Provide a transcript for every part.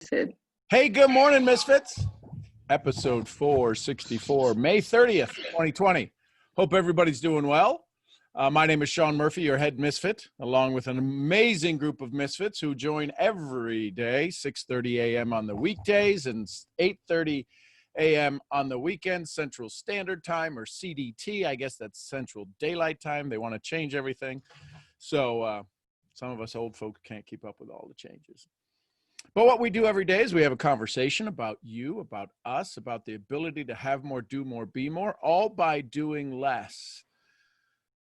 Sid. Hey, good morning, Misfits. Episode 464, May 30th, 2020. Hope everybody's doing well. My name is Sean Murphy, your head misfit, along with an amazing group of misfits who join every day, 6:30 a.m. on the weekdays and 8:30 a.m. on the weekends, Central Standard Time, or CDT. I guess that's Central Daylight Time. They want to change everything. So some of us old folk can't keep up with all the changes. But what we do every day is we have a conversation about you, about us, about the ability to have more, do more, be more, all by doing less.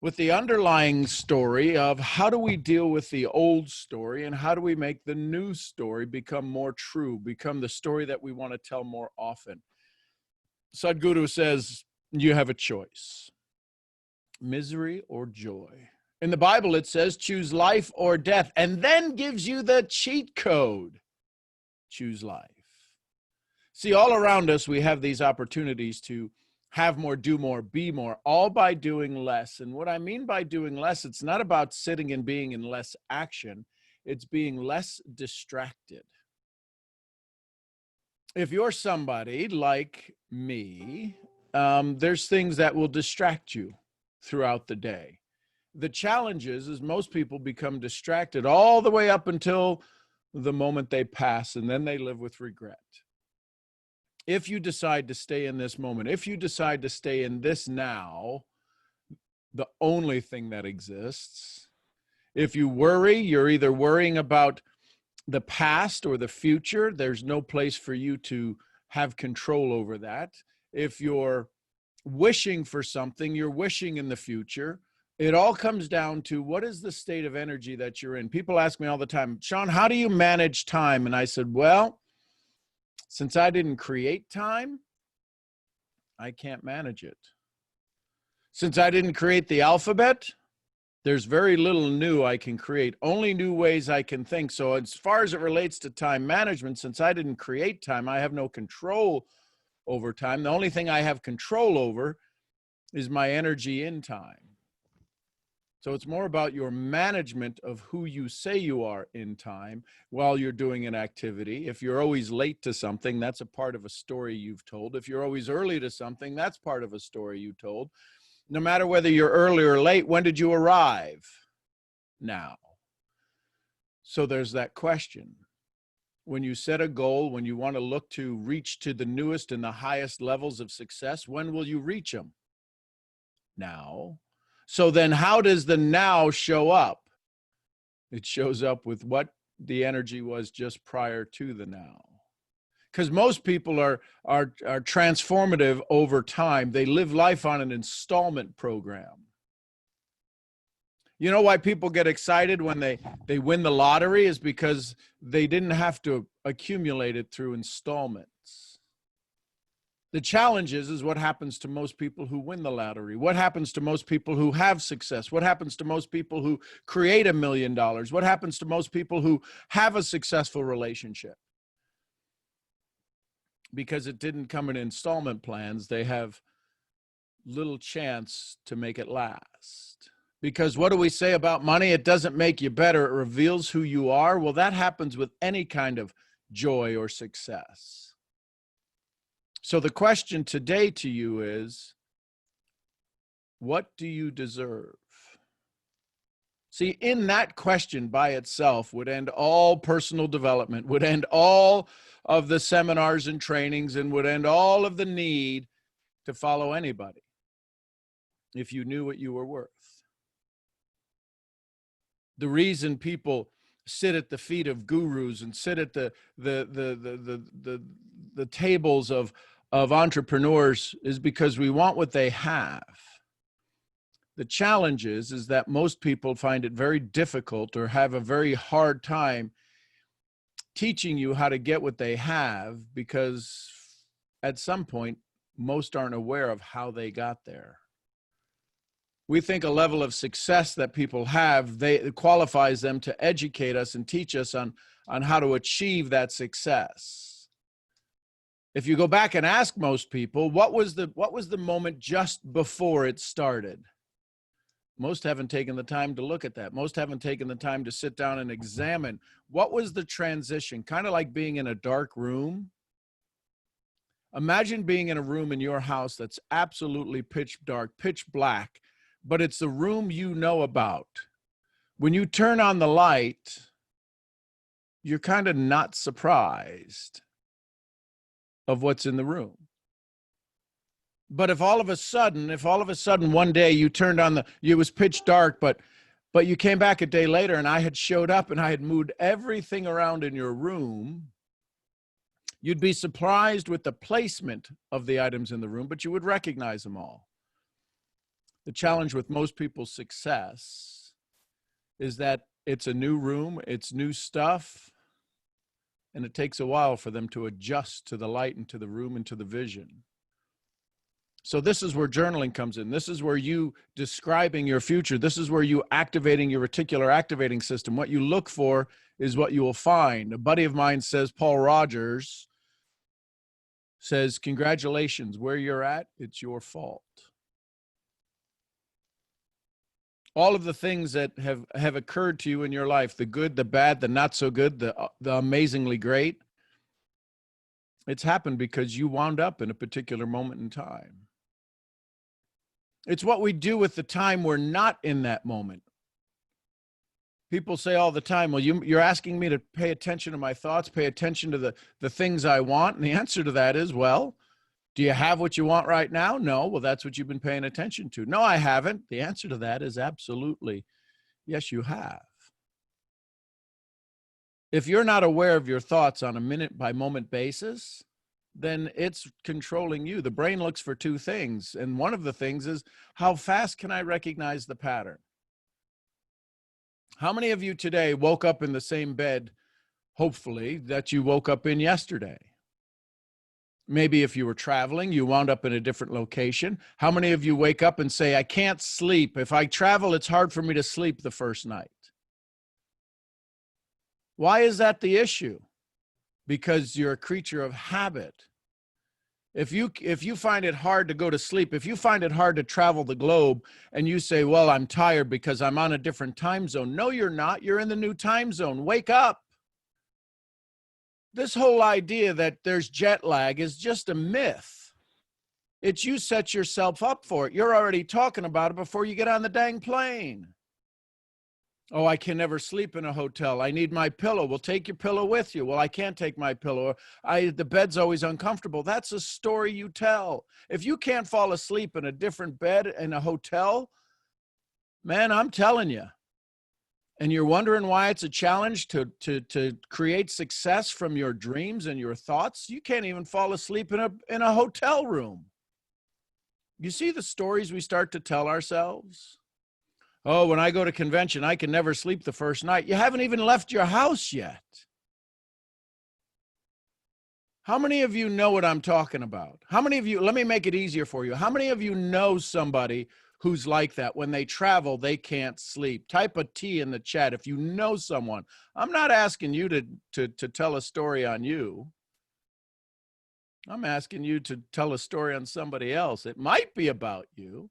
With the underlying story of how do we deal with the old story and how do we make the new story become more true, become the story that we want to tell more often. Sadhguru says, you have a choice, misery or joy. In the Bible, it says, choose life or death, and then gives you the cheat code. Choose life. See, all around us, we have these opportunities to have more, do more, be more, all by doing less. And what I mean by doing less, it's not about sitting and being in less action. It's being less distracted. If you're somebody like me, there's things that will distract you throughout the day. The challenge is most people become distracted all the way up until the moment they pass, and then they live with regret. If you decide to stay in this moment, if you decide to stay in this now, the only thing that exists, if you worry, you're either worrying about the past or the future. There's no place for you to have control over that. If you're wishing for something, you're wishing in the future. It all comes down to what is the state of energy that you're in. People ask me all the time, Sean, how do you manage time? And I said, well, since I didn't create time, I can't manage it. Since I didn't create the alphabet, there's very little new I can create, only new ways I can think. So as far as it relates to time management, since I didn't create time, I have no control over time. The only thing I have control over is my energy in time. So it's more about your management of who you say you are in time while you're doing an activity. If you're always late to something, that's a part of a story you've told. If you're always early to something, that's part of a story you told. No matter whether you're early or late, when did you arrive? Now. So there's that question. When you set a goal, when you want to look to reach to the newest and the highest levels of success, when will you reach them? Now. So then how does the now show up? It shows up with what the energy was just prior to the now. Because most people are transformative over time. They live life on an installment program. You know why people get excited when they win the lottery is because they didn't have to accumulate it through installments. The challenge is what happens to most people who win the lottery? What happens to most people who have success? What happens to most people who create $1 million? What happens to most people who have a successful relationship? Because it didn't come in installment plans, they have little chance to make it last. Because what do we say about money? It doesn't make you better. It reveals who you are. Well, that happens with any kind of joy or success. So the question today to you is, what do you deserve? See, in that question by itself would end all personal development, would end all of the seminars and trainings, and would end all of the need to follow anybody if you knew what you were worth. The reason people sit at the feet of gurus and sit at the tables of entrepreneurs is because we want what they have. The challenge is that most people find it very difficult or have a very hard time teaching you how to get what they have, because at some point, most aren't aware of how they got there. We think a level of success that people have, it qualifies them to educate us and teach us on how to achieve that success. If you go back and ask most people, what was the moment just before it started? Most haven't taken the time to look at that. Most haven't taken the time to sit down and examine what was the transition, kind of like being in a dark room. Imagine being in a room in your house that's absolutely pitch dark, pitch black, but it's the room you know about. When you turn on the light, you're kind of not surprised of what's in the room. But if all of a sudden one day you turned on it was pitch dark, but you came back a day later and I had showed up and I had moved everything around in your room, you'd be surprised with the placement of the items in the room, but you would recognize them all. The challenge with most people's success is that it's a new room, it's new stuff, and it takes a while for them to adjust to the light and to the room and to the vision. So this is where journaling comes in. This is where you describing your future. This is where you activating your reticular activating system. What you look for is what you will find. A buddy of mine says, Paul Rogers says, congratulations, where you're at, it's your fault. All of the things that have occurred to you in your life, the good, the bad, the not so good, the amazingly great, it's happened because you wound up in a particular moment in time. It's what we do with the time we're not in that moment. People say all the time, well, you're asking me to pay attention to my thoughts, pay attention to the things I want. And the answer to that is, well, do you have what you want right now? No. Well, that's what you've been paying attention to. No, I haven't. The answer to that is absolutely, yes, you have. If you're not aware of your thoughts on a minute by moment basis, then it's controlling you. The brain looks for two things. And one of the things is, how fast can I recognize the pattern? How many of you today woke up in the same bed, hopefully, that you woke up in yesterday? Maybe if you were traveling, you wound up in a different location. How many of you wake up and say, I can't sleep. If I travel, it's hard for me to sleep the first night. Why is that the issue? Because you're a creature of habit. If you find it hard to go to sleep, if you find it hard to travel the globe and you say, well, I'm tired because I'm on a different time zone. No, you're not. You're in the new time zone. Wake up. This whole idea that there's jet lag is just a myth. It's you set yourself up for it. You're already talking about it before you get on the dang plane. Oh, I can never sleep in a hotel. I need my pillow. Well, take your pillow with you. Well, I can't take my pillow. The bed's always uncomfortable. That's a story you tell. If you can't fall asleep in a different bed in a hotel, man, I'm telling you. And you're wondering why it's a challenge to create success from your dreams and your thoughts. You can't even fall asleep in a hotel room. You see the stories we start to tell ourselves? Oh, when I go to convention, I can never sleep the first night. You haven't even left your house yet. How many of you know what I'm talking about? How many of you, let me make it easier for you. How many of you know somebody who's like that? When they travel, they can't sleep. Type a T in the chat if you know someone. I'm not asking you to tell a story on you. I'm asking you to tell a story on somebody else. It might be about you.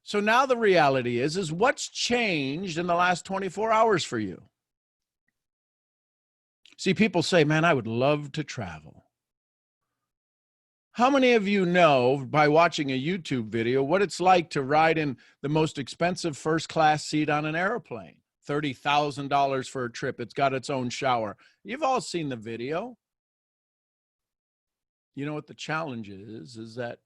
So now the reality is what's changed in the last 24 hours for you? See, people say, man, I would love to travel. How many of you know by watching a YouTube video what it's like to ride in the most expensive first class seat on an airplane? $30,000 for a trip. It's got its own shower. You've all seen the video. You know what the challenge is that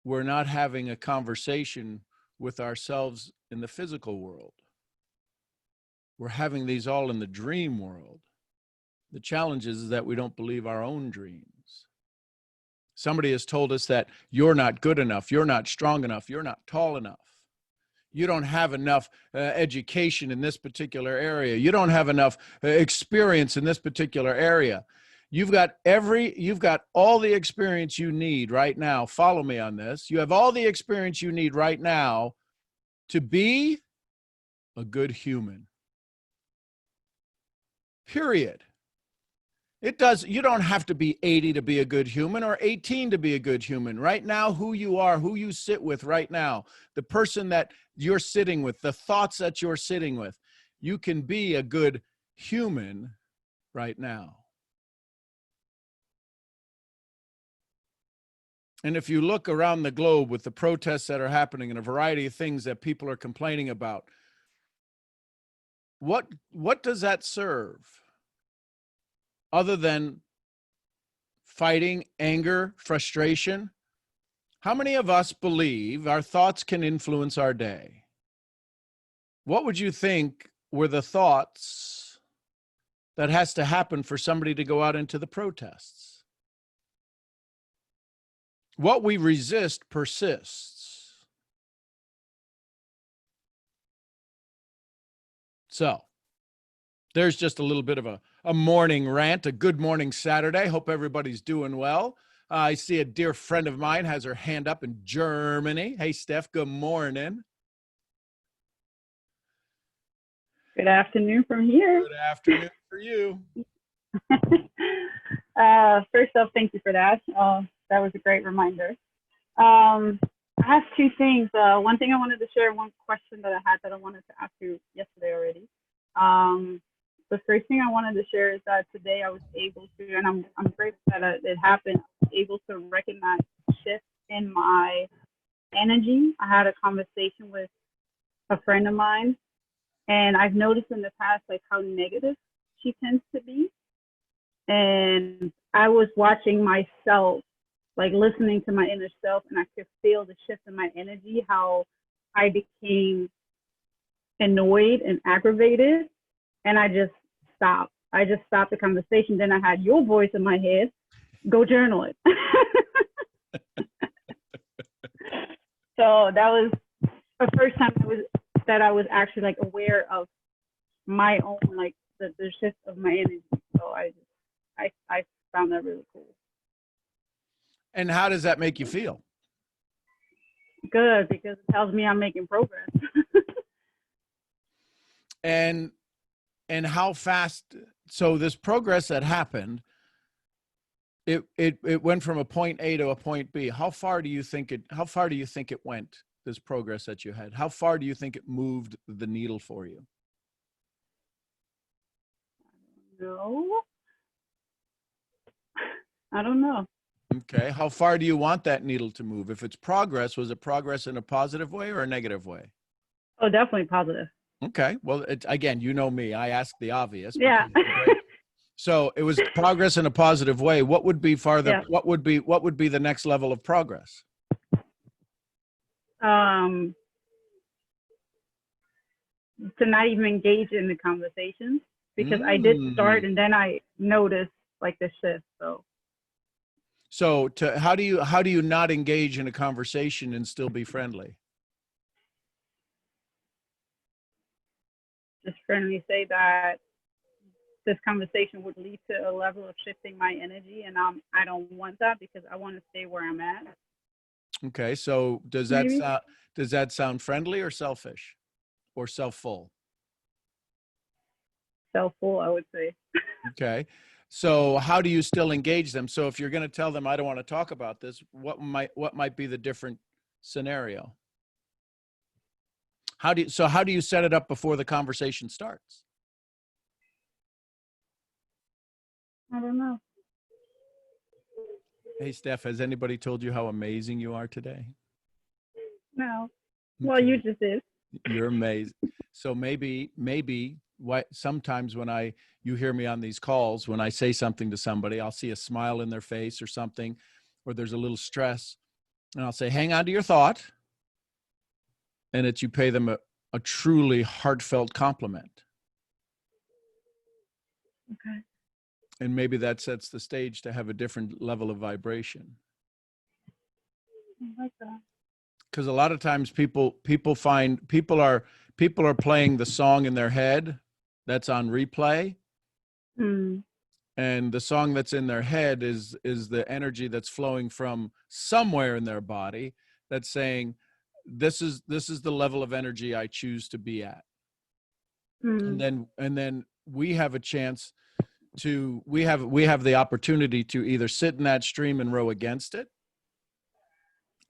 we're not having a conversation with ourselves in the physical world. We're having these all in the dream world. The challenge is that we don't believe our own dreams. Somebody has told us that you're not good enough, you're not strong enough, you're not tall enough. You don't have enough education in this particular area. You don't have enough experience in this particular area. You've got all the experience you need right now. Follow me on this. You have all the experience you need right now to be a good human. Period. It does. You don't have to be 80 to be a good human or 18 to be a good human. Right now, who you are, who you sit with right now, the person that you're sitting with, the thoughts that you're sitting with, you can be a good human right now. And if you look around the globe with the protests that are happening and a variety of things that people are complaining about, what does that serve other than fighting, anger, frustration? How many of us believe our thoughts can influence our day? What would you think were the thoughts that has to happen for somebody to go out into the protests? What we resist persists. So there's just a little bit of a morning rant, a good morning Saturday. Hope everybody's doing well. I see a dear friend of mine has her hand up in Germany. Hey, Steph, good morning. Good afternoon from here. Good afternoon for you. First off, thank you for that. That was a great reminder. I have two things. One thing I wanted to share, one question that I had that I wanted to ask you yesterday already. The first thing I wanted to share is that today I was able to, and I'm grateful that it happened, I was able to recognize shifts in my energy. I had a conversation with a friend of mine, and I've noticed in the past like how negative she tends to be. And I was watching myself, like listening to my inner self, and I could feel the shift in my energy, how I became annoyed and aggravated, and I just stopped. I just stopped the conversation. Then I had your voice in my head, go journal it. So that was the first time I was actually like aware of my own, like the shift of my energy. So I found that really cool. And how does that make you feel? Good, because it tells me I'm making progress. And how fast, so this progress that happened, it went from a point A to a point B. How far do you think it went, this progress that you had? How far do you think it moved the needle for you? No, I don't know. Okay. How far do you want that needle to move? If it's progress, was it progress in a positive way or a negative way? Oh, definitely positive. Okay. Well, again, you know me. I ask the obvious. Yeah. So it was progress in a positive way. What would be farther? Yeah. What would be the next level of progress? To not even engage in the conversations, because I did start and then I noticed like the shift. So how do you not engage in a conversation and still be friendly? Just friendly say that this conversation would lead to a level of shifting my energy, and I don't want that because I want to stay where I'm at. Okay, so does that sound friendly or selfish or self-full? Self-full, I would say. Okay. So how do you still engage them? So if you're going to tell them, I don't want to talk about this, what might be the different scenario? How do you set it up before the conversation starts? I don't know. Hey, Steph, has anybody told you how amazing you are today? No. Well, Okay. you just did. You're amazing. So maybe sometimes when you hear me on these calls, when I say something to somebody, I'll see a smile in their face or something, or there's a little stress, and I'll say, hang on to your thought. And you pay them a truly heartfelt compliment. Okay. And maybe that sets the stage to have a different level of vibration. I like that. Because a lot of times people are playing the song in their head that's on replay. And the song that's in their head is the energy that's flowing from somewhere in their body that's saying, this is the level of energy I choose to be at. And then we have a chance we have the opportunity to either sit in that stream and row against it,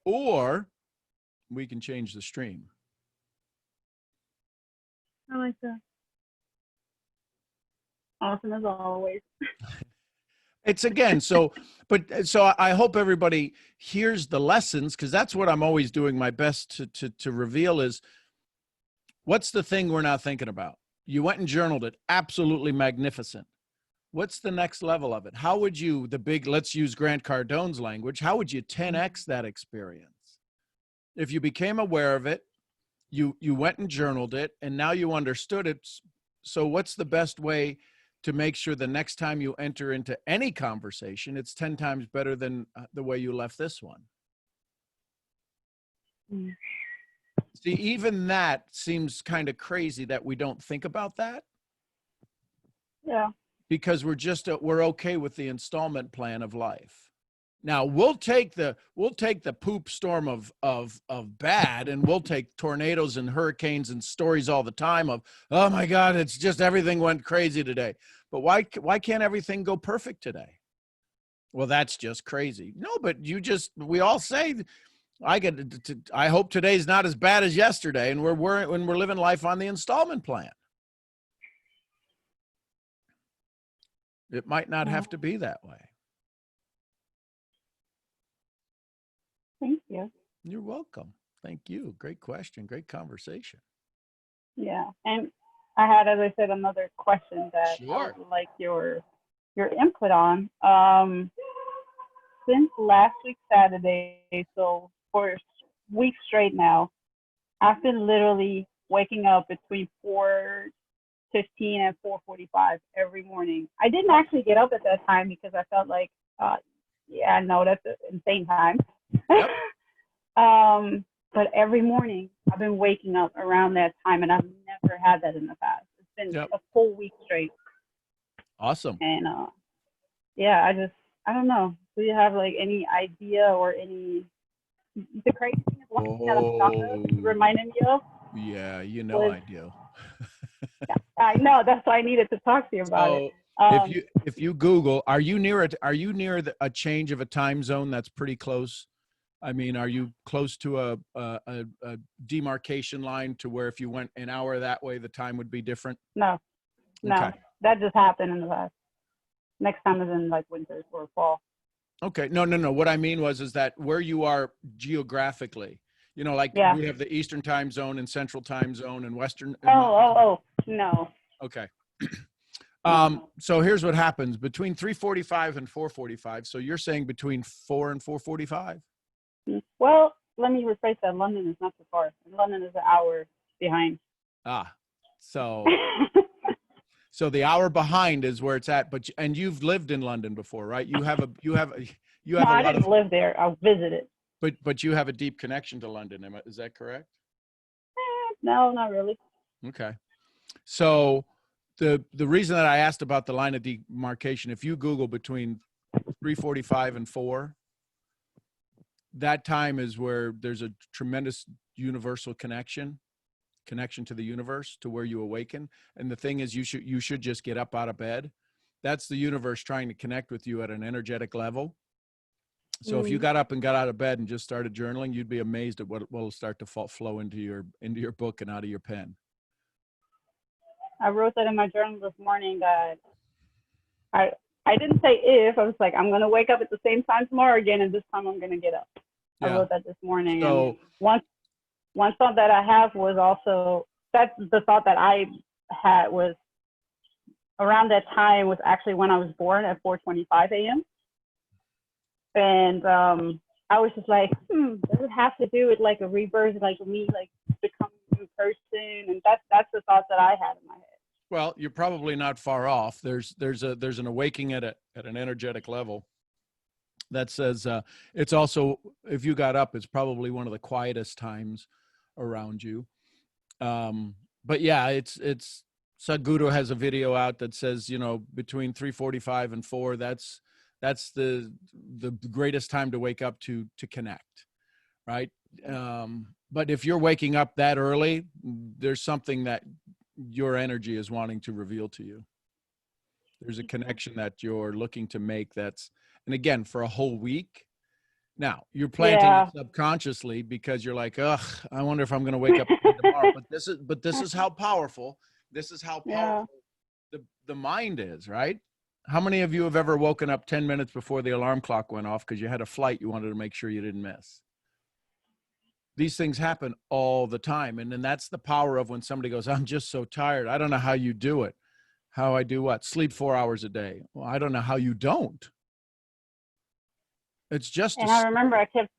or we can change the stream. I like that. Awesome as always. It's again, so I hope everybody hears the lessons, because that's what I'm always doing my best to reveal is, what's the thing we're not thinking about? You went and journaled it. Absolutely magnificent. What's the next level of it? How would you, let's use Grant Cardone's language, how would you 10X that experience? If you became aware of it, you went and journaled it, and now you understood it. So what's the best way to make sure the next time you enter into any conversation, it's 10 times better than the way you left this one? Mm. See, even that seems kind of crazy that we don't think about that. Yeah. Because we're okay with the installment plan of life. Now we'll take the poop storm of bad, and we'll take tornadoes and hurricanes and stories all the time of, oh my God, it's just everything went crazy today. But why can't everything go perfect today? Well, that's just crazy. No, but we all say, I hope today's not as bad as yesterday, and we're living life on the installment plan. It might not have to be that way. Thank you. You're welcome. Thank you. Great question. Great conversation. Yeah. And I had, as I said, another question that Sure. I would like your input on. Since last week, Saturday, so for weeks straight now, I've been literally waking up between 4:15 and 4:45 every morning. I didn't actually get up at that time because I felt like, yeah, no, that's an insane time. Yep. But every morning I've been waking up around that time, and I've never had that in the past. It's been a full week straight. Awesome. And yeah, I don't know. Do you have like any idea or any, the crazy thing is one thing that I'm talking reminding me of? Yeah, I do. Yeah, I know. That's why I needed to talk to you about it. If you Google, are you near a change of a time zone that's pretty close? I mean, are you close to a demarcation line to where if you went an hour that way, the time would be different? No, Okay. That just happened in the past. Next time is in like winter or fall. Okay. No. What I mean is that where you are geographically, we have the Eastern time zone and Central time zone and Western. No. Okay. So here's what happens between 3:45 and 4:45. So you're saying between 4 and 4:45? Well, let me rephrase that. London is not too far. London is an hour behind. So the hour behind is where it's at. And you've lived in London before, right? You have No, I didn't live there. I visited. But you have a deep connection to London. Is that correct? No, not really. Okay. So the reason that I asked about the line of demarcation, if you Google between 3:45 and 4, that time is where there's a tremendous universal connection to the universe, to where you awaken. And the thing is, you should just get up out of bed. That's the universe trying to connect with you at an energetic level. So if you got up and got out of bed and just started journaling, you'd be amazed at what will start to flow into your book and out of your pen. I wrote that in my journal this morning that I didn't say if, I was like, I'm going to wake up at the same time tomorrow again, and this time I'm going to get up. Yeah. I wrote that this morning. So, and one thought that I have was also, that's the thought that I had was around that time was actually when I was born at 4:25 a.m. And I was just like, does it have to do with like a rebirth, like me, like becoming a new person? And that's the thought that I had in my head. Well, you're probably not far off. There's an awakening at an energetic level that says it's also, if you got up, it's probably one of the quietest times around you. But yeah, it's Sadhguru has a video out that says, between 3:45 and 4, that's the greatest time to wake up to connect, right? But if you're waking up that early, there's something that your energy is wanting to reveal to you. There's a connection that you're looking to make. And again, for a whole week. Now you're planting it subconsciously because you're like, ugh, I wonder if I'm going to wake up tomorrow. But this is how powerful. This is how powerful the mind is, right? How many of you have ever woken up 10 minutes before the alarm clock went off because you had a flight you wanted to make sure you didn't miss? These things happen all the time. And then that's the power of when somebody goes, I'm just so tired. I don't know how you do it. How I do what? Sleep 4 hours a day. Well, I don't know how you don't. It's just. And I remember I kept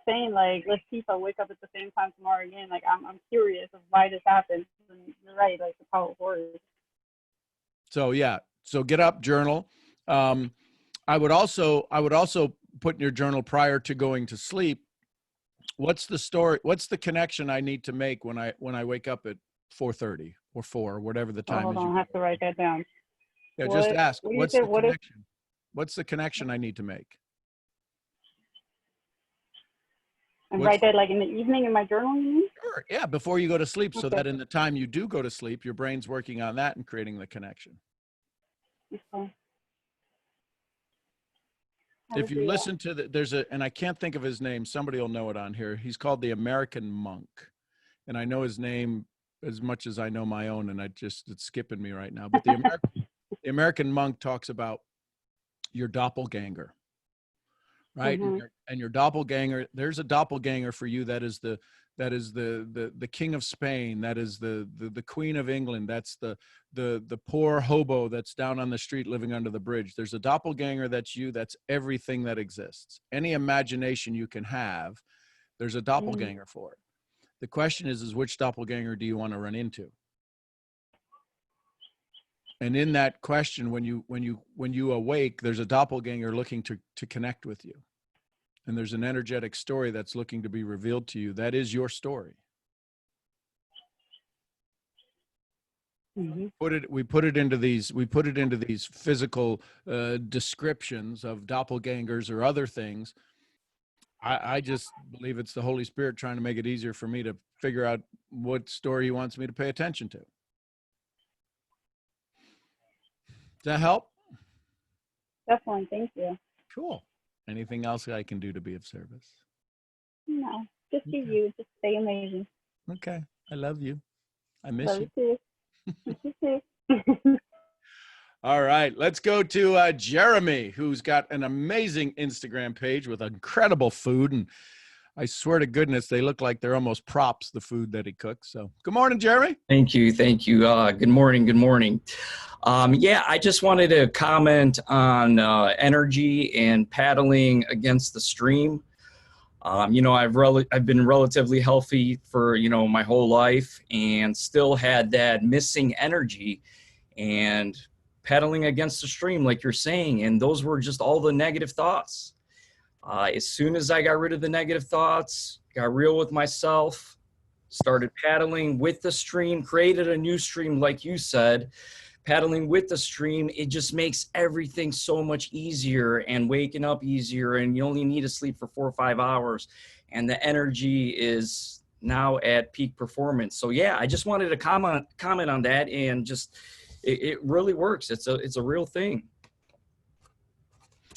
saying, like, let's see if I wake up at the same time tomorrow again. Like, I'm curious of why this happens. And you're right, like, the power of words. So yeah. So get up, journal. I would also put in your journal prior to going to sleep. What's the story? What's the connection I need to make when I wake up at 4:30 or 4, whatever the time is? Hold on, I have to write that down. Yeah, just ask. What's the connection? What's the connection I need to make? And write that like in the evening in my journal, you mean? Sure. Yeah, before you go to sleep, so that in the time you do go to sleep, your brain's working on that and creating the connection. Okay. If you listen to and I can't think of his name, somebody will know it on here. He's called the American Monk. And I know his name as much as I know my own, and it's skipping me right now. But the American Monk talks about your doppelganger, right? Mm-hmm. And your doppelganger, there's a doppelganger for you that is the king of Spain, that is the queen of England, that's the poor hobo that's down on the street living under the bridge. There's a doppelganger that's you, that's everything that exists. Any imagination you can have, there's a doppelganger for it. The question is which doppelganger do you want to run into? And in that question, when you awake, there's a doppelganger looking to connect with you. And there's an energetic story that's looking to be revealed to you. That is your story. Mm-hmm. We put it into these physical descriptions of doppelgangers or other things. I just believe it's the Holy Spirit trying to make it easier for me to figure out what story he wants me to pay attention to. Does that help? Definitely, thank you. Cool. Anything else I can do to be of service? No, just be you. Just stay amazing. Okay. I love you. I miss Love you. You too. You too. All right. Let's go to Jeremy, who's got an amazing Instagram page with incredible food. And I swear to goodness, they look like they're almost props, the food that he cooks. So good morning, Jeremy. Thank you. Good morning. Yeah, I just wanted to comment on energy and paddling against the stream. I've been relatively healthy for, my whole life and still had that missing energy and paddling against the stream, like you're saying. And those were just all the negative thoughts. As soon as I got rid of the negative thoughts, got real with myself, started paddling with the stream, created a new stream, like you said, paddling with the stream, it just makes everything so much easier and waking up easier. And you only need to sleep for 4 or 5 hours. And the energy is now at peak performance. So yeah, I just wanted to comment on that, and just, it really works. It's a real thing.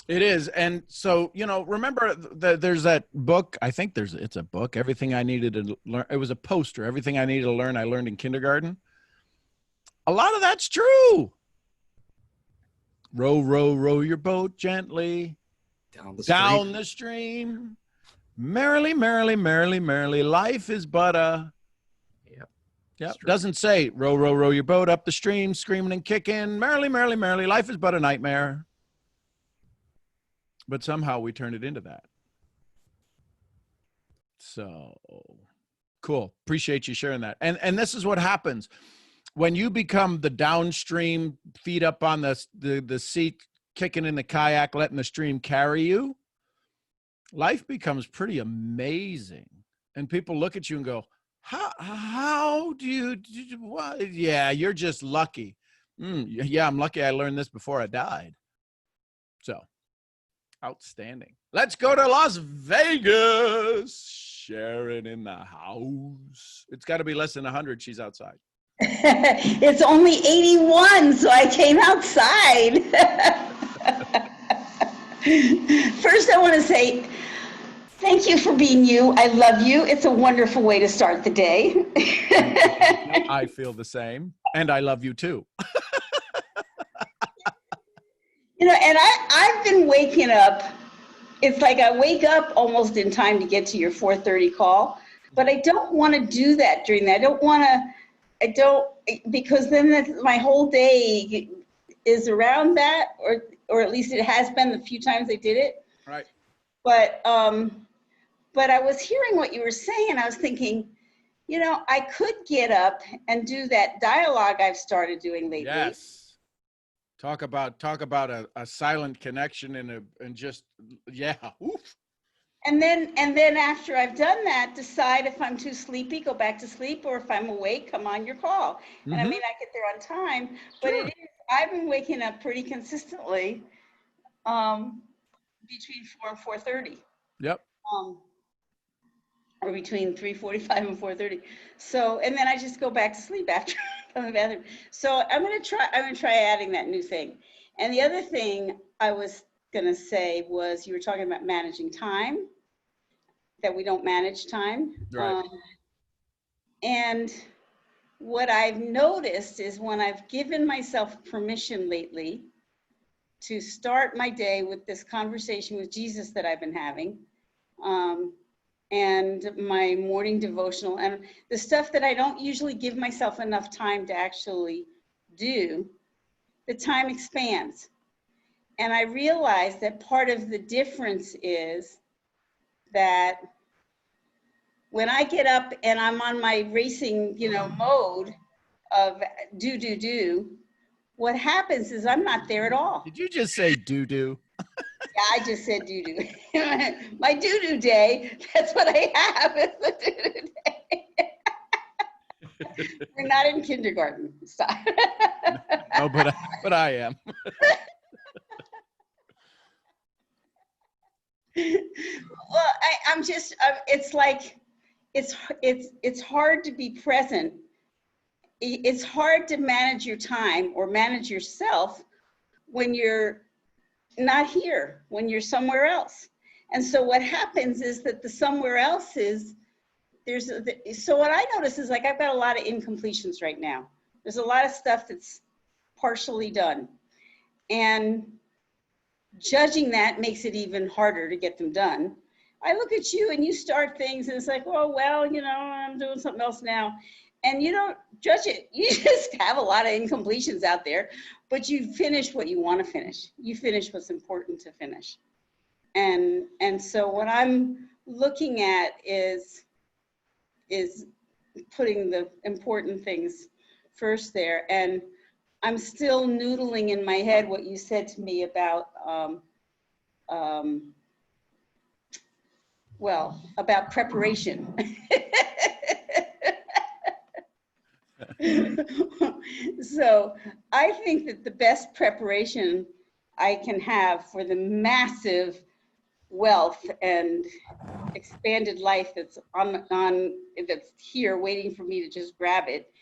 It is. And so, remember there's that book, I think it's a book, Everything I Needed to Learn. It was a poster, Everything I Needed to Learn, I Learned in Kindergarten. A lot of that's true. Row, row, row your boat gently down the stream. Merrily, merrily, merrily, merrily, life is but a... Yep. Doesn't say row, row, row your boat up the stream, screaming and kicking. Merrily, merrily, merrily, life is but a nightmare. But somehow we turned it into that. So cool. Appreciate you sharing that. And this is what happens when you become the downstream, feet up on the seat, kicking in the kayak, letting the stream carry you. Life becomes pretty amazing. And people look at you and go, how do you, what? Yeah, you're just lucky. Yeah, I'm lucky I learned this before I died. So outstanding. Let's go to Las Vegas. Sharon in the house. It's got to be less than 100. She's outside. It's only 81, so I came outside. First, I want to say thank you for being you. I love you. It's a wonderful way to start the day. I feel the same, and I love you too. You know, and I've been waking up. It's like I wake up almost in time to get to your 4:30 call, but I don't want to do that during that. Because then my whole day is around that, or at least it has been the few times I did it. Right. But I was hearing what you were saying. I was thinking, you know, I could get up and do that dialogue I've started doing lately. Yes. Talk about a silent connection and just, yeah. Oof. And then after I've done that, decide if I'm too sleepy, go back to sleep, or if I'm awake, come on your call. And I may not get there on time, but Sure. it is, I've been waking up pretty consistently between 4 and 4:30. Yep. Or between 3:45 and 4:30. So, and then I just go back to sleep after from the bathroom. So I'm gonna try adding that new thing. And the other thing I was gonna say was, you were talking about managing time, that we don't manage time. Right. And what I've noticed is when I've given myself permission lately to start my day with this conversation with Jesus that I've been having, and my morning devotional, and the stuff that I don't usually give myself enough time to actually do, the time expands. And I realize that part of the difference is that when I get up and I'm on my racing, mode of do, what happens is I'm not there at all. Did you just say doo-doo? Yeah, I just said doo-doo. My doo-doo day, that's what I have, is the doo-doo day. We're not in kindergarten. Stop. No, but I am. Well, it's like, it's hard to be present. It's hard to manage your time or manage yourself when you're not here, when you're somewhere else. And so what happens is that the somewhere else is, so what I notice is, like, I've got a lot of incompletions right now. There's a lot of stuff that's partially done. And judging that makes it even harder to get them done. I look at you and you start things and it's like, oh, well, I'm doing something else now. And you don't judge it. You just have a lot of incompletions out there, but you finish what you want to finish. You finish what's important to finish. And so what I'm looking at is putting the important things first there. And I'm still noodling in my head what you said to me about, about preparation. So I think that the best preparation I can have for the massive wealth and expanded life that's that's here waiting for me to just grab it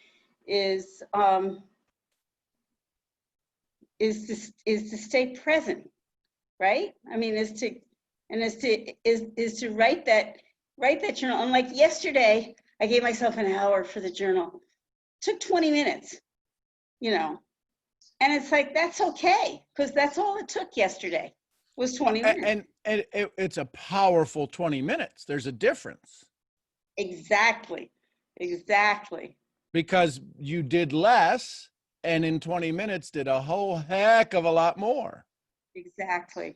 is to stay present, right? I mean, is to write that journal. And like yesterday, I gave myself an hour for the journal. Took 20 minutes, and it's like, that's okay, because that's all it took yesterday was 20 minutes. And it's a powerful 20 minutes. There's a difference. Exactly. Because you did less, and in 20 minutes did a whole heck of a lot more. Exactly.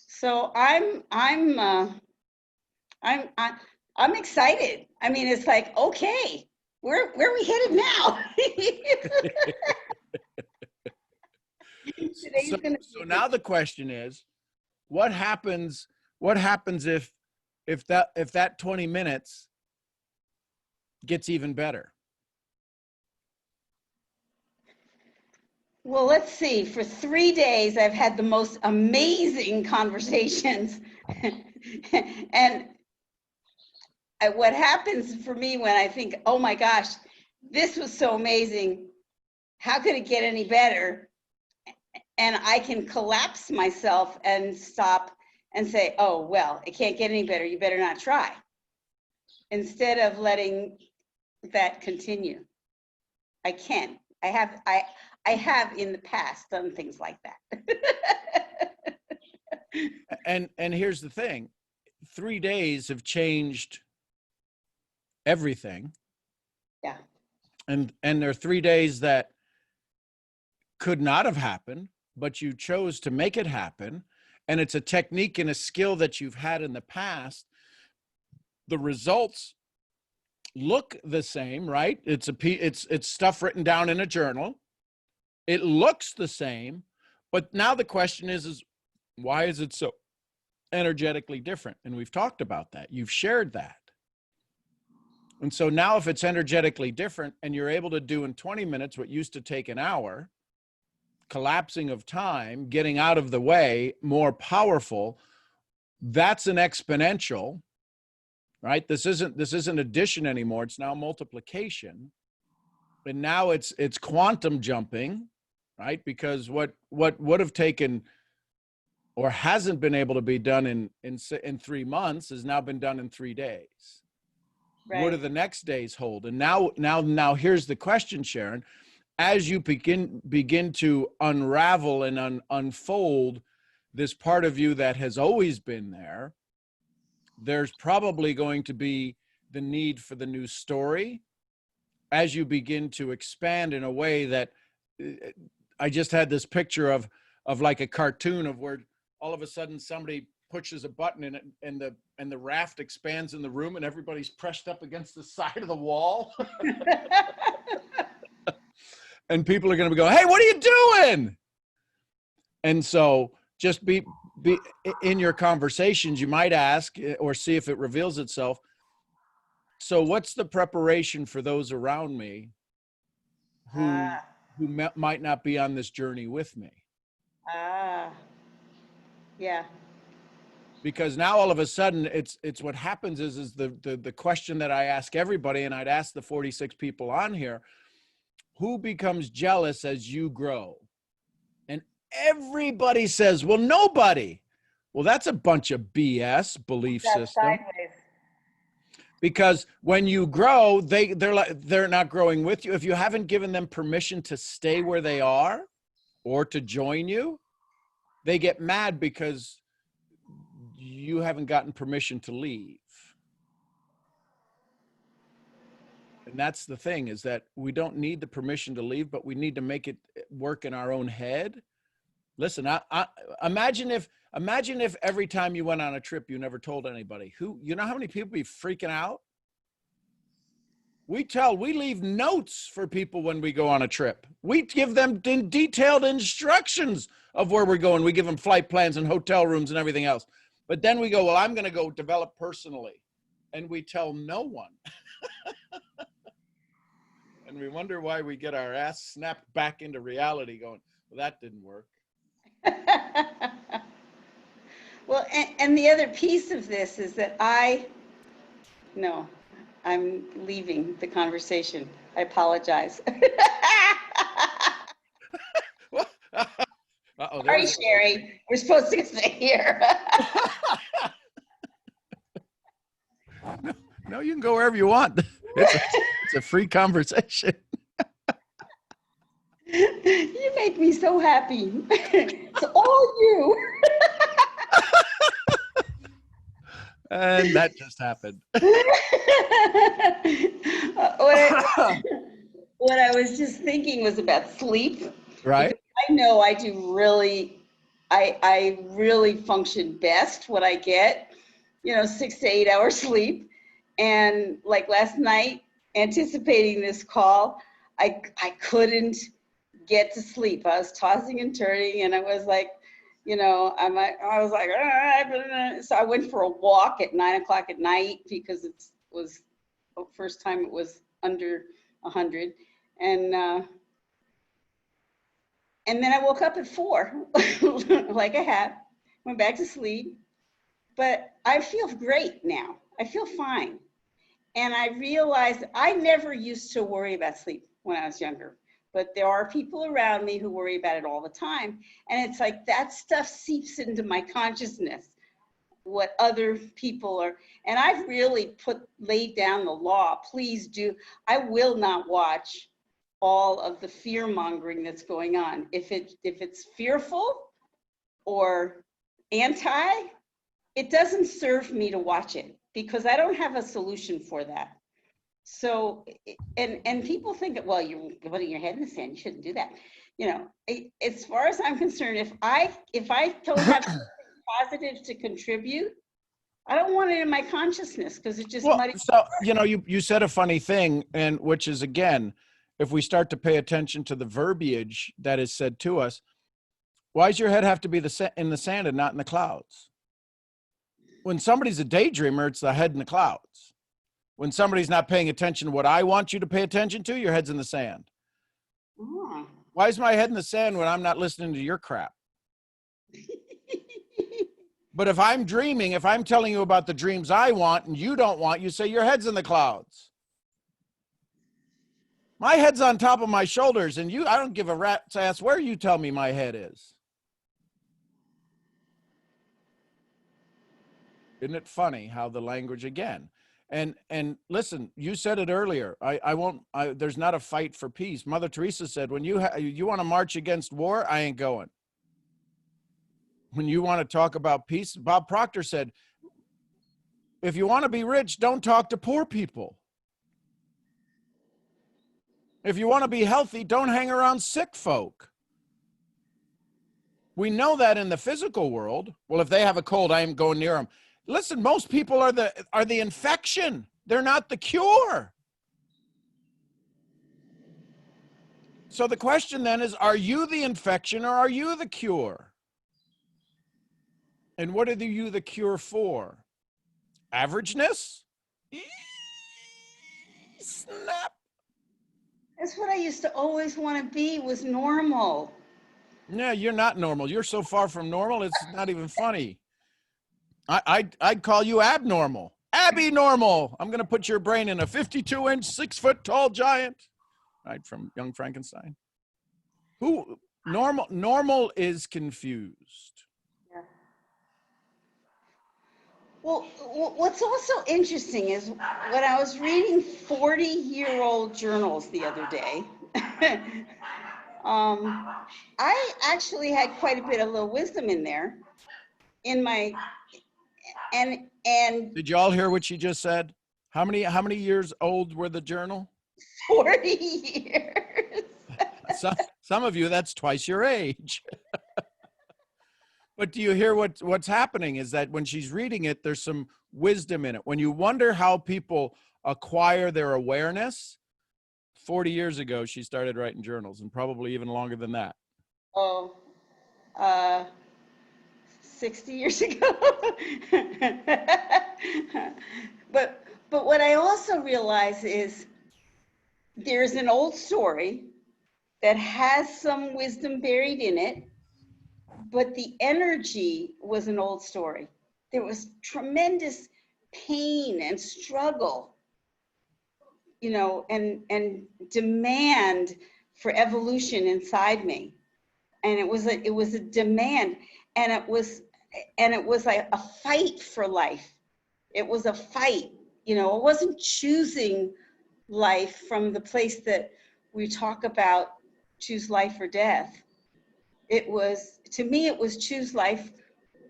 So I'm excited. I mean, it's like, okay, where are we headed now? So now the question is, what happens if that 20 minutes gets even better? Well, let's see. For 3 days, I've had the most amazing conversations. And what happens for me when I think, oh my gosh, this was so amazing. How could it get any better? And I can collapse myself and stop and say, oh, well, it can't get any better. You better not try. Instead of letting that continue. I can. I have in the past done things like that. And here's the thing. 3 days have changed everything. Yeah. And there are 3 days that could not have happened, but you chose to make it happen. And it's a technique and a skill that you've had in the past. The results look the same, right? It's stuff written down in a journal. It looks the same, but now the question is why is it so energetically different? And we've talked about that. You've shared that. And so now if it's energetically different and you're able to do in 20 minutes what used to take an hour, collapsing of time, getting out of the way, more powerful, that's an exponential, right? This isn't addition anymore. It's now multiplication. And now it's quantum jumping, right? Because what would have taken or hasn't been able to be done in 3 months has now been done in 3 days. Right. What do the next days hold? And now here's the question, Sharon. As you begin to unravel and unfold this part of you that has always been there, there's probably going to be the need for the new story as you begin to expand in a way that I just had this picture of like a cartoon of where all of a sudden somebody pushes a button in it and the raft expands in the room and everybody's pressed up against the side of the wall. And people are going to be going, hey, what are you doing? And so just be in your conversations, you might ask or see if it reveals itself. So what's the preparation for those around me who might not be on this journey with me? Yeah. Because now all of a sudden it's what happens is the question that I ask everybody, and I'd ask the 46 people on here, who becomes jealous as you grow? And everybody says, well, nobody. Well, that's a bunch of BS belief system. Sideways. Because when you grow, they're not growing with you. If you haven't given them permission to stay where they are or to join you, they get mad because you haven't gotten permission to leave. And that's the thing, is that we don't need the permission to leave, but we need to make it work in our own head. Listen, I imagine if every time you went on a trip, you never told anybody. You know how many people be freaking out? We leave notes for people when we go on a trip. We give them detailed instructions of where we're going. We give them flight plans and hotel rooms and everything else. But then we go, well, I'm going to go develop personally. And we tell no one. And we wonder why we get our ass snapped back into reality going, well, that didn't work. Well, and the other piece of this is that I'm leaving the conversation. I apologize. Sorry, Sherry. We're supposed to stay here. No, you can go wherever you want. It's a free conversation. You make me so happy. It's all you. And that just happened. What I was just thinking was about sleep. Right. Because I know I do really, I really function best when I get, 6 to 8 hours sleep. And like last night, anticipating this call, I couldn't get to sleep. I was tossing and turning, and I was like, I was like, so I went for a walk at 9 o'clock at night because it was the first time it was under 100. And then I woke up at 4, like I have, went back to sleep. But I feel great now. I feel fine. And I realized I never used to worry about sleep when I was younger, but there are people around me who worry about it all the time. And it's like that stuff seeps into my consciousness, what other people are. And I've really laid down the law. Please do. I will not watch all of the fear mongering that's going on. If it's fearful or anti, it doesn't serve me to watch it because I don't have a solution for that. So, and people think, well, you're putting your head in the sand, you shouldn't do that. You know, as far as I'm concerned, if I don't have something positive to contribute, I don't want it in my consciousness because it just muddies. So, you know, you said a funny thing, and which is, again, if we start to pay attention to the verbiage that is said to us, why does your head have to be in the sand and not in the clouds? When somebody's a daydreamer, it's the head in the clouds. When somebody's not paying attention to what I want you to pay attention to, your head's in the sand. Oh. Why is my head in the sand when I'm not listening to your crap? But if I'm dreaming, if I'm telling you about the dreams I want and you don't want, you say your head's in the clouds. My head's on top of my shoulders, and I don't give a rat's ass where you tell me my head is. Isn't it funny how the language again? And listen, you said it earlier. There's not a fight for peace. Mother Teresa said, when you want to march against war, I ain't going. When you want to talk about peace, Bob Proctor said, if you want to be rich, don't talk to poor people. If you want to be healthy, don't hang around sick folk. We know that in the physical world. Well, if they have a cold, I ain't going near them. Listen, most people are the infection. They're not the cure. So the question then is, are you the infection or are you the cure? And what are you the cure for? Averageness? Snap. That's what I used to always want to be, was normal. Yeah, you're not normal. You're so far from normal, it's not even funny. I'd call you abnormal. Abby normal. I'm going to put your brain in a 52-inch, 6-foot-tall giant. Right, from Young Frankenstein. Who normal is confused. Yeah. Well, what's also interesting is when I was reading 40-year-old journals the other day, I actually had quite a bit of little wisdom in there. And did you all hear what she just said? How many years old were the journal? 40 years. Some of you, that's twice your age. But do you hear what's happening is that when she's reading it, there's some wisdom in it. When you wonder how people acquire their awareness, 40 years ago, she started writing journals, and probably even longer than that. Oh, 60 years ago. But what I also realize is there's an old story that has some wisdom buried in it, but the energy was an old story. There was tremendous pain and struggle, you know, and demand for evolution inside me. And it was a demand, and it was like a fight for life. It was a fight, you know. It wasn't choosing life from the place that we talk about, choose life or death. It was, to me, it was choose life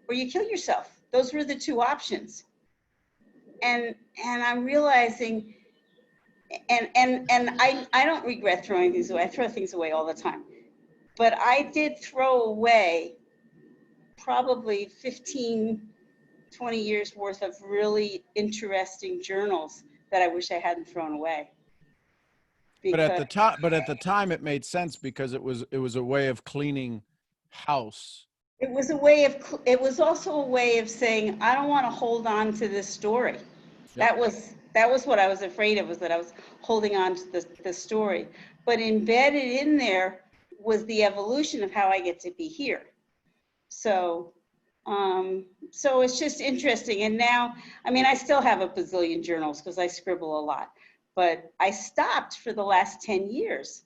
or you kill yourself. Those were the two options. And I'm realizing, and I don't regret throwing things away. I throw things away all the time. But I did throw away probably 15, 20 years worth of really interesting journals that I wish I hadn't thrown away. But at the time, it made sense because it was a way of cleaning house. It was also a way of saying, I don't want to hold on to this story. Yep. That was what I was afraid of, was that I was holding on to the story. But embedded in there was the evolution of how I get to be here. So So it's just interesting. And now, I mean, I still have a bazillion journals because I scribble a lot, but I stopped for the last 10 years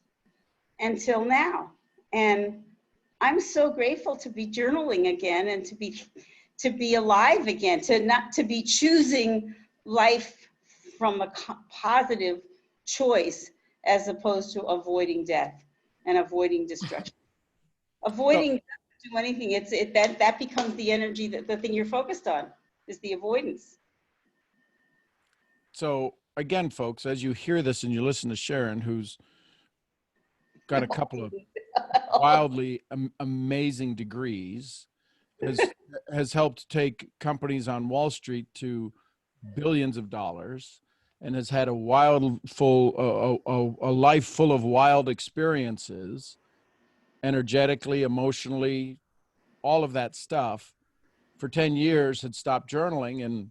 until now. And I'm so grateful to be journaling again and to be alive again, to be choosing life from a positive choice as opposed to avoiding death and avoiding destruction. Avoiding do anything, that becomes the energy, that the thing you're focused on is the avoidance. So again, folks, as you hear this and you listen to Sharon, who's got a couple of wildly amazing degrees, has helped take companies on Wall Street to billions of dollars, and has had a life full of wild experiences, energetically, emotionally, all of that stuff. For 10 years had stopped journaling, and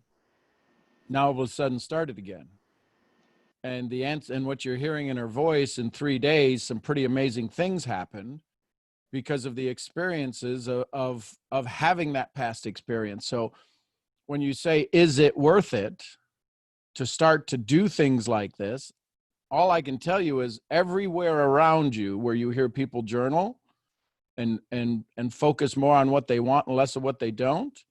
now all of a sudden started again. And the answer, and what you're hearing in her voice, in 3 days, some pretty amazing things happened because of the experiences of having that past experience. So when you say, is it worth it to start to do things like this? All I can tell you is everywhere around you where you hear people journal and focus more on what they want and less of what they don't,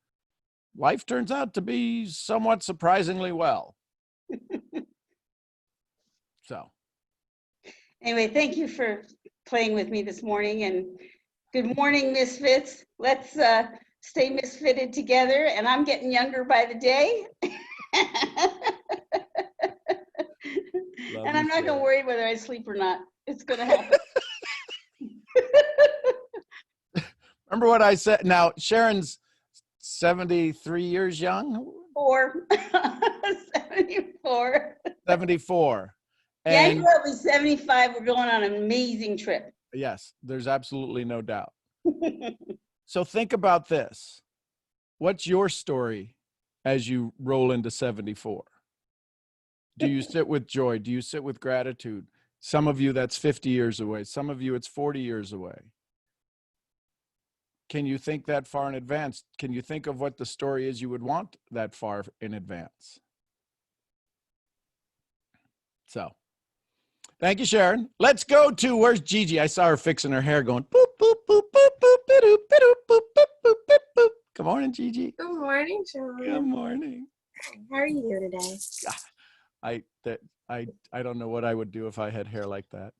life turns out to be somewhat surprisingly well. So anyway, thank you for playing with me this morning, and good morning, Misfits. Let's stay misfitted together, and I'm getting younger by the day. And I'm not going to worry whether I sleep or not. It's going to happen. Remember what I said? Now, Sharon's 73 years young? 74. 74. Yeah, And January 75. We're going on an amazing trip. yes, there's absolutely no doubt. So think about this. What's your story as you roll into 74? Do you sit with joy? Do you sit with gratitude? Some of you, that's 50 years away. Some of you, it's 40 years away. Can you think that far in advance? Can you think of what the story is you would want that far in advance? So, thank you, Sharon. Let's go to, where's Gigi? I saw her fixing her hair going, boop, boop, boop, boop, boop, boop, boop, boop, boop, boop, boop, boop. Good morning, Gigi. Good morning, Sharon. Good morning. How are you today? I don't know what I would do if I had hair like that.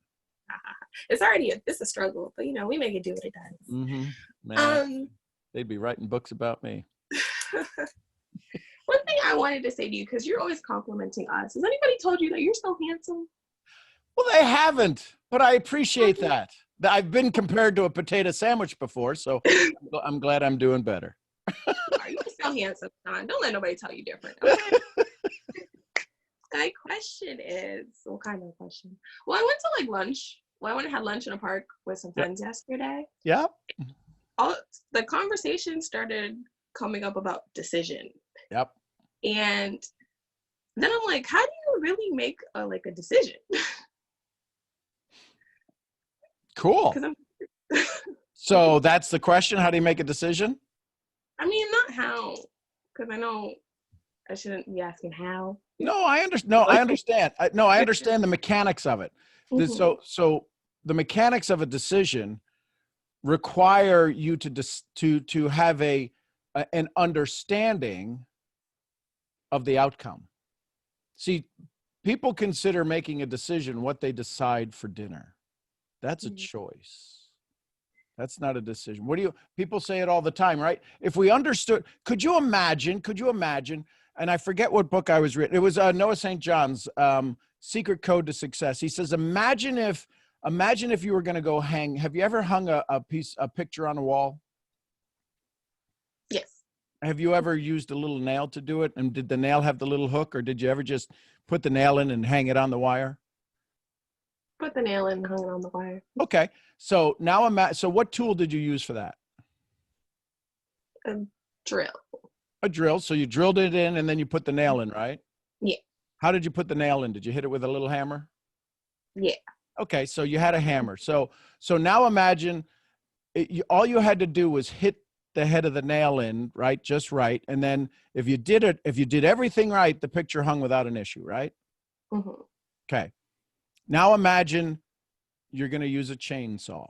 It's a struggle, but we make it do what it does. Mm-hmm. Man, they'd be writing books about me. One thing I wanted to say to you, because you're always complimenting us. Has anybody told you that you're so handsome? Well, they haven't, but I appreciate that. I've been compared to a potato sandwich before, so I'm glad I'm doing better. Are you so handsome, Don? Don't let nobody tell you different. Okay? My question is, what kind of question? Well, I went to lunch. Well, I went and had lunch in a park with some friends yesterday. Yeah. The conversation started coming up about decision. Yep. And then I'm like, how do you really make a decision? Cool. So that's the question. How do you make a decision? I mean, not how, because I know I shouldn't be asking how. No, I understand. No, I understand. I understand the mechanics of it. Mm-hmm. So the mechanics of a decision require you to have an understanding of the outcome. See, people consider making a decision what they decide for dinner. That's a choice. That's not a decision. People say it all the time, right? If we understood, could you imagine, and I forget what book I was reading. It was Noah St. John's Secret Code to Success. He says, imagine if you were going to go hang. Have you ever hung a picture on a wall? Yes. Have you ever used a little nail to do it? And did the nail have the little hook, or did you ever just put the nail in and hang it on the wire? Put the nail in and hung it on the wire. Okay. So now so what tool did you use for that? A drill. A drill. So you drilled it in and then you put the nail in, right? Yeah. How did you put the nail in? Did you hit it with a little hammer? Yeah. Okay. So you had a hammer. So now imagine all you had to do was hit the head of the nail in, right? Just right. And then if you did everything right, the picture hung without an issue, right? Mm-hmm. Okay. Now imagine you're going to use a chainsaw.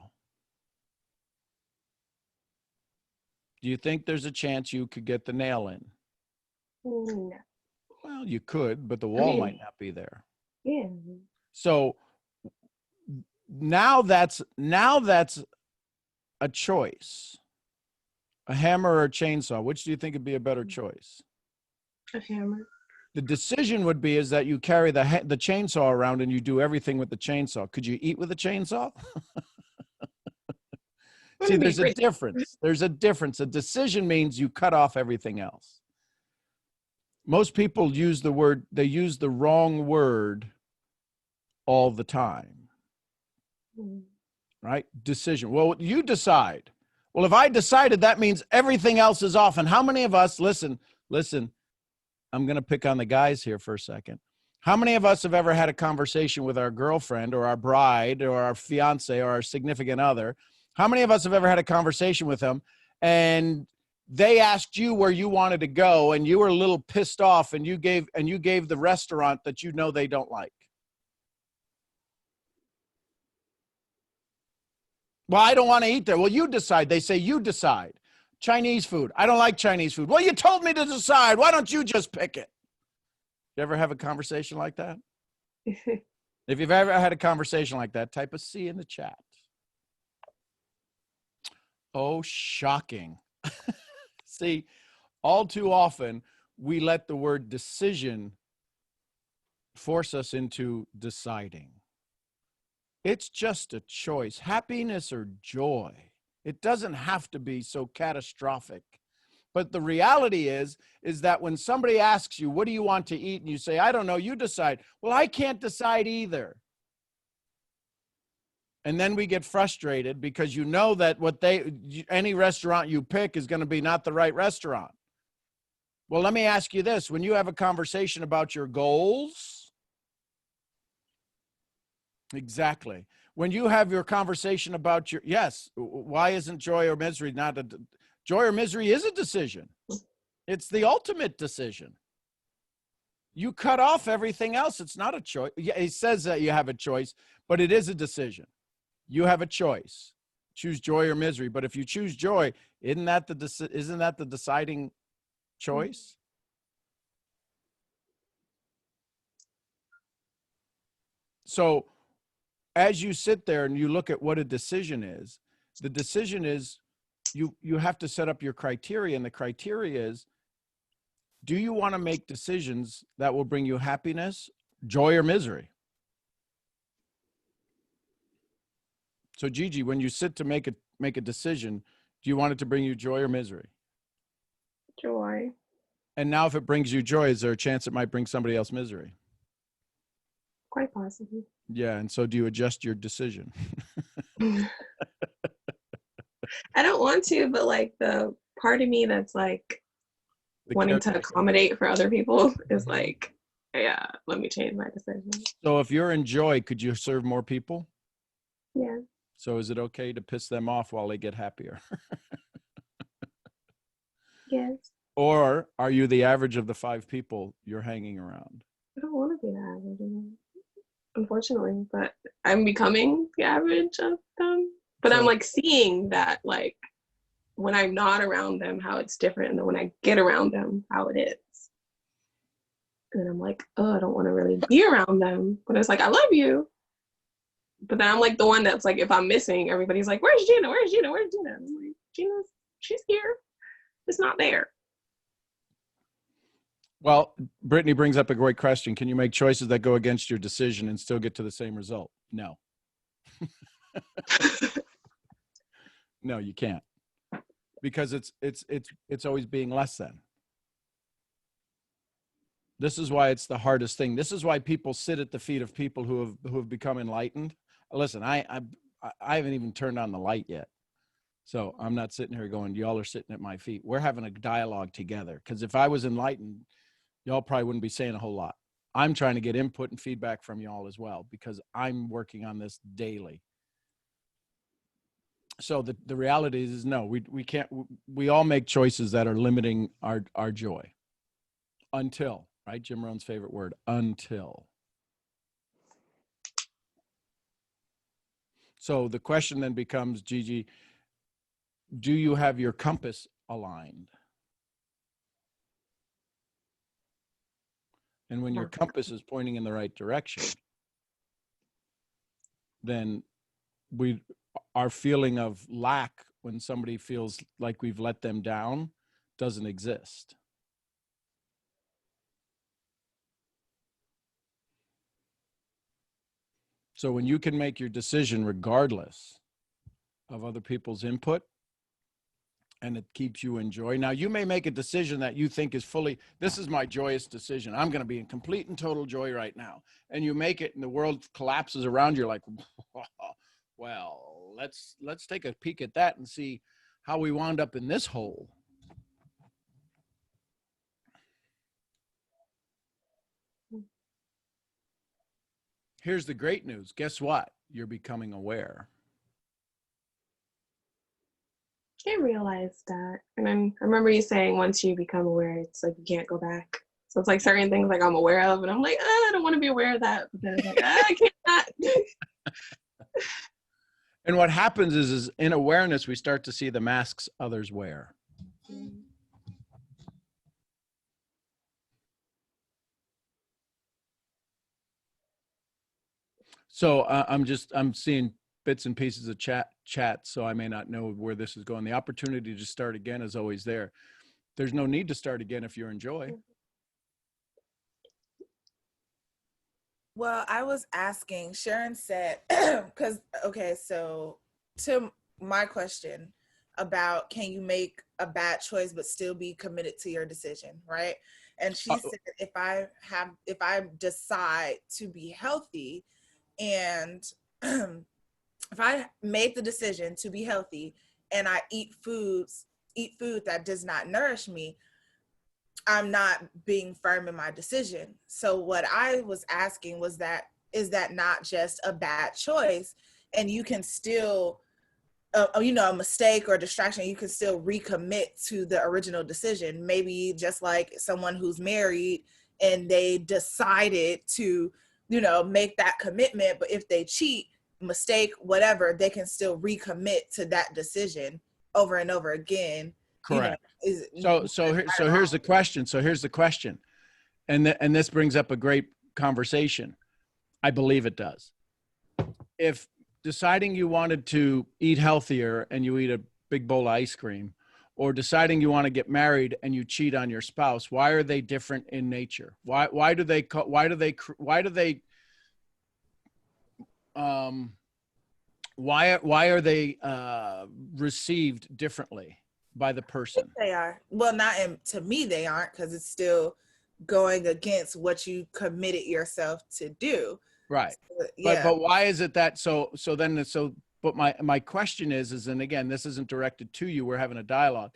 Do you think there's a chance you could get the nail in? No. Well, you could, but the wall might not be there. Yeah. So now that's a choice. A hammer or a chainsaw, which do you think would be a better choice? A hammer. The decision would be is that you carry the chainsaw around and you do everything with the chainsaw. Could you eat with a chainsaw? See, there's a difference. There's a difference. A decision means you cut off everything else. Most people use the wrong word all the time. Right? Decision. Well, you decide. Well, if I decided, that means everything else is off. And how many of us, listen, I'm going to pick on the guys here for a second. How many of us have ever had a conversation with our girlfriend or our bride or our fiance or our significant other? How many of us have ever had a conversation with them and they asked you where you wanted to go and you were a little pissed off and you gave the restaurant that you know they don't like? Well, I don't want to eat there. Well, you decide. They say you decide. Chinese food. I don't like Chinese food. Well, you told me to decide. Why don't you just pick it? You ever have a conversation like that? If you've ever had a conversation like that, type a C in the chat. Oh, shocking. See, all too often, we let the word decision force us into deciding. It's just a choice, happiness or joy. It doesn't have to be so catastrophic. But the reality is that when somebody asks you, what do you want to eat? And you say, I don't know, you decide. Well, I can't decide either. And then we get frustrated because you know that any restaurant you pick is going to be not the right restaurant. Well, let me ask you this. When you have a conversation about your goals, exactly. When you have your conversation about why isn't joy or misery joy or misery is a decision. It's the ultimate decision. You cut off everything else. It's not a choice. Yeah, he says that you have a choice, but it is a decision. You have a choice. Choose joy or misery. But if you choose joy, isn't that the deciding choice? So as you sit there and you look at what a decision is, the decision is you have to set up your criteria. And the criteria is, do you want to make decisions that will bring you happiness, joy, or misery? So Gigi, when you sit to make a decision, do you want it to bring you joy or misery? Joy. And now if it brings you joy, is there a chance it might bring somebody else misery? Quite possibly. Yeah, and so do you adjust your decision? I don't want to, but like the part of me that's like wanting to accommodate for other people is like, yeah, let me change my decision. So if you're in joy, could you serve more people? Yeah. So is it okay to piss them off while they get happier? Yes. Or are you the average of the 5 people you're hanging around? I don't want to be the average, unfortunately, but I'm becoming the average of them. But I'm like seeing that, like, when I'm not around them, how it's different, and then when I get around them, how it is. And I'm like, oh, I don't want to really be around them. But it's like, I love you. But then I'm like the one that's like, if I'm missing, everybody's like, where's Gina? Where's Gina? Where's Gina? And I'm like, she's here. It's not there. Well, Brittany brings up a great question. Can you make choices that go against your decision and still get to the same result? No. No, you can't. Because it's always being less than. This is why it's the hardest thing. This is why people sit at the feet of people who have become enlightened. Listen, I haven't even turned on the light yet. So I'm not sitting here going, y'all are sitting at my feet. We're having a dialogue together. Because if I was enlightened, y'all probably wouldn't be saying a whole lot. I'm trying to get input and feedback from y'all as well, because I'm working on this daily. So the reality is no, we can't, we all make choices that are limiting our joy until, right? Jim Rohn's favorite word, until. So the question then becomes, Gigi, do you have your compass aligned? And when your compass is pointing in the right direction, then our feeling of lack when somebody feels like we've let them down doesn't exist. So when you can make your decision regardless of other people's input, and it keeps you in joy. Now, you may make a decision that you think is fully, this is my joyous decision. I'm going to be in complete and total joy right now. And you make it and the world collapses around you like, well, let's take a peek at that and see how we wound up in this hole. Here's the great news. Guess what? You're becoming aware. I realized that. And then I remember you saying once you become aware, it's like you can't go back. So it's like certain things like I'm aware of, and I'm like, I don't want to be aware of that. But then it's like, I can't. And what happens is in awareness, we start to see the masks others wear. So I'm seeing bits and pieces of chat, so I may not know where this is going. The opportunity to start again is always there. There's no need to start again if you're in joy. Well, I was asking, Sharon said, because, okay, so to my question about can you make a bad choice but still be committed to your decision, right? And she said, if I decide to be healthy and if I made the decision to be healthy and I eat food that does not nourish me, I'm not being firm in my decision. So what I was asking was is that not just a bad choice, and you can still, a mistake or a distraction, you can still recommit to the original decision. Maybe just like someone who's married and they decided to, make that commitment, but if they cheat, mistake, whatever, they can still recommit to that decision over and over again. Correct. So here's the question. And this brings up a great conversation. I believe it does. If deciding you wanted to eat healthier and you eat a big bowl of ice cream, or deciding you want to get married and you cheat on your spouse, why are they different in nature? Why are they received differently by the person? They are. Well, to me, they aren't, because it's still going against what you committed yourself to do. Right. So, yeah. But why is it that but my question is, and again, this isn't directed to you, we're having a dialogue.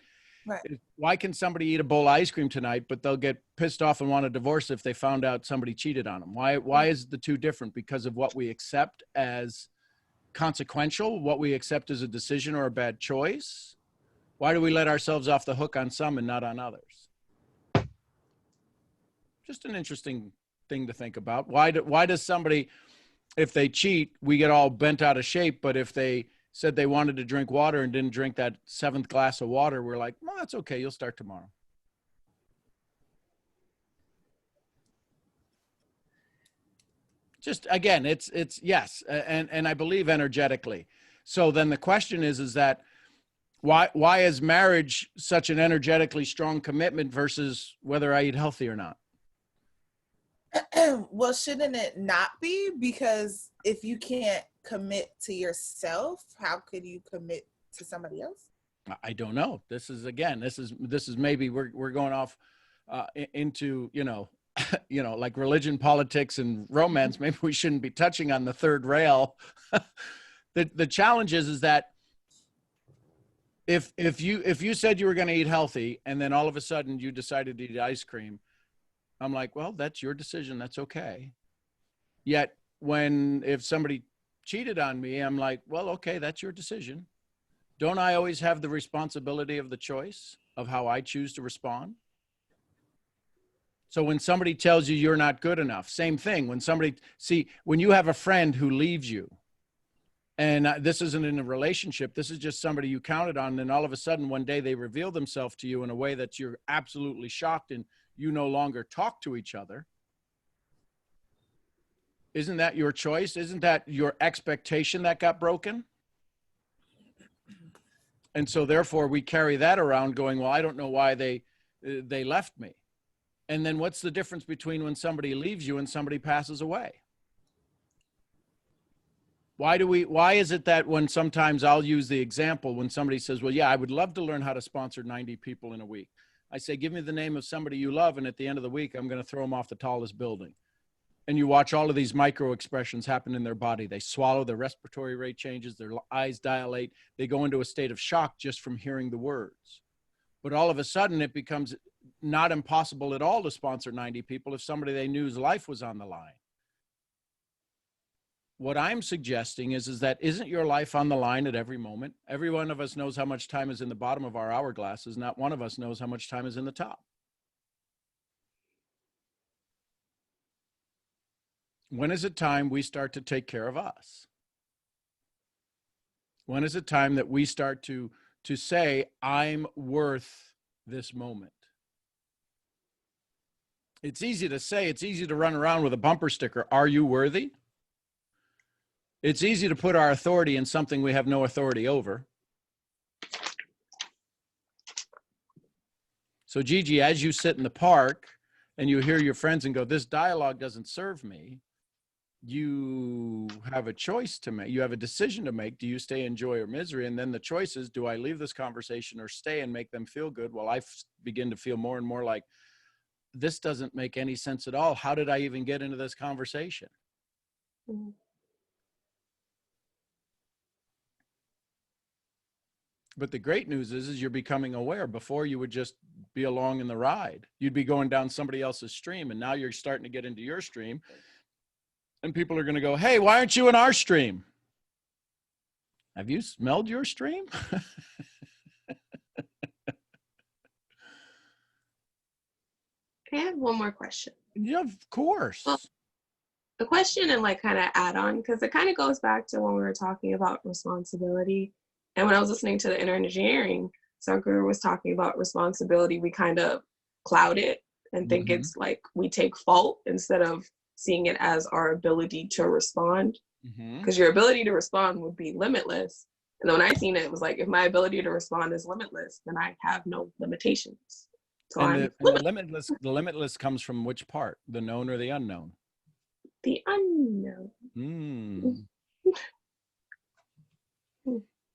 Right. Why can somebody eat a bowl of ice cream tonight, but they'll get pissed off and want a divorce if they found out somebody cheated on them? Why is the two different? Because of what we accept as consequential, what we accept as a decision or a bad choice? Why do we let ourselves off the hook on some and not on others? Just an interesting thing to think about. Why does somebody, if they cheat, we get all bent out of shape, but if they said they wanted to drink water and didn't drink that 7th glass of water, we're like, well, that's okay, you'll start tomorrow. Just again, it's yes, and I believe energetically. So then the question is that why is marriage such an energetically strong commitment versus whether I eat healthy or not? Well, shouldn't it not be? Because if you can't commit to yourself, how could you commit to somebody else? I don't know. This is maybe we're going off into like religion, politics, and romance. Maybe we shouldn't be touching on the third rail. The challenge is that if you said you were going to eat healthy and then all of a sudden you decided to eat ice cream, I'm like, well, that's your decision. That's okay. Yet if somebody cheated on me, I'm like, well, okay, that's your decision. don't I always have the responsibility of the choice of how I choose to respond? So when somebody tells you you're not good enough, same thing. When you have a friend who leaves you, and this isn't in a relationship, this is just somebody you counted on, and then all of a sudden one day they reveal themselves to you in a way that you're absolutely shocked and you no longer talk to each other. Isn't that your choice? Isn't that your expectation that got broken? And so therefore we carry that around going, well, I don't know why they left me. And then what's the difference between when somebody leaves you and somebody passes away? Why is it that when sometimes I'll use the example when somebody says, well, yeah, I would love to learn how to sponsor 90 people in a week. I say, give me the name of somebody you love. And at the end of the week, I'm going to throw them off the tallest building. And you watch all of these micro expressions happen in their body. They swallow, their respiratory rate changes, their eyes dilate. They go into a state of shock just from hearing the words. But all of a sudden it becomes not impossible at all to sponsor 90 people if somebody they knew's life was on the line. What I'm suggesting is that isn't your life on the line at every moment? Every one of us knows how much time is in the bottom of our hourglasses. Not one of us knows how much time is in the top. When is it time we start to take care of us? When is it time that we start to say, I'm worth this moment? It's easy to say, it's easy to run around with a bumper sticker. Are you worthy? It's easy to put our authority in something we have no authority over. So Gigi, as you sit in the park and you hear your friends and go, this dialogue doesn't serve me, you have a choice to make. You have a decision to make. Do you stay in joy or misery? And then the choice is, do I leave this conversation or stay and make them feel good? Well, I begin to feel more and more like, this doesn't make any sense at all. How did I even get into this conversation? Mm-hmm. But the great news is you're becoming aware. Before you would just be along in the ride. You'd be going down somebody else's stream, and now you're starting to get into your stream. And people are going to go, hey, why aren't you in our stream? Have you smelled your stream? I have one more question. Yeah, of course. Well, the question and like kind of add on, because it kind of goes back to when we were talking about responsibility. And when I was listening to the inner engineering, Sadhguru was talking about responsibility, we kind of cloud it and think it's like we take fault instead of seeing it as our ability to respond. Because your ability to respond would be limitless. And then when I seen it, it was like, if my ability to respond is limitless, then I have no limitations. So the limitless comes from which part? The known or the unknown? The unknown.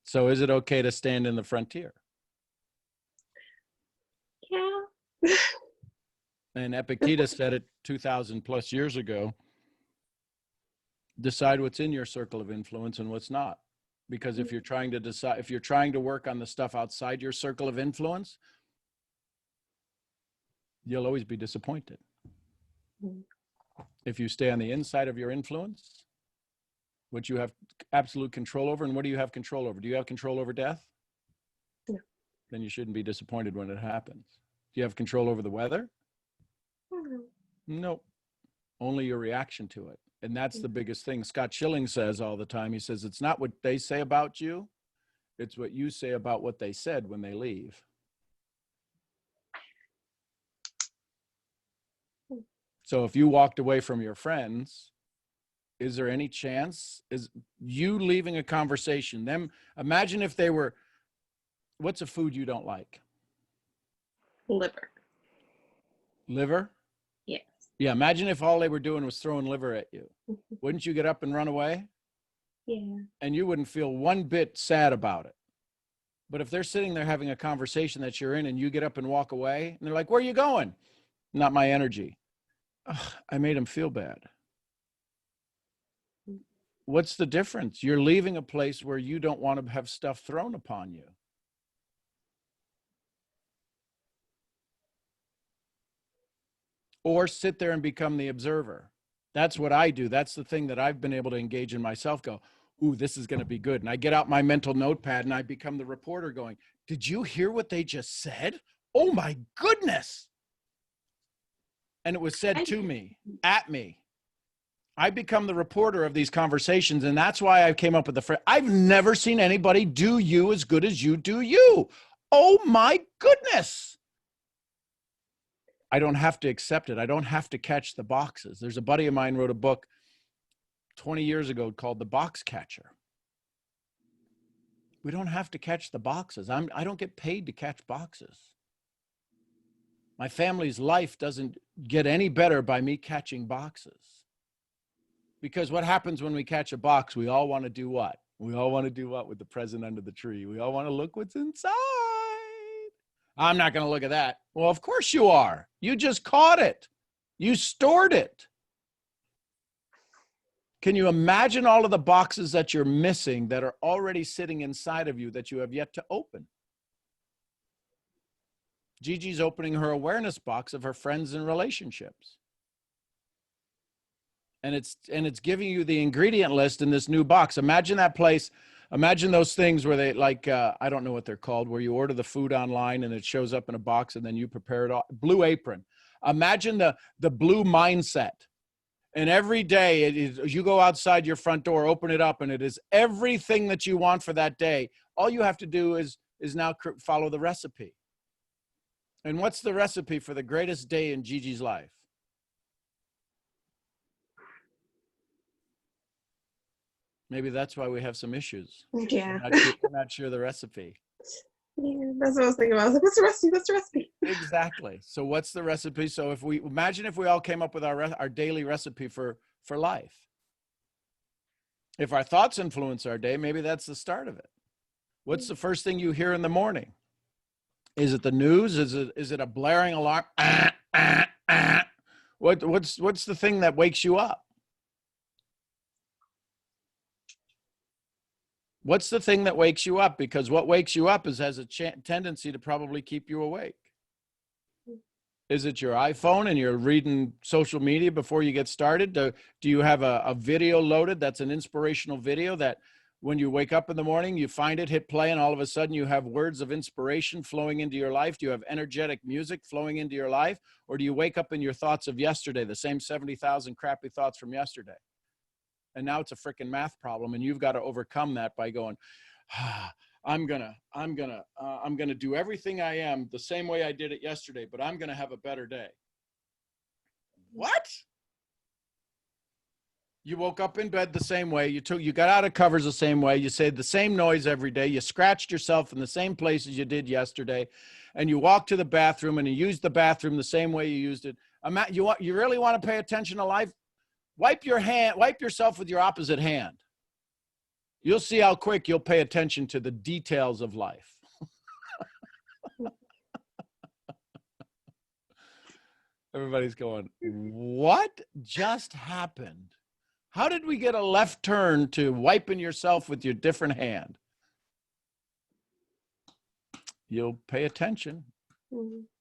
So is it okay to stand in the frontier? Yeah. And Epictetus said it 2,000 plus years ago. Decide what's in your circle of influence and what's not. Because if you're trying to decide, if you're trying to work on the stuff outside your circle of influence, you'll always be disappointed. If you stay on the inside of your influence, what you have absolute control over, and what do you have control over? Do you have control over death? No. Then you shouldn't be disappointed when it happens. Do you have control over the weather? Nope. Only your reaction to it. And that's the biggest thing. Scott Schilling says all the time, he says, it's not what they say about you, it's what you say about what they said when they leave. So if you walked away from your friends, is there any chance, is you leaving a conversation, them, imagine if they were, what's a food you don't like? Liver. Liver? Yes. Yeah, imagine if all they were doing was throwing liver at you. Wouldn't you get up and run away? Yeah. And you wouldn't feel one bit sad about it. But if they're sitting there having a conversation that you're in and you get up and walk away, and they're like, where are you going? Not my energy. Ugh, I made them feel bad. What's the difference? You're leaving a place where you don't want to have stuff thrown upon you. Or sit there and become the observer. That's what I do. That's the thing that I've been able to engage in myself. Go, ooh, this is going to be good. And I get out my mental notepad and I become the reporter going, did you hear what they just said? Oh my goodness. And it was said to me, at me. I become the reporter of these conversations. And that's why I came up with the phrase, I've never seen anybody do you as good as you do you. Oh my goodness. I don't have to accept it. I don't have to catch the boxes. There's a buddy of mine wrote a book 20 years ago called The Box Catcher. We don't have to catch the boxes. I don't get paid to catch boxes. My family's life doesn't get any better by me catching boxes. Because what happens when we catch a box, we all want to do what? We all want to do what with the present under the tree? We all want to look what's inside. I'm not going to look at that. Well, of course you are. You just caught it. You stored it. Can you imagine all of the boxes that you're missing that are already sitting inside of you that you have yet to open? Gigi's opening her awareness box of her friends and relationships. And it's giving you the ingredient list in this new box. Imagine that place. Imagine those things where they like, I don't know what they're called, where you order the food online and it shows up in a box and then you prepare it all. Blue Apron. Imagine the blue mindset. And every day it is, you go outside your front door, open it up, and it is everything that you want for that day. All you have to do is now follow the recipe. And what's the recipe for the greatest day in Gigi's life? Maybe that's why we have some issues. Yeah. We're not sure the recipe. Yeah, that's what I was thinking about. I was like, what's the recipe? What's the recipe? Exactly. So what's the recipe? So if we imagine if we all came up with our daily recipe for life. If our thoughts influence our day, maybe that's the start of it. What's the first thing you hear in the morning? Is it the news? Is it a blaring alarm? What's the thing that wakes you up? What's the thing that wakes you up? Because what wakes you up has a tendency to probably keep you awake. Is it your iPhone and you're reading social media before you get started? Do you have a video loaded that's an inspirational video that when you wake up in the morning, you find it, hit play, and all of a sudden you have words of inspiration flowing into your life? Do you have energetic music flowing into your life? Or do you wake up in your thoughts of yesterday, the same 70,000 crappy thoughts from yesterday? And now it's a freaking math problem, and you've got to overcome that by going, I'm gonna do everything I am the same way I did it yesterday, but I'm gonna have a better day. What? You woke up in bed the same way. You got out of covers the same way. You said the same noise every day. You scratched yourself in the same places you did yesterday, and you walked to the bathroom and you used the bathroom the same way you used it. You really want to pay attention to life? Wipe yourself with your opposite hand. You'll see how quick you'll pay attention to the details of life. Everybody's going, what just happened? How did we get a left turn to wiping yourself with your different hand? You'll pay attention.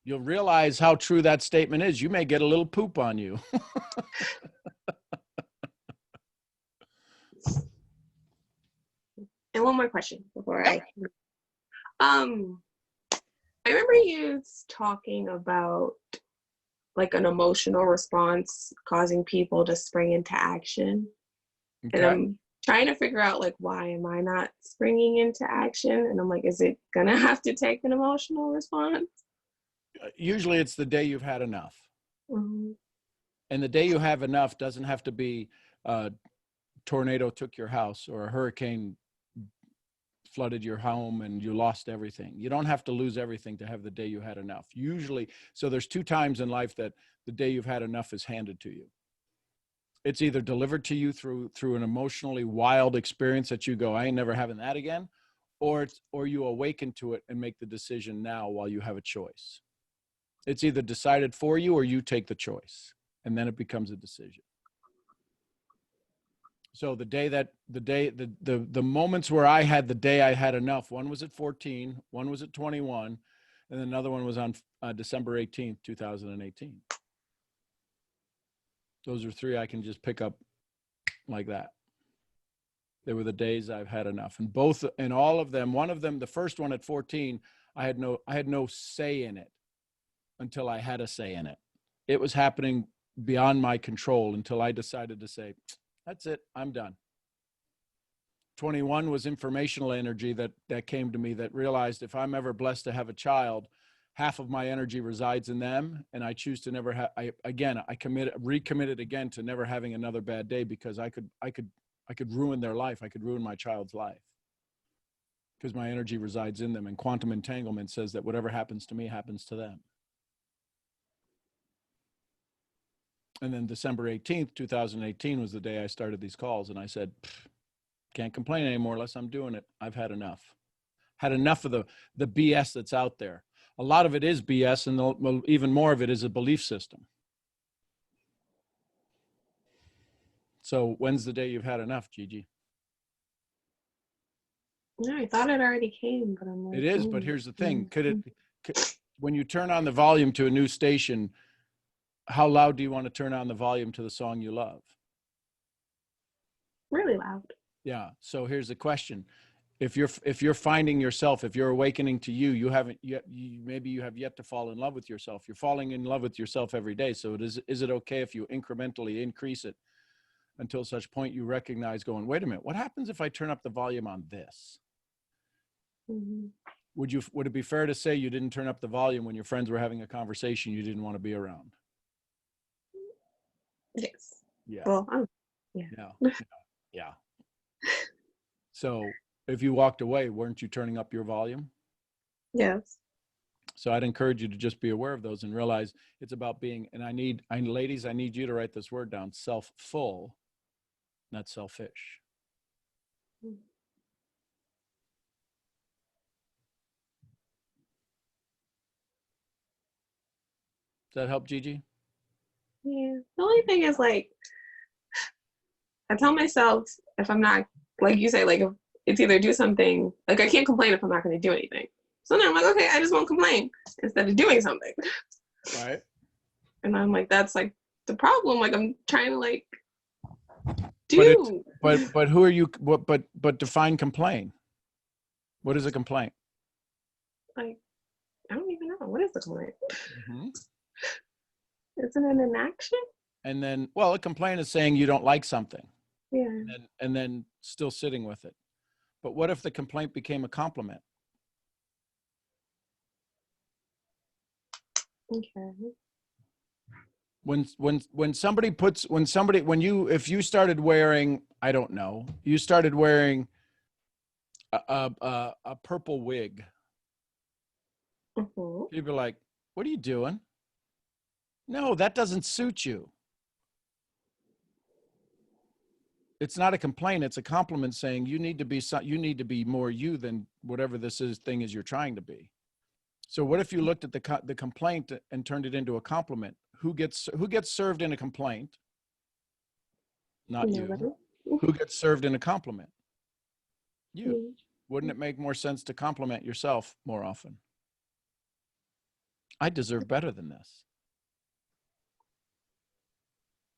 You'll realize how true that statement is. You may get a little poop on you. And one more question before I remember you talking about like an emotional response causing people to spring into action. Okay. And I'm trying to figure out like, why am I not springing into action? And I'm like, is it gonna have to take an emotional response? Usually it's the day you've had enough. Mm-hmm. And the day you have enough doesn't have to be a tornado took your house or a hurricane flooded your home and you lost everything. You don't have to lose everything to have the day you had enough. Usually, so there's two times in life that the day you've had enough is handed to you. It's either delivered to you through an emotionally wild experience that you go, I ain't never having that again, or you awaken to it and make the decision now while you have a choice. It's either decided for you or you take the choice, and then it becomes a decision. So the moments where I had the day I had enough, one was at 14, one was at 21, and another one was on December 18th, 2018. Those are three I can just pick up like that. They were the days I've had enough. And both, and all of them, one of them, the first one at 14, I had no say in it until I had a say in it. It was happening beyond my control until I decided to say, that's it, I'm done. 21 was informational energy that came to me, that realized if I'm ever blessed to have a child, half of my energy resides in them, and I choose to never have. Recommitted again to never having another bad day, because I could ruin their life. I could ruin my child's life because my energy resides in them. And quantum entanglement says that whatever happens to me happens to them. And then December 18th, 2018 was the day I started these calls, and I said, can't complain anymore unless I'm doing it. I've had enough. Had enough of the BS that's out there. A lot of it is BS, and even more of it is a belief system. So when's the day you've had enough, Gigi? No, I thought it already came, but I'm like, It is, but here's the thing. When you turn on the volume to a new station, how loud do you want to turn on the volume to the song you love? really loud. Yeah. So here's the question. If you're finding yourself, if you're awakening to you haven't yet, maybe you have yet to fall in love with yourself. You're falling in love with yourself every day. So is it okay if you incrementally increase it until such point you recognize going, wait a minute, what happens if I turn up the volume on this? Mm-hmm. Would it be fair to say you didn't turn up the volume when your friends were having a conversation you didn't want to be around? Yes. Yeah. Well, Yeah. So if you walked away, weren't you turning up your volume? yes. So I'd encourage you to just be aware of those and realize it's about being, and ladies, I need you to write this word down, self-full, not selfish. Mm. Does that help, Gigi? Yeah. The only thing is, like, I tell myself if I'm not, like you say, like, if it's either do something, like, I can't complain if I'm not going to do anything. So then I'm like, okay, I just won't complain instead of doing something. Right. And I'm like, that's like the problem. Like, I'm trying to, like, do. But who are you? But define complain. What is a complaint? Like, I don't even know. What is the complaint? Mm-hmm. Isn't it an action? And then, well, a complaint is saying you don't like something. Yeah. And then still sitting with it. But what if the complaint became a compliment? Okay. If you started wearing, I don't know, you started wearing a purple wig, Mm-hmm. people are like, what are you doing? No, that doesn't suit you. It's not a complaint, it's a compliment saying you need to be more you than whatever thing is you're trying to be. So what if you looked at the complaint and turned it into a compliment? Who gets served in a complaint? Not Nobody. you. Who gets served in a compliment? You. Mm-hmm. Wouldn't it make more sense to compliment yourself more often? I deserve better than this.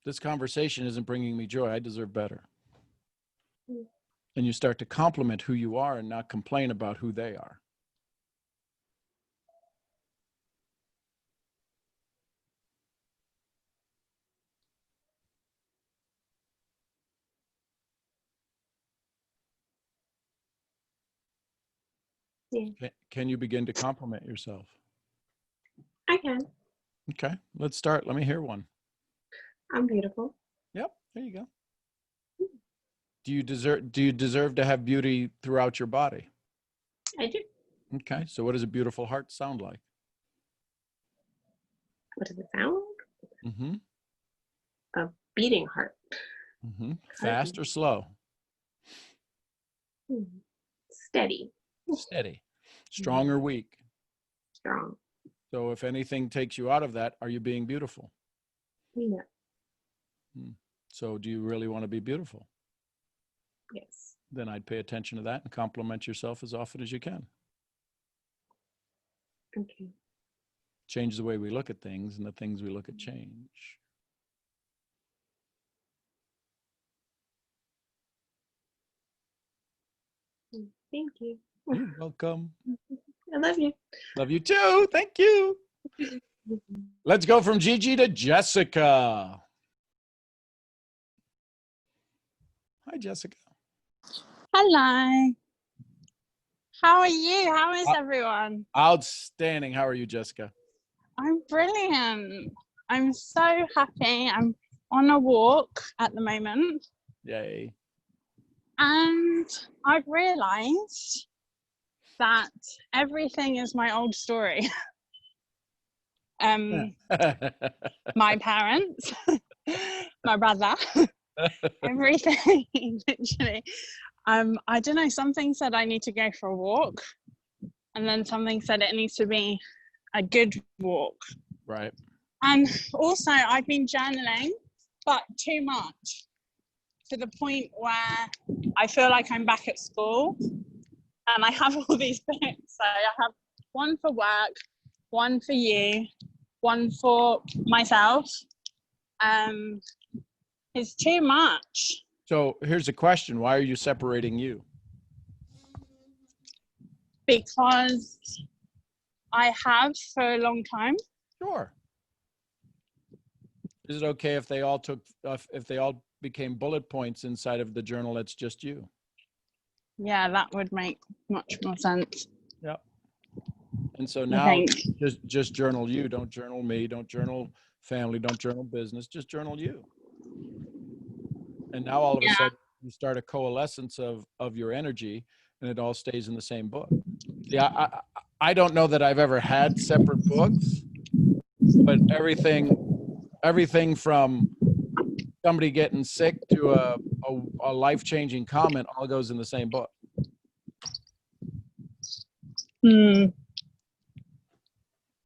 This conversation isn't bringing me joy. I deserve better. Mm. And you start to compliment who you are and not complain about who they are. Yeah. Can you begin to compliment yourself? I can. Okay, let's start. Let me hear one. I'm beautiful. Yep, there you go. Do you deserve to have beauty throughout your body? I do. Okay, so what does a beautiful heart sound like? What does it sound like? Mm-hmm. A beating heart. Mm-hmm. Fast or slow? Steady. Steady. Strong or weak? Strong. So if anything takes you out of that, are you being beautiful? Yeah. So do you really want to be beautiful? Yes. Then I'd pay attention to that and compliment yourself as often as you can. Okay. Change the way we look at things, and the things we look at change. Thank you. You're welcome. I love you. Love you too. Thank you. Let's go from Gigi to Jessica. Hi, Jessica. Hello. How are you? How is everyone? Outstanding. How are you, Jessica? I'm brilliant. I'm so happy. I'm on a walk at the moment, Yay. and I've realized that everything is my old story. My parents, my brother, everything, literally. I don't know, something said I need to go for a walk, and then something said it needs to be a good walk. Right. And also I've been journaling, but too much, to the point where I feel like I'm back at school, and I have all these books. So I have one for work, one for you, one for myself. It's too much. So here's a question. Why are you separating you? Because I have for a long time. Sure. Is it okay if they all became bullet points inside of the journal that's just you? Yeah, that would make much more sense. Yep. And so I now think. just journal you. Don't journal me. Don't journal family. Don't journal business. Just journal you. And now all of a sudden you start a coalescence of your energy, and it all stays in the same book. Yeah, I don't know that I've ever had separate books, but everything from somebody getting sick to a life-changing comment all goes in the same book. But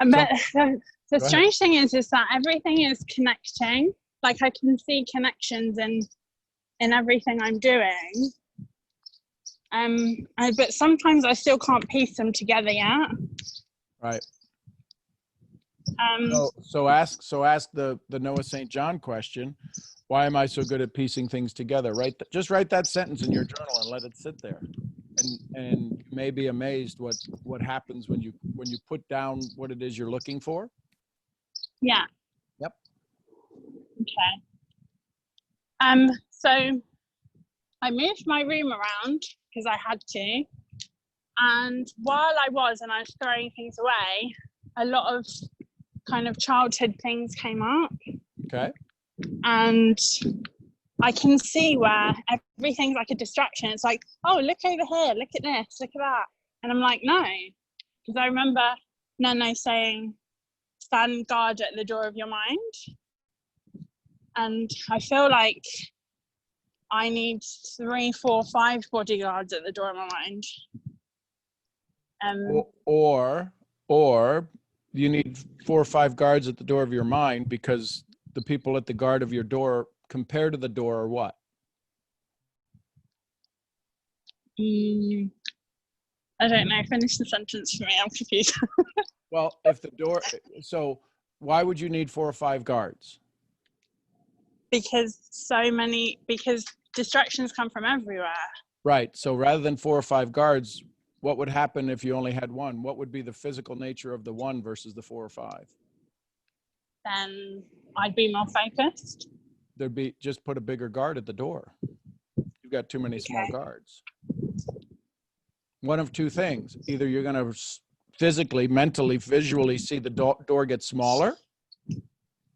the strange thing is that everything is connecting. Like I can see connections in everything I'm doing. But sometimes I still can't piece them together yet. Right. So ask the Noah St. John question. Why am I so good at piecing things together? Just write that sentence in your journal and let it sit there. And you may be amazed what happens when you put down what it is you're looking for. Yeah. Yep. Okay. So I moved my room around because I had to. And while I was throwing things away, a lot of kind of childhood things came up. Okay. And I can see where everything's like a distraction. It's like, oh, look over here, look at this, look at that. And I'm like, no. Because I remember Nano saying, stand guard at the door of your mind. And I feel like I need 3, 4, 5 bodyguards at the door of my mind. Or you need 4 or 5 guards at the door of your mind, because the people at the guard of your door compared to the door are what? I don't know. Finish the sentence for me. I'm confused. Well, so why would you need 4 or 5 guards? Because distractions come from everywhere. Right. So rather than 4 or 5 guards, what would happen if you only had one? What would be the physical nature of the one versus the 4 or 5? Then I'd be more focused. Just put a bigger guard at the door. You've got too many small guards. One of two things. Either you're going to physically, mentally, visually see the door get smaller.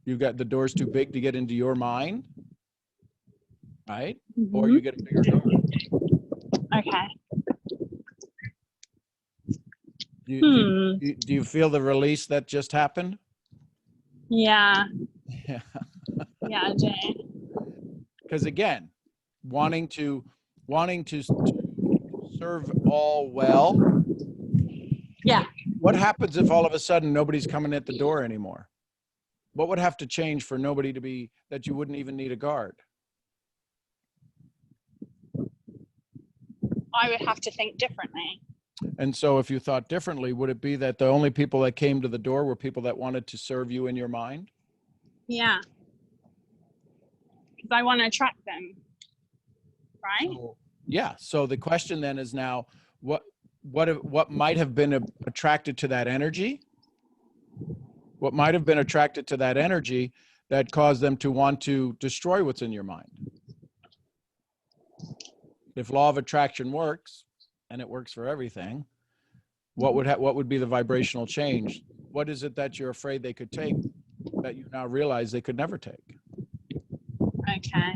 You've got the door's too big to get into your mind. Right? Mm-hmm. Or you get a bigger guard. Okay. Do you feel the release that just happened? Yeah. Yeah, I do. Because again, wanting to serve all well. Yeah. What happens if all of a sudden nobody's coming at the door anymore? What would have to change for nobody to be, that you wouldn't even need a guard? I would have to think differently. And so if you thought differently, would it be that the only people that came to the door were people that wanted to serve you in your mind? Yeah. Because I want to attract them. Right? So, yeah. So the question then is now, what might have been attracted to that energy? What might have been attracted to that energy that caused them to want to destroy what's in your mind? If law of attraction works, and it works for everything, what would be the vibrational change? What is it that you're afraid they could take that you now realize they could never take? Okay.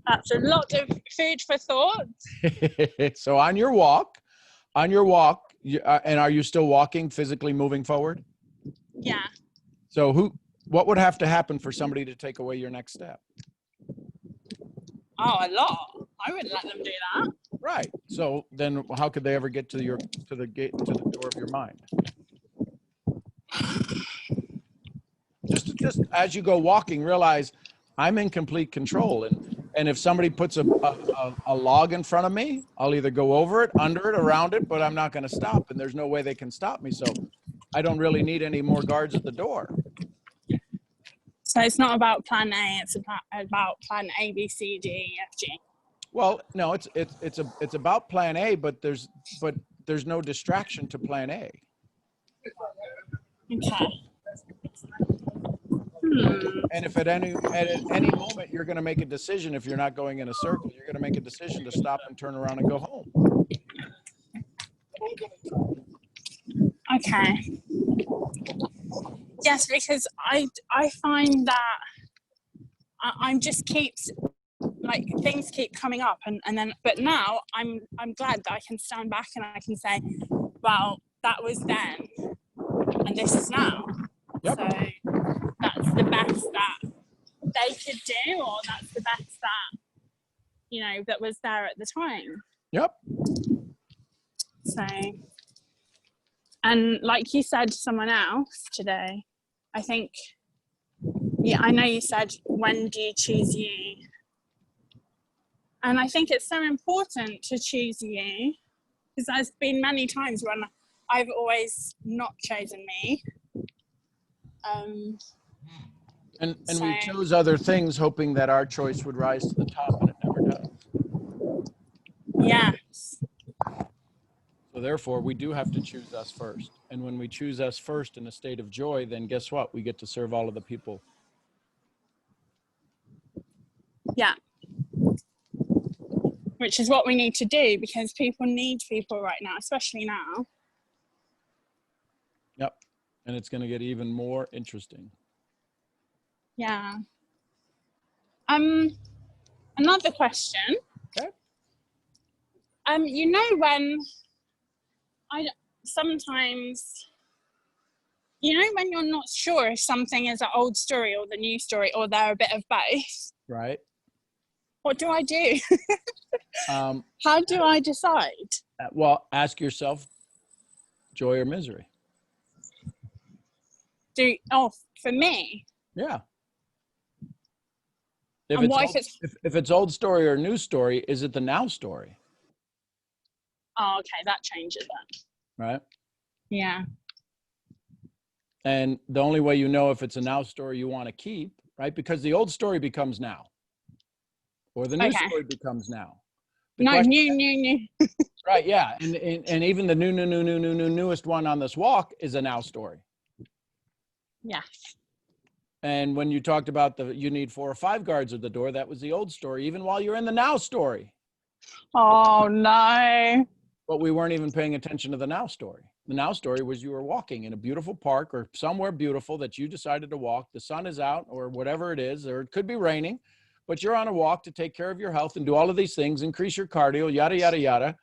That's a lot of food for thought. So on your walk, and are you still walking, physically moving forward? Yeah. So what would have to happen for somebody to take away your next step? Oh, a lot. I wouldn't let them do that. Right. So then how could they ever get to the door of your mind? Just as you go walking, realize I'm in complete control. And if somebody puts a log in front of me, I'll either go over it, under it, around it, but I'm not going to stop. And there's no way they can stop me. So I don't really need any more guards at the door. So it's not about plan A, it's about plan A, B, C, D, E, F, G. Well, no, it's about plan A, but there's no distraction to plan A. Okay. And if at any moment you're going to make a decision, if you're not going in a circle, you're going to make a decision to stop and turn around and go home. Okay. Yes, because I find that I'm just keeps like things keep coming up and then but now I'm glad that I can stand back and I can say, well, that was then and this is now. Yep. So that's the best that they could do, or that's the best that that was there at the time. Yep. So, and like you said to someone else today, I think, yeah, I know you said, when do you choose you? And I think it's so important to choose you, because there's been many times when I've always not chosen me. And So, we chose other things hoping that our choice would rise to the top, and it never does. yes. So therefore, we do have to choose us first. And when we choose us first in a state of joy, then guess what? We get to serve all of the people. Yeah. Which is what we need to do, because people need people right now, especially now. Yep. And it's going to get even more interesting. Yeah. Another question. Okay. When sometimes, when you're not sure if something is an old story or the new story, or they're a bit of both. Right. What do I do? How do I decide? Well, ask yourself, joy or misery? For me? Yeah. If it's old story or new story, is it the now story? Oh, okay, that changes that. Right. Yeah. And the only way you know if it's a now story you want to keep, right? Because the old story becomes now, or the new story becomes now. New. Right. Yeah. And even the newest one on this walk is a now story. Yes. And when you talked about you need 4 or 5 guards at the door, that was the old story, even while you're in the now story. Oh, no. But we weren't even paying attention to the now story. The now story was you were walking in a beautiful park or somewhere beautiful that you decided to walk. The sun is out or whatever it is, or it could be raining, but you're on a walk to take care of your health and do all of these things, increase your cardio, yada, yada, yada.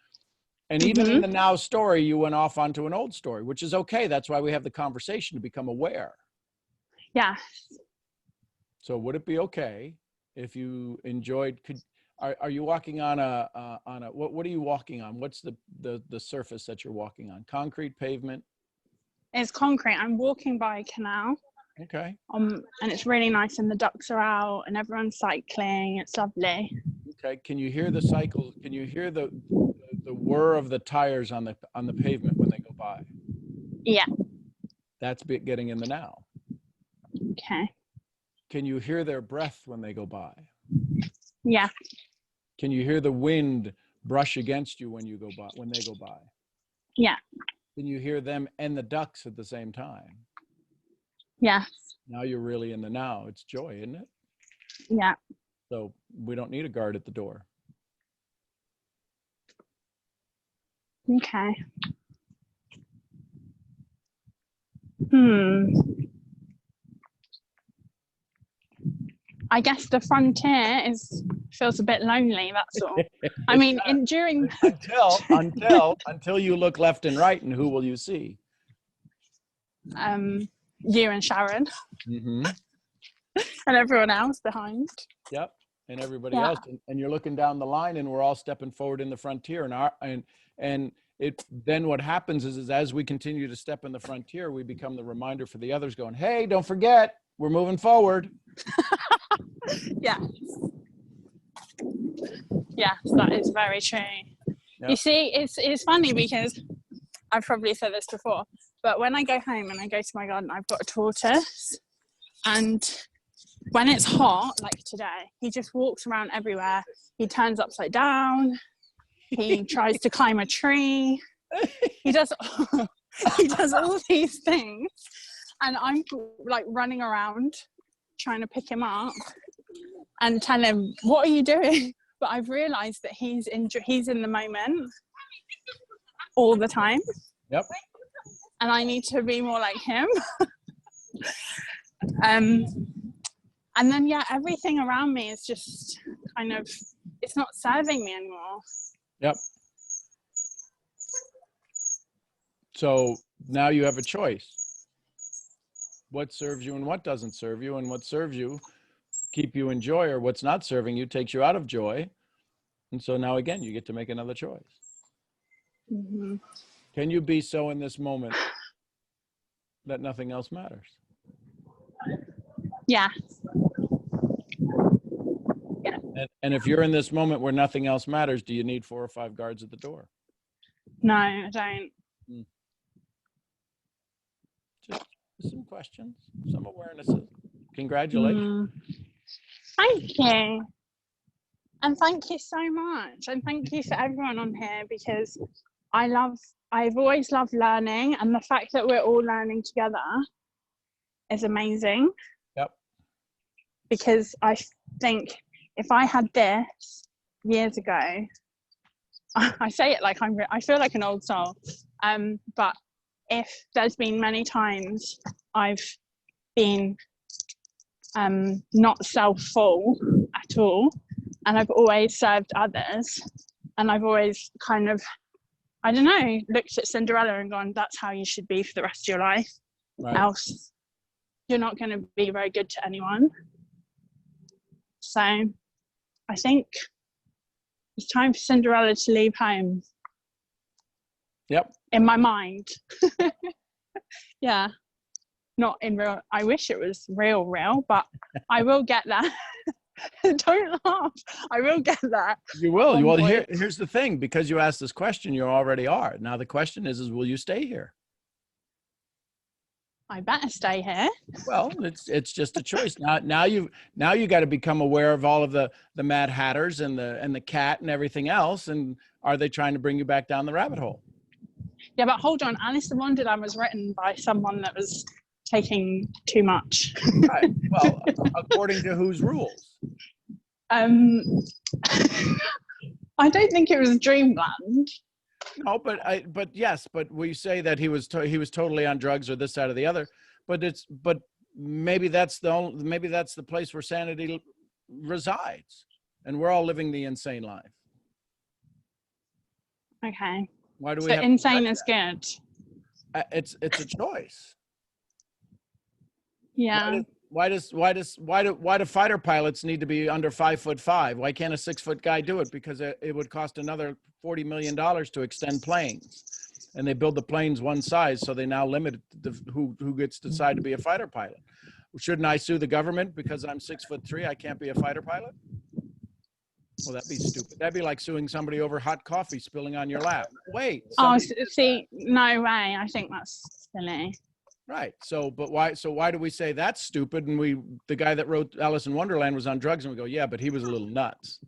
And even in the now story, you went off onto an old story, which is okay. That's why we have the conversation, to become aware. Yeah. So would it be okay if you enjoyed, are you walking on what are you walking on? What's the surface that you're walking on? Concrete, pavement? It's concrete. I'm walking by a canal. Okay. And it's really nice, and the ducks are out and everyone's cycling. It's lovely. Okay. Can you hear the cycles? Can you hear the whir of the tires on the pavement when they go by? Yeah. That's getting in the now. Okay. Can you hear their breath when they go by? Yeah. Can you hear the wind brush against you when they go by? Yeah. Can you hear them and the ducks at the same time? Yes. Now you're really in the now. It's joy, isn't it? Yeah. So we don't need a guard at the door. Okay. I guess the frontier feels a bit lonely, that's all. I mean, until you look left and right, and who will you see? You and Sharon. Mm-hmm. And everyone else behind. Yep, and everybody else, and you're looking down the line, and we're all stepping forward in the frontier, and then what happens is as we continue to step in the frontier, we become the reminder for the others, going, "Hey, don't forget, we're moving forward." Yeah. Yes, that is very true. Yep. You see, it's funny because I've probably said this before, but when I go home and I go to my garden, I've got a tortoise, and when it's hot, like today, he just walks around everywhere. He turns upside down. He tries to climb a tree. He does all these things, and I'm like running around trying to pick him up and tell him, "What are you doing?" But I've realized that he's in the moment all the time. Yep. And I need to be more like him. And then, yeah, everything around me is just kind of, it's not serving me anymore. Yep. So now you have a choice. What serves you and what doesn't serve you, and what serves you keep you in joy, or what's not serving you takes you out of joy. And so now again, you get to make another choice. Mm-hmm. Can you be so in this moment that nothing else matters? Yeah. And if you're in this moment where nothing else matters, do you need 4 or 5 guards at the door? No, I don't. Just some questions, some awarenesses. Congratulations. Thank you. And thank you so much. And thank you for everyone on here, because I've always loved learning, and the fact that we're all learning together is amazing. Yep. Because I think if I had this years ago, I say it like I feel like an old soul, but if there's been many times I've been not self-full at all, and I've always served others, and I've always kind of, I don't know, looked at Cinderella and gone, that's how you should be for the rest of your life. Right. Else you're not going to be very good to anyone. So I think it's time for Cinderella to leave home. Yep. In my mind. Yeah. Not in real. I wish it was real, but I will get that. Don't laugh. I will get that. You will. Well, here's the thing. Because you asked this question, you already are. Now the question is will you stay here? I better stay here. Well, it's just a choice. Now you got to become aware of all of the Mad Hatters and the cat and everything else. And are they trying to bring you back down the rabbit hole? Yeah, but hold on. Alice in Wonderland was written by someone that was taking too much. Right. Well, according to whose rules? I don't think it was Dreamland. No, but yes, but we say that he was totally on drugs or this, that, or the other. But maybe that's the place where sanity resides, and we're all living the insane life. Okay. Why do we? So have insane is good. It's a choice. Yeah. Why do fighter pilots need to be under 5'5"? Why can't a 6-foot guy do it? Because it would cost another $40 million to extend planes, and they build the planes one size, so they now limit who gets to decide to be a fighter pilot. Shouldn't I sue the government because I'm 6'3"? I can't be a fighter pilot? Well, that'd be stupid. That'd be like suing somebody over hot coffee spilling on your lap. Wait. Oh, see, no way. I think that's silly. Right. So why do we say that's stupid? And the guy that wrote Alice in Wonderland was on drugs, and we go, yeah, but he was a little nuts.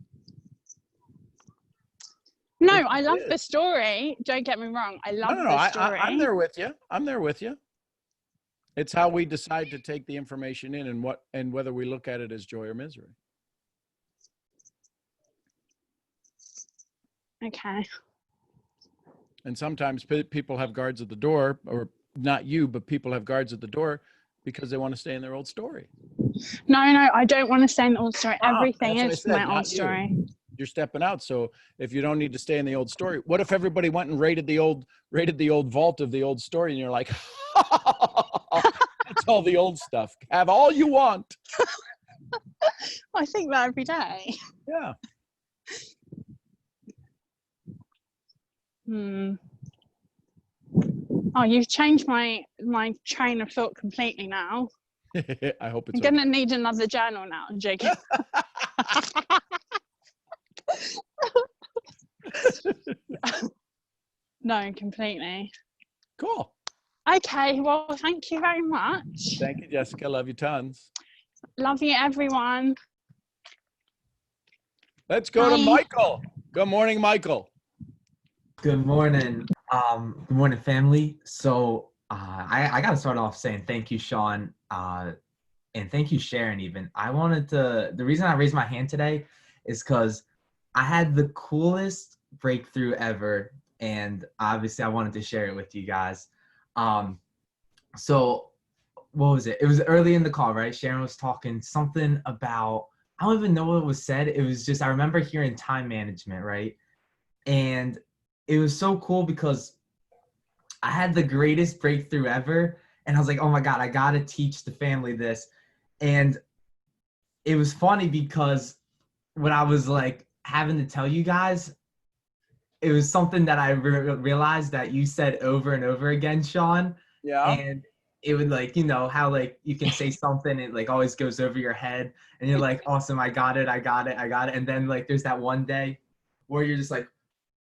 No, It I love is. the story. Don't get me wrong. I love No. the story. I'm there with you. I'm there with you. It's how we decide to take the information in and whether we look at it as joy or misery. Okay. And sometimes people have guards at the door, or not you, but people have guards at the door because they want to stay in their old story. No, I don't want to stay in the old story. Everything That's what I is said, my not old you. story. You're stepping out. So if you don't need to stay in the old story, what if everybody went and raided the old vault of the old story, and you're like, that's all the old stuff. Have all you want. I think that every day. Yeah. Oh, you've changed my train of thought completely now. I hope it's I'm gonna need another journal now, Jake. No, completely. Cool. Okay, well, thank you very much. Thank you, Jessica. Love you tons. Love you, everyone. Let's go to Bye. Michael. Good morning, Michael. Good morning. Good morning, family. So I got to start off saying thank you, Sean, and thank you, Sharon. Even the reason I raised my hand today is because I had the coolest breakthrough ever, and obviously I wanted to share it with you guys. So what was it? It was early in the call, right? Sharon was talking something about, I don't even know what was said. It was just, I remember hearing time management, right? And it was so cool because I had the greatest breakthrough ever. And I was like, oh my God, I got to teach the family this. And it was funny because when I was like having to tell you guys, it was something that I realized that you said over and over again, Sean. Yeah. And it would like, you know, how like you can say something and it like always goes over your head and you're like, awesome, I got it. And then like there's that one day where you're just like,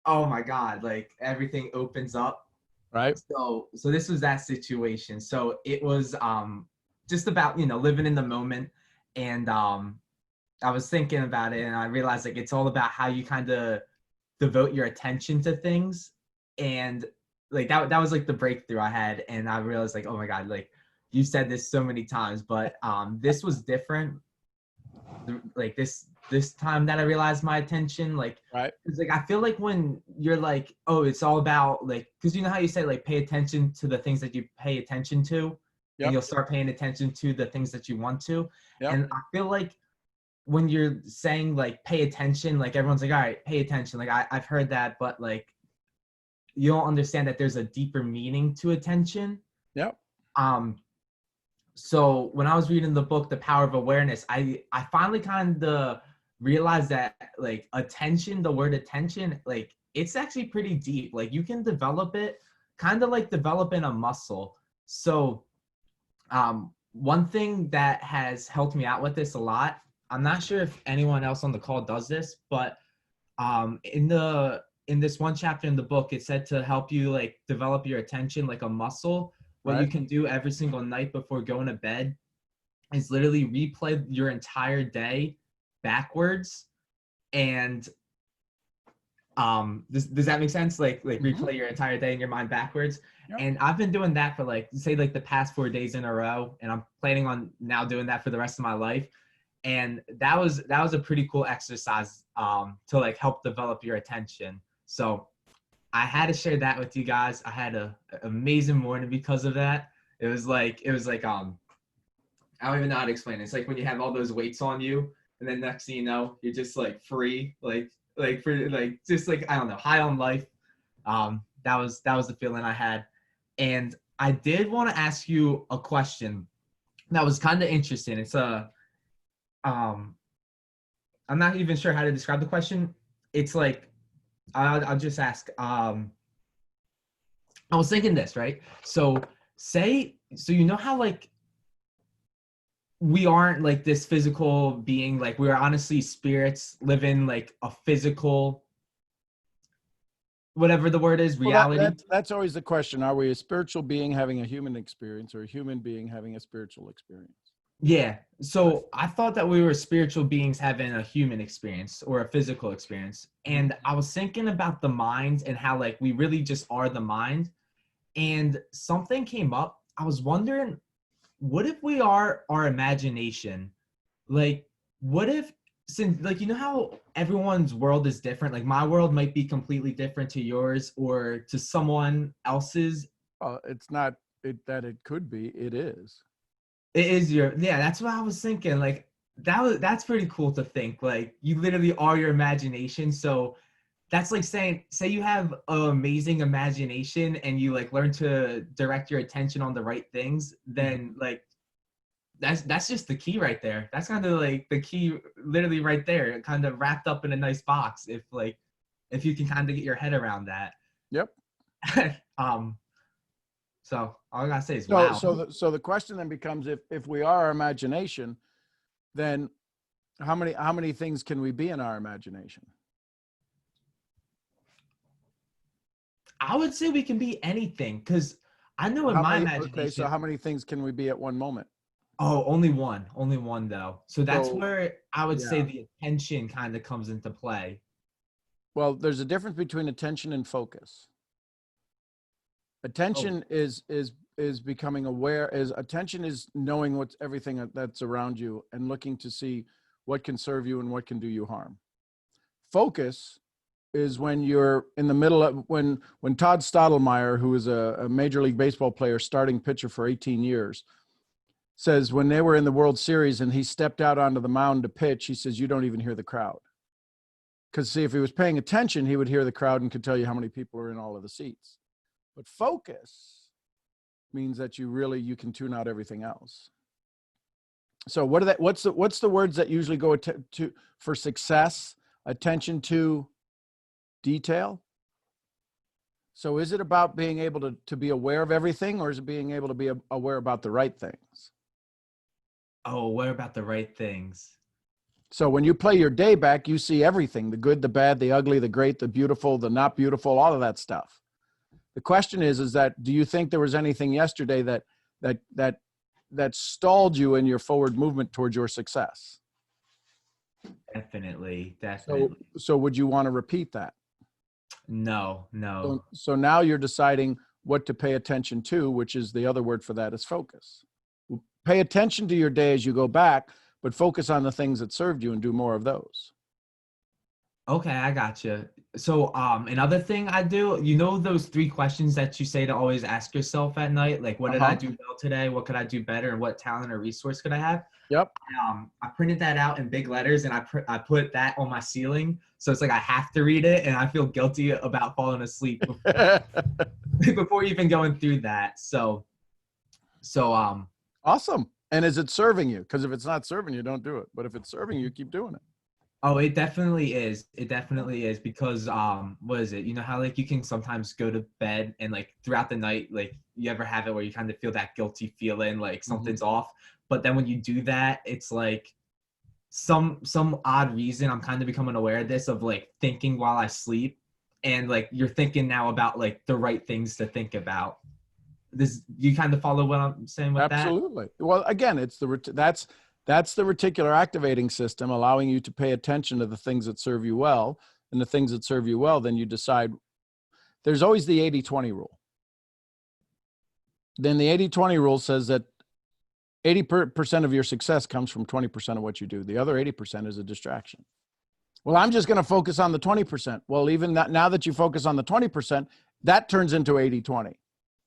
oh my God, like everything opens up. Right. So this was that situation. So it was just about, you know, living in the moment. And I was thinking about it and I realized like it's all about how you kind of devote your attention to things. And like that was like the breakthrough I had. And I realized like, oh my God, like you said this so many times, but this was different. Like this time that I realized my attention, like, right. It's like I feel like when you're like, oh, it's all about like, because you know how you say like pay attention to the things that you pay attention to, and you'll start paying attention to the things that you want to. And I feel like when you're saying like pay attention, like everyone's like, all right, pay attention. Like I've heard that, but like you don't understand that there's a deeper meaning to attention. Yep. So when I was reading the book, The Power of Awareness, I finally kind of realized that like attention, the word attention, like it's actually pretty deep. Like you can develop it kind of like developing a muscle. So one thing that has helped me out with this a lot, I'm not sure if anyone else on the call does this, but in this one chapter in the book, it said to help you like develop your attention like a muscle. What you can do every single night before going to bed is literally replay your entire day backwards. And does that make sense? Like replay your entire day in your mind backwards. Yep. And I've been doing that for like, say like the past 4 days in a row. And I'm planning on now doing that for the rest of my life. And that was a pretty cool exercise to like help develop your attention. So I had to share that with you guys. I had an amazing morning because of that. It was like I don't even know how to explain it. It's like when you have all those weights on you, and then next thing you know, you're just like free, like for like just like I don't know, high on life. That was the feeling I had, and I did want to ask you a question that was kind of interesting. It's I'm not even sure how to describe the question. It's like I'll just ask. I was thinking this, right? So you know how like we aren't like this physical being, like we're honestly spirits living like a physical, whatever the word is, reality. Well, that's always the question. Are we a spiritual being having a human experience or a human being having a spiritual experience? Yeah. So I thought that we were spiritual beings having a human experience or a physical experience. And I was thinking about the mind and how like we really just are the mind. And something came up. I was wondering, what if we are our imagination? Like, what if, since like, you know how everyone's world is different? Like my world might be completely different to yours or to someone else's. It's not that it could be, it is. It is your, yeah, that's what I was thinking. Like that's pretty cool to think. Like you literally are your imagination. So that's like saying, say you have an amazing imagination and you like learn to direct your attention on the right things, then like that's just the key right there. That's kind of like the key literally right there, kind of wrapped up in a nice box if you can kind of get your head around that. Yep. So all I gotta say is wow. So the question then becomes, if we are our imagination, then how many things can we be in our imagination? I would say we can be anything, because I know in my imagination. Okay, so how many things can we be at one moment? Oh, only one though. So that's So, where I would say yeah. the attention kind of comes into play. Well, there's a difference between attention and focus. Attention is becoming aware. Attention is knowing what's everything that's around you and looking to see what can serve you and what can do you harm. Focus is when you're in the middle of when Todd Stottlemyre, who is a Major League Baseball player, starting pitcher for 18 years, says when they were in the World Series and he stepped out onto the mound to pitch, he says, you don't even hear the crowd. Because see, if he was paying attention, he would hear the crowd and could tell you how many people are in all of the seats. But focus means that you can tune out everything else. So what's the words that usually go to for success? Attention to detail. So is it about being able to be aware of everything, or is it being able to be aware about the right things? Oh, what about the right things? So when you play your day back, you see everything, the good, the bad, the ugly, the great, the beautiful, the not beautiful, all of that stuff. The question is that, do you think there was anything yesterday that stalled you in your forward movement towards your success? Definitely. So would you want to repeat that? No. So now you're deciding what to pay attention to, which is the other word for that is focus. Pay attention to your day as you go back, but focus on the things that served you and do more of those. Okay, I gotcha. So another thing I do, you know those 3 questions that you say to always ask yourself at night, like what did I do well today? What could I do better? And what talent or resource could I have? Yep. I printed that out in big letters and I put that on my ceiling. So it's like I have to read it and I feel guilty about falling asleep before even going through that. So awesome. And is it serving you? Because if it's not serving you, don't do it. But if it's serving you, keep doing it. Oh, it definitely is. It definitely is, because what is it? You know how like you can sometimes go to bed and like throughout the night, like you ever have it where you kind of feel that guilty feeling like something's off. But then when you do that, it's like some odd reason I'm kind of becoming aware of this, of like thinking while I sleep, and like you're thinking now about like the right things to think about. This, you kind of follow what I'm saying with that? Absolutely. Well, again, that's the reticular activating system, allowing you to pay attention to the things that serve you well, and the things that serve you well, then you decide. There's always the 80-20 rule. Then the 80-20 rule says that 80% of your success comes from 20% of what you do. The other 80% is a distraction. Well, I'm just going to focus on the 20%. Well, even that, now that you focus on the 20%, that turns into 80-20.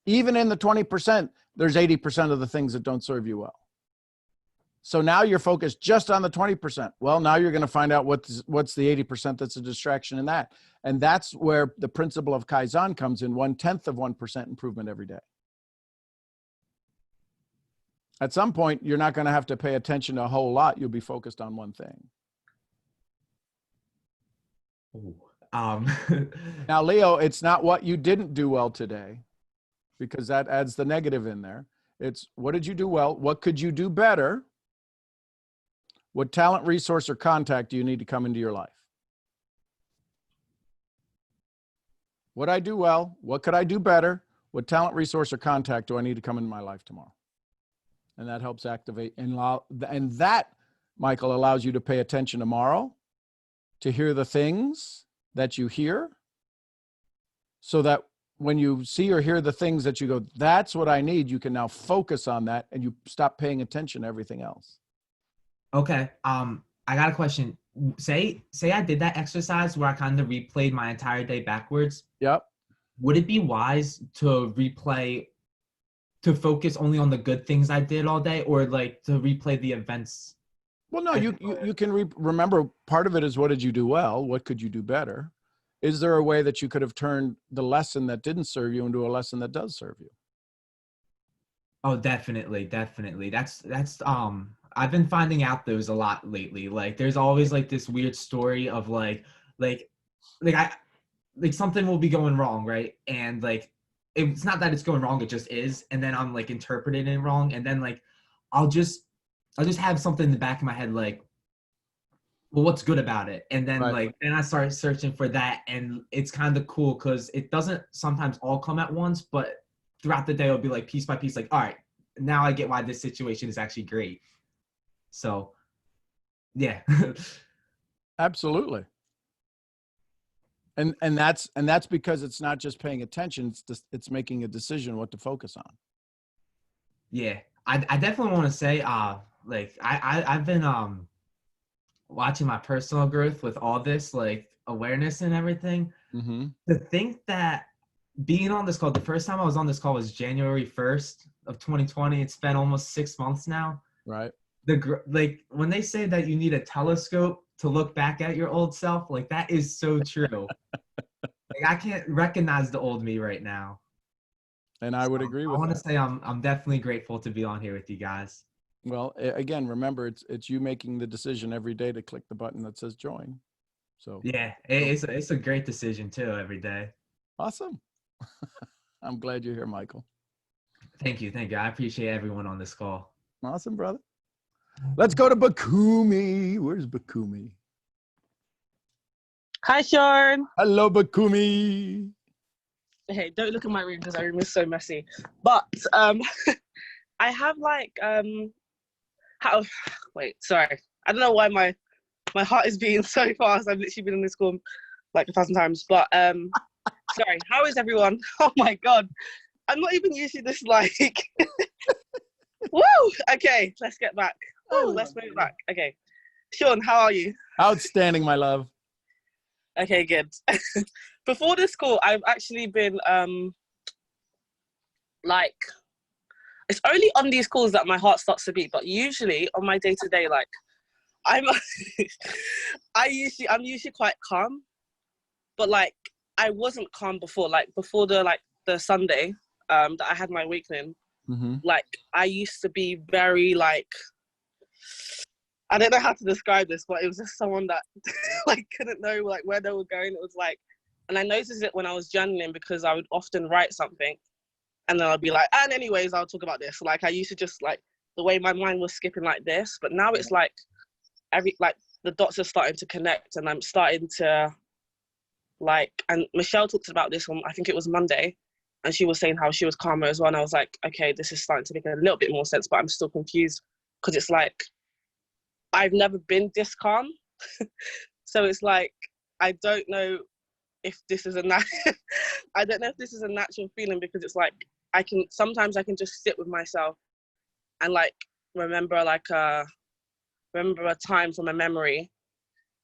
Even in the 20%, there's 80% of the things that don't serve you well. So now you're focused just on the 20%. Well, now you're going to find out what's the 80% that's a distraction in that. And that's where the principle of Kaizen comes in, 1/10 of 1% improvement every day. At some point, you're not going to have to pay attention to a whole lot. You'll be focused on one thing. Now, Leo, it's not what you didn't do well today, because that adds the negative in there. It's what did you do well? What could you do better? What talent, resource, or contact do you need to come into your life? What I do well? What could I do better? What talent, resource, or contact do I need to come into my life tomorrow? And that helps activate. And that, Michael, allows you to pay attention tomorrow, to hear the things that you hear, so that when you see or hear the things that you go, that's what I need, you can now focus on that and you stop paying attention to everything else. Okay. I got a question. Say I did that exercise where I kind of replayed my entire day backwards. Yep. Would it be wise to focus only on the good things I did all day, or like to replay the events? Well, no, you can remember, part of it is, what did you do well? What could you do better? Is there a way that you could have turned the lesson that didn't serve you into a lesson that does serve you? Oh, definitely. That's I've been finding out those a lot lately. Like there's always like this weird story of like something will be going wrong, right? And like it's not that it's going wrong, it just is. And then I'm like interpreting it wrong. And then like I'll just have something in the back of my head like, well, what's good about it? And then Right. then I start searching for that, and it's kind of cool because it doesn't sometimes all come at once, but throughout the day it'll be like piece by piece, like, all right, now I get why this situation is actually great. So yeah. Absolutely. And that's because it's not just paying attention, it's making a decision what to focus on. Yeah. I definitely want to say like I've been watching my personal growth with all this like awareness and everything. Mm-hmm. To think that being on this call, the first time I was on this call was January 1st of 2020. It's been almost 6 months now. Right. Like when they say that you need a telescope to look back at your old self, like that is so true. Like I can't recognize the old me right now. And I would agree with I want to that. say I'm definitely grateful to be on here with you guys. Well, again, remember, it's you making the decision every day to click the button that says join. So yeah, it's a great decision too every day. Awesome. I'm glad you're here, Michael. Thank you. I appreciate everyone on this call. Awesome, brother. Let's go to Bakumi. Where's Bakumi? Hi, Sharon. Hello, Bakumi. Hey, don't look at my room because my room is so messy. But I have like wait, sorry. I don't know why my heart is beating so fast. I've literally been in this call like 1,000 times. But sorry. How is everyone? Oh my god, I'm not even usually this like. Woo! Okay, let's get back. Oh, let's move back. Okay, Sean, how are you? Outstanding, my love. Okay, good. Before this call, I've actually been like, it's only on these calls that my heart starts to beat, but usually on my day-to-day, like I'm usually quite calm, but like I wasn't calm before, like before the Sunday that I had my awakening. Mm-hmm. Like I used to be very like, I don't know how to describe this, but it was just someone that like couldn't know like where they were going. It was like, and I noticed it when I was journaling because I would often write something and then I'd be like, and anyways, I'll talk about this. Like I used to just like the way my mind was skipping like this, but now it's like the dots are starting to connect and I'm starting to like, and Michelle talked about this on, I think it was Monday, and she was saying how she was calmer as well. And I was like, okay, this is starting to make a little bit more sense, but I'm still confused because it's like, I've never been this calm. So it's like, I don't know if this is I don't know if this is a natural feeling because it's like, sometimes I can just sit with myself and like remember a time from a memory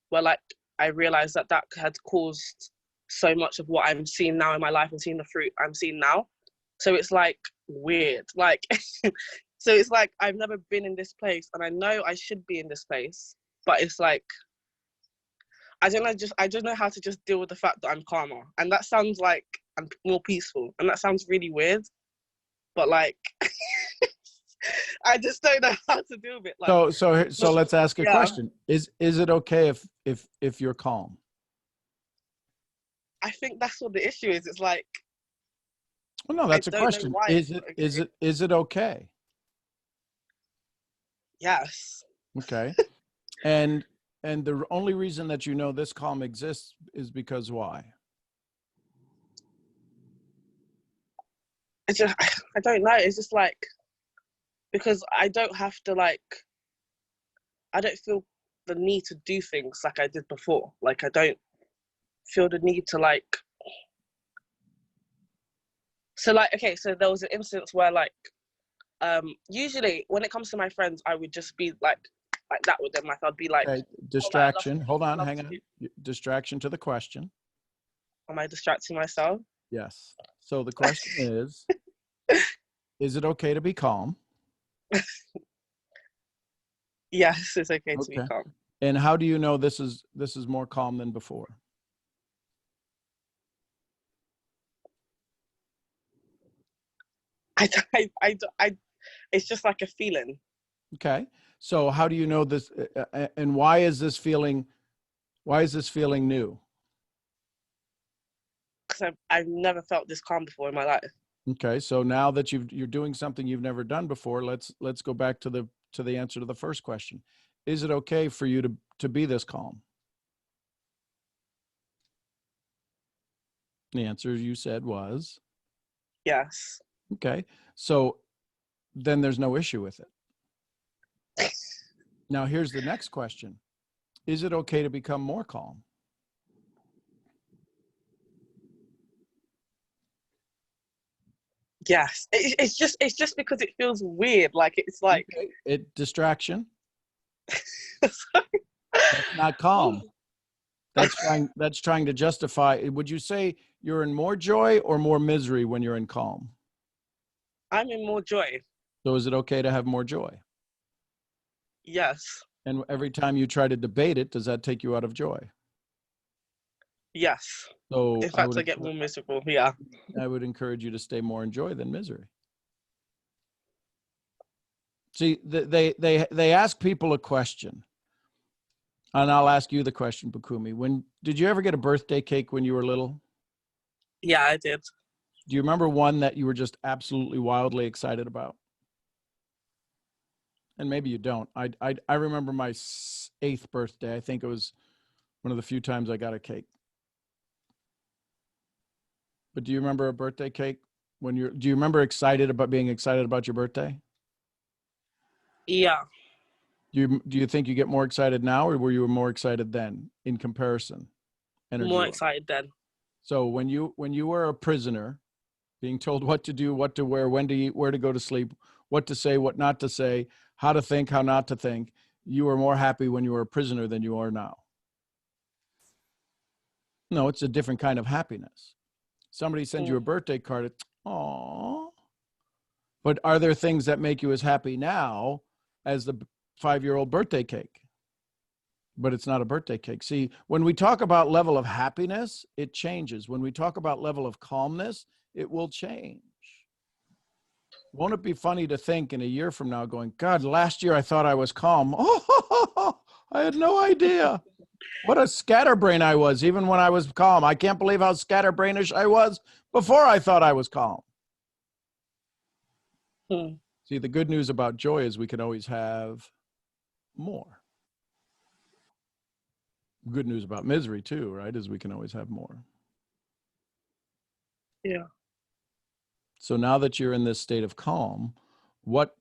where like I realized that had caused so much of what I'm seeing now in my life and seeing the fruit I'm seeing now. So it's like weird, like, so it's like I've never been in this place and I know I should be in this place, but it's like, I don't know how to just deal with the fact that I'm calmer. And that sounds like I'm more peaceful. And that sounds really weird, but like, I just don't know how to deal with it. Like, So let's ask a question. Is it okay if you're calm? I think that's what the issue is. It's like, well, no, that's a question. Is it okay? Yes. Okay. And the only reason that you know this calm exists is because why? I don't know. It's just like, because I don't have to like, I don't feel the need to do things like I did before. Like I don't feel the need to like, so like, okay, so there was an instance where like, usually when it comes to my friends, I would just be like that with them. Like I'd be like, Okay, oh, distraction. Hold on, love hang to on. do- Distraction to the question. Am I distracting myself? Yes. So the question is it okay to be calm? Yes, it's okay to be Okay. calm. And how do you know this is more calm than before? It's just like a feeling. Okay. So how do you know this and why is this feeling new? Because I've never felt this calm before in my life. Okay. So now that you're doing something you've never done before, let's go back to the answer to the first question. Is it okay for you to be this calm? The answer you said was Yes. okay. So then there's no issue with it. Now here's the next question. Is it okay to become more calm? Yes. It's just because it feels weird. Like it's like Okay. Distraction. That's not calm. That's trying to justify. Would you say you're in more joy or more misery when you're in calm? I'm in more joy. So is it okay to have more joy? Yes. And every time you try to debate it, does that take you out of joy? Yes. So In fact, I get more miserable. Yeah. I would encourage you to stay more in joy than misery. See, they ask people a question, and I'll ask you the question, Bukumi. Did you ever get a birthday cake when you were little? Yeah, I did. Do you remember one that you were just absolutely wildly excited about? And maybe you don't. I remember my 8th birthday. I think it was one of the few times I got a cake. But do you remember a birthday cake do you remember being excited about your birthday? Yeah. Do you think you get more excited now, or were you more excited then in comparison? More excited then. So when you were a prisoner, being told what to do, what to wear, when to eat, where to go to sleep, what to say, what not to say, how to think, how not to think, you were more happy when you were a prisoner than you are now. No, it's a different kind of happiness. Somebody sends you a birthday card, it's, aww. But are there things that make you as happy now as the 5-year-old birthday cake? But it's not a birthday cake. See, when we talk about level of happiness, it changes. When we talk about level of calmness, it will change. Won't it be funny to think in a year from now going, God, last year I thought I was calm. Oh, I had no idea. What a scatterbrain I was, even when I was calm. I can't believe how scatterbrainish I was before I thought I was calm. See, the good news about joy is we can always have more. Good news about misery too, right? Is we can always have more. Yeah. So now that you're in this state of calm, what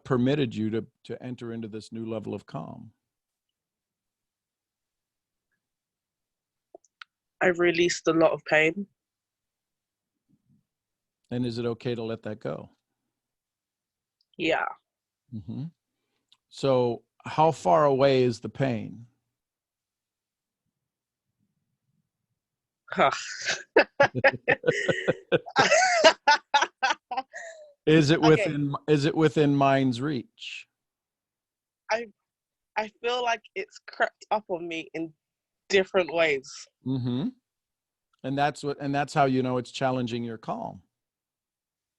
permitted you to enter into this new level of calm? I've released a lot of pain. And is it okay to let that go? Yeah. Mm-hmm. So how far away is the pain? Is it within mind's reach? I feel like it's crept up on me in different ways. Mm-hmm. And that's how you know it's challenging your calm.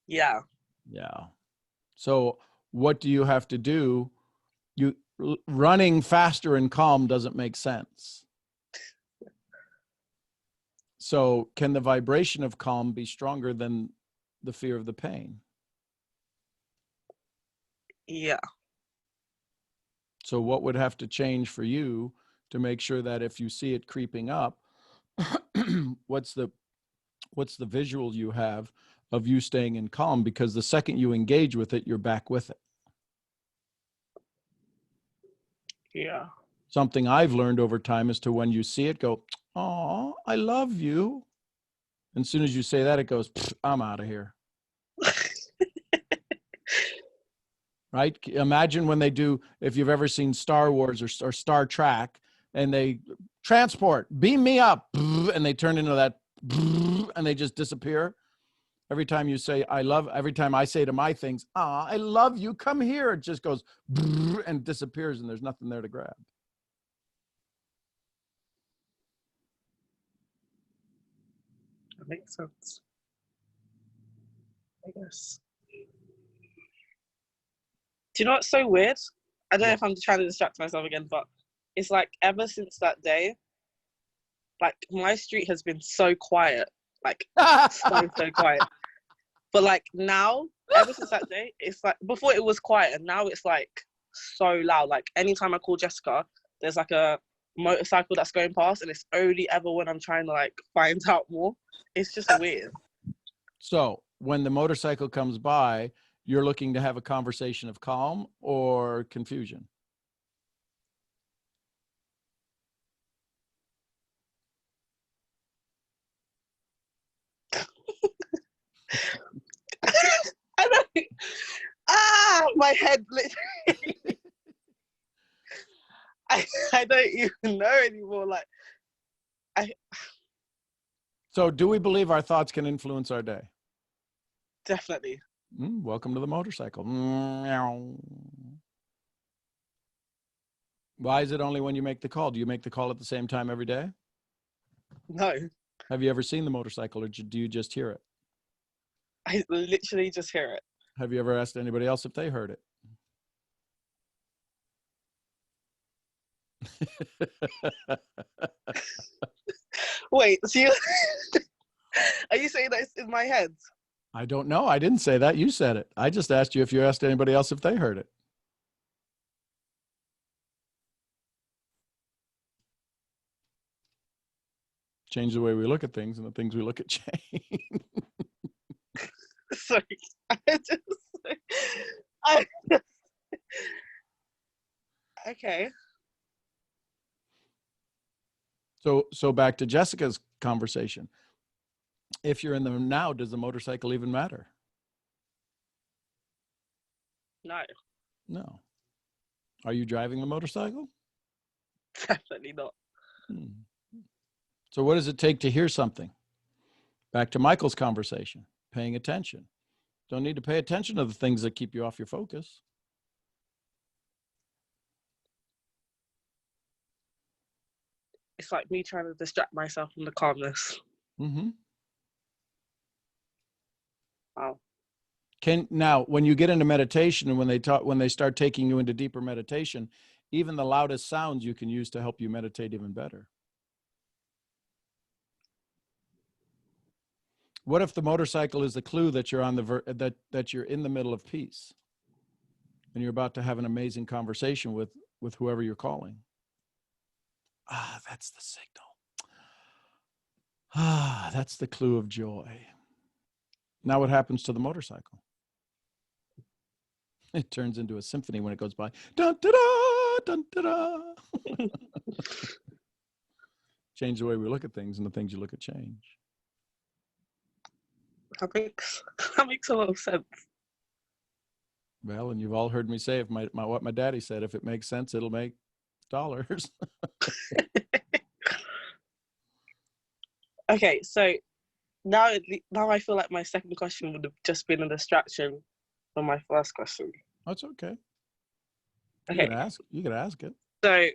Yeah. Yeah. So what do you have to do? Running faster and calm doesn't make sense. So can the vibration of calm be stronger than the fear of the pain? Yeah. So what would have to change for you to make sure that if you see it creeping up, what's the visual you have of you staying in calm? Because the second you engage with it, you're back with it. Yeah. Something I've learned over time is to, when you see it, go, "Oh, I love you." And as soon as you say that, it goes, "I'm out of here." Right? Imagine when they do, if you've ever seen Star Wars or Star Trek, and they transport, beam me up, and they turn into that, and they just disappear. Every time you say, I love, every time I say to my things, I love you, come here, it just goes and disappears, and there's nothing there to grab. That makes sense. I guess. Do you know what's so weird? I don't know if I'm trying to distract myself again, but it's like ever since that day, like my street has been so quiet, like so quiet. But like now, ever since that day, it's like, before it was quiet, and now it's like so loud. Like anytime I call Jessica, there's like a motorcycle that's going past, and it's only ever when I'm trying to like find out more. It's just weird. So when the motorcycle comes by, you're looking to have a conversation of calm or confusion? I don't, my head literally. I don't even know anymore. Like, So do we believe our thoughts can influence our day? Definitely. Welcome to the motorcycle. Why is it only when you make the call? Do you make the call at the same time every day? No. Have you ever seen the motorcycle, or do you just hear it? I literally just hear it. Have you ever asked anybody else if they heard it? Wait, so you, are you saying that it's in my head? I don't know. I didn't say that. You said it. I just asked you if you asked anybody else if they heard it. Change the way we look at things, and the things we look at change. Sorry. Okay. So back to Jessica's conversation. If you're in the now, does the motorcycle even matter? No. No. Are you driving the motorcycle? Definitely not. So what does it take to hear something? Back to Michael's conversation, paying attention. Don't need to pay attention to the things that keep you off your focus. It's like me trying to distract myself from the calmness. Wow. Now, when you get into meditation, and when they start taking you into deeper meditation, even the loudest sounds you can use to help you meditate even better. What if the motorcycle is the clue that you're on that you're in the middle of peace, and you're about to have an amazing conversation with whoever you're calling? That's the signal. That's the clue of joy. Now what happens to the motorcycle? It turns into a symphony when it goes by. Dun, da, da, dun, da, da. Change the way we look at things, and the things you look at change. That makes a lot of sense. Well, and you've all heard me say, if what my daddy said, if it makes sense, it'll make dollars. Okay, so now I feel like my second question would have just been a distraction from my first question. That's okay. Okay. You could ask it. So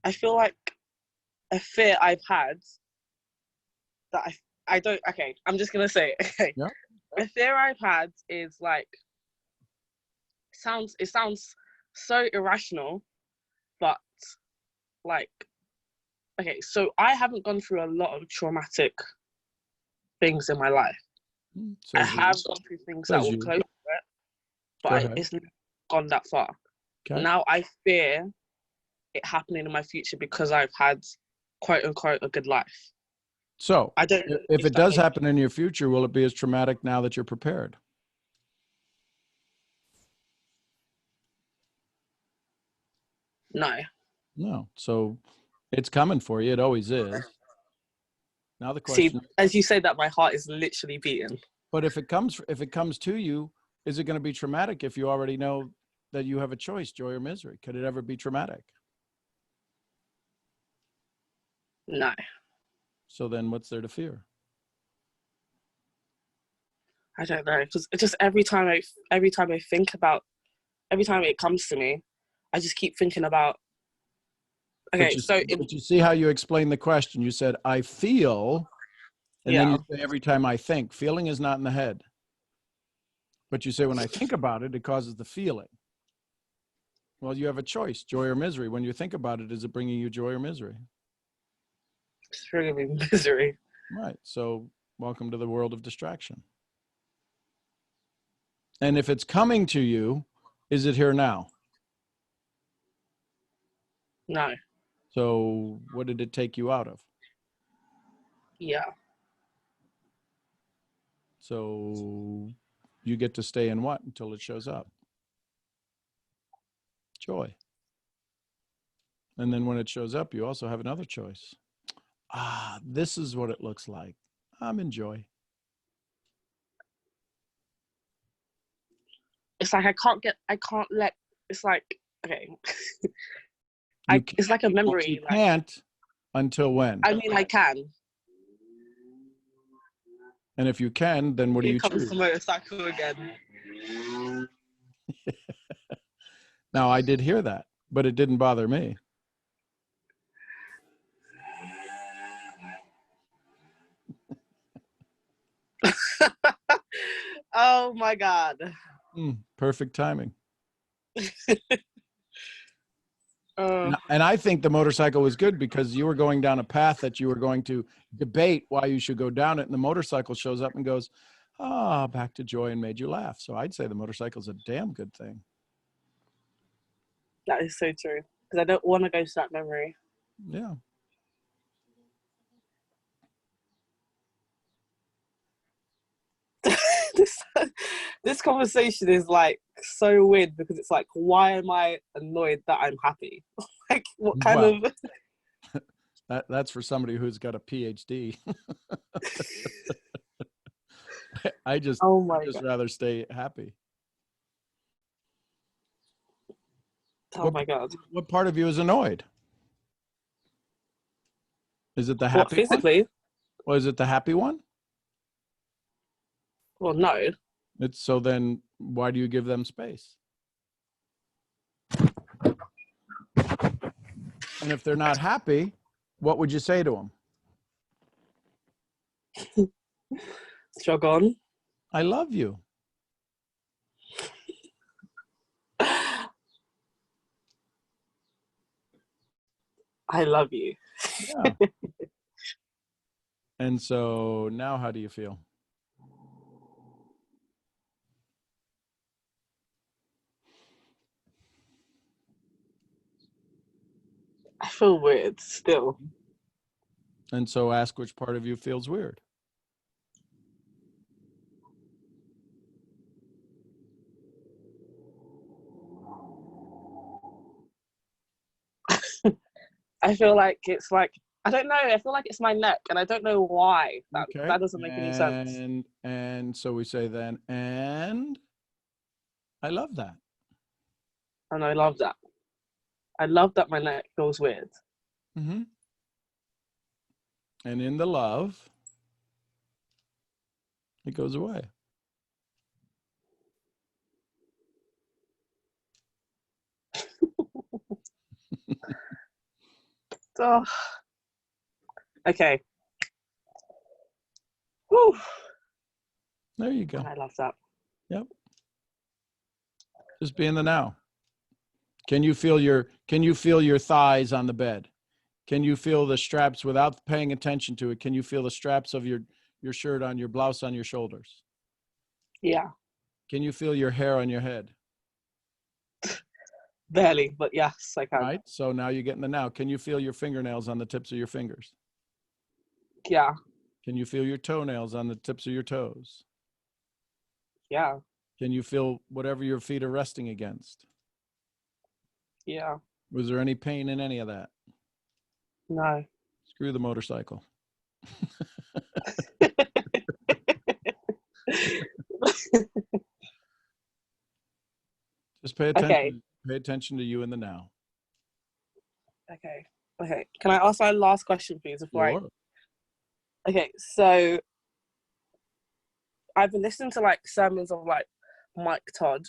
I feel like a fear I've had that I don't, okay, I'm just gonna say it. Okay. Yeah. A fear I've had is like, it sounds so irrational, but like, okay, so I haven't gone through a lot of traumatic things in my life. I have gone through things that were close to it, but it's not gone that far. Okay. Now I fear it happening in my future because I've had, quote unquote, a good life. So I don't. If it does happen in your future, will it be as traumatic now that you're prepared? No. No. So it's coming for you. It always is. Now the See, question, as you say that, my heart is literally beating. but if it comes to you, is it going to be traumatic if you already know that you have a choice, joy or misery? Could it ever be traumatic? No. So then what's there to fear? I don't know. Because just every time it comes to me, I just keep thinking about. Okay, But you see how you explained the question. You said, I feel, and then you say every time I think. Feeling is not in the head. But you say, when I think about it, it causes the feeling. Well, you have a choice, joy or misery. When you think about it, is it bringing you joy or misery? It's bringing me misery. Right. So welcome to the world of distraction. And if it's coming to you, is it here now? No. So what did it take you out of? Yeah. So you get to stay in what until it shows up? Joy. And then when it shows up, you also have another choice. This is what it looks like. I'm in joy. It's like I can't let. It's like, okay. It's like a memory. You can't until when? I mean, I can. And if you can, then what do you choose? Here comes the motorcycle again. Now, I did hear that, but it didn't bother me. Oh my God. Perfect timing. And I think the motorcycle was good because you were going down a path that you were going to debate why you should go down it. And the motorcycle shows up and goes, back to joy, and made you laugh. So I'd say the motorcycle is a damn good thing. That is so true. Because I don't want to go to that memory. Yeah. This conversation is like so weird because it's like, why am I annoyed that I'm happy? Like, what kind of? That's for somebody who's got a PhD. I just rather stay happy. Oh my God. What part of you is annoyed? Is it the happy one? Physically? Or is it the happy one? Well, no. It's so then why do you give them space? And if they're not happy, what would you say to them? Jog on. I love you. I love you. Yeah. And so now how do you feel? I feel weird still. And so ask which part of you feels weird. I feel like it's like, I don't know. I feel like it's my neck, and I don't know why. That doesn't make any sense. And so we say then, and I love that. And I love that. I love that my neck feels weird. Mm-hmm. And in the love, it goes away. Oh. Okay. Whew. There you go. I love that. Yep. Just be in the now. Can you feel your thighs on the bed? Can you feel the straps without paying attention to it? Can you feel the straps of your shirt on your blouse on your shoulders? Yeah. Can you feel your hair on your head? Barely, but yes, I can. Right. So now you get in the now. Can you feel your fingernails on the tips of your fingers? Yeah. Can you feel your toenails on the tips of your toes? Yeah. Can you feel whatever your feet are resting against? Yeah. Was there any pain in any of that? No. Screw the motorcycle. Just pay attention. Okay. Pay attention to you in the now. Okay. Okay. Can I ask my last question, please? Sure. Okay. So I've been listening to like sermons of like Mike Todd,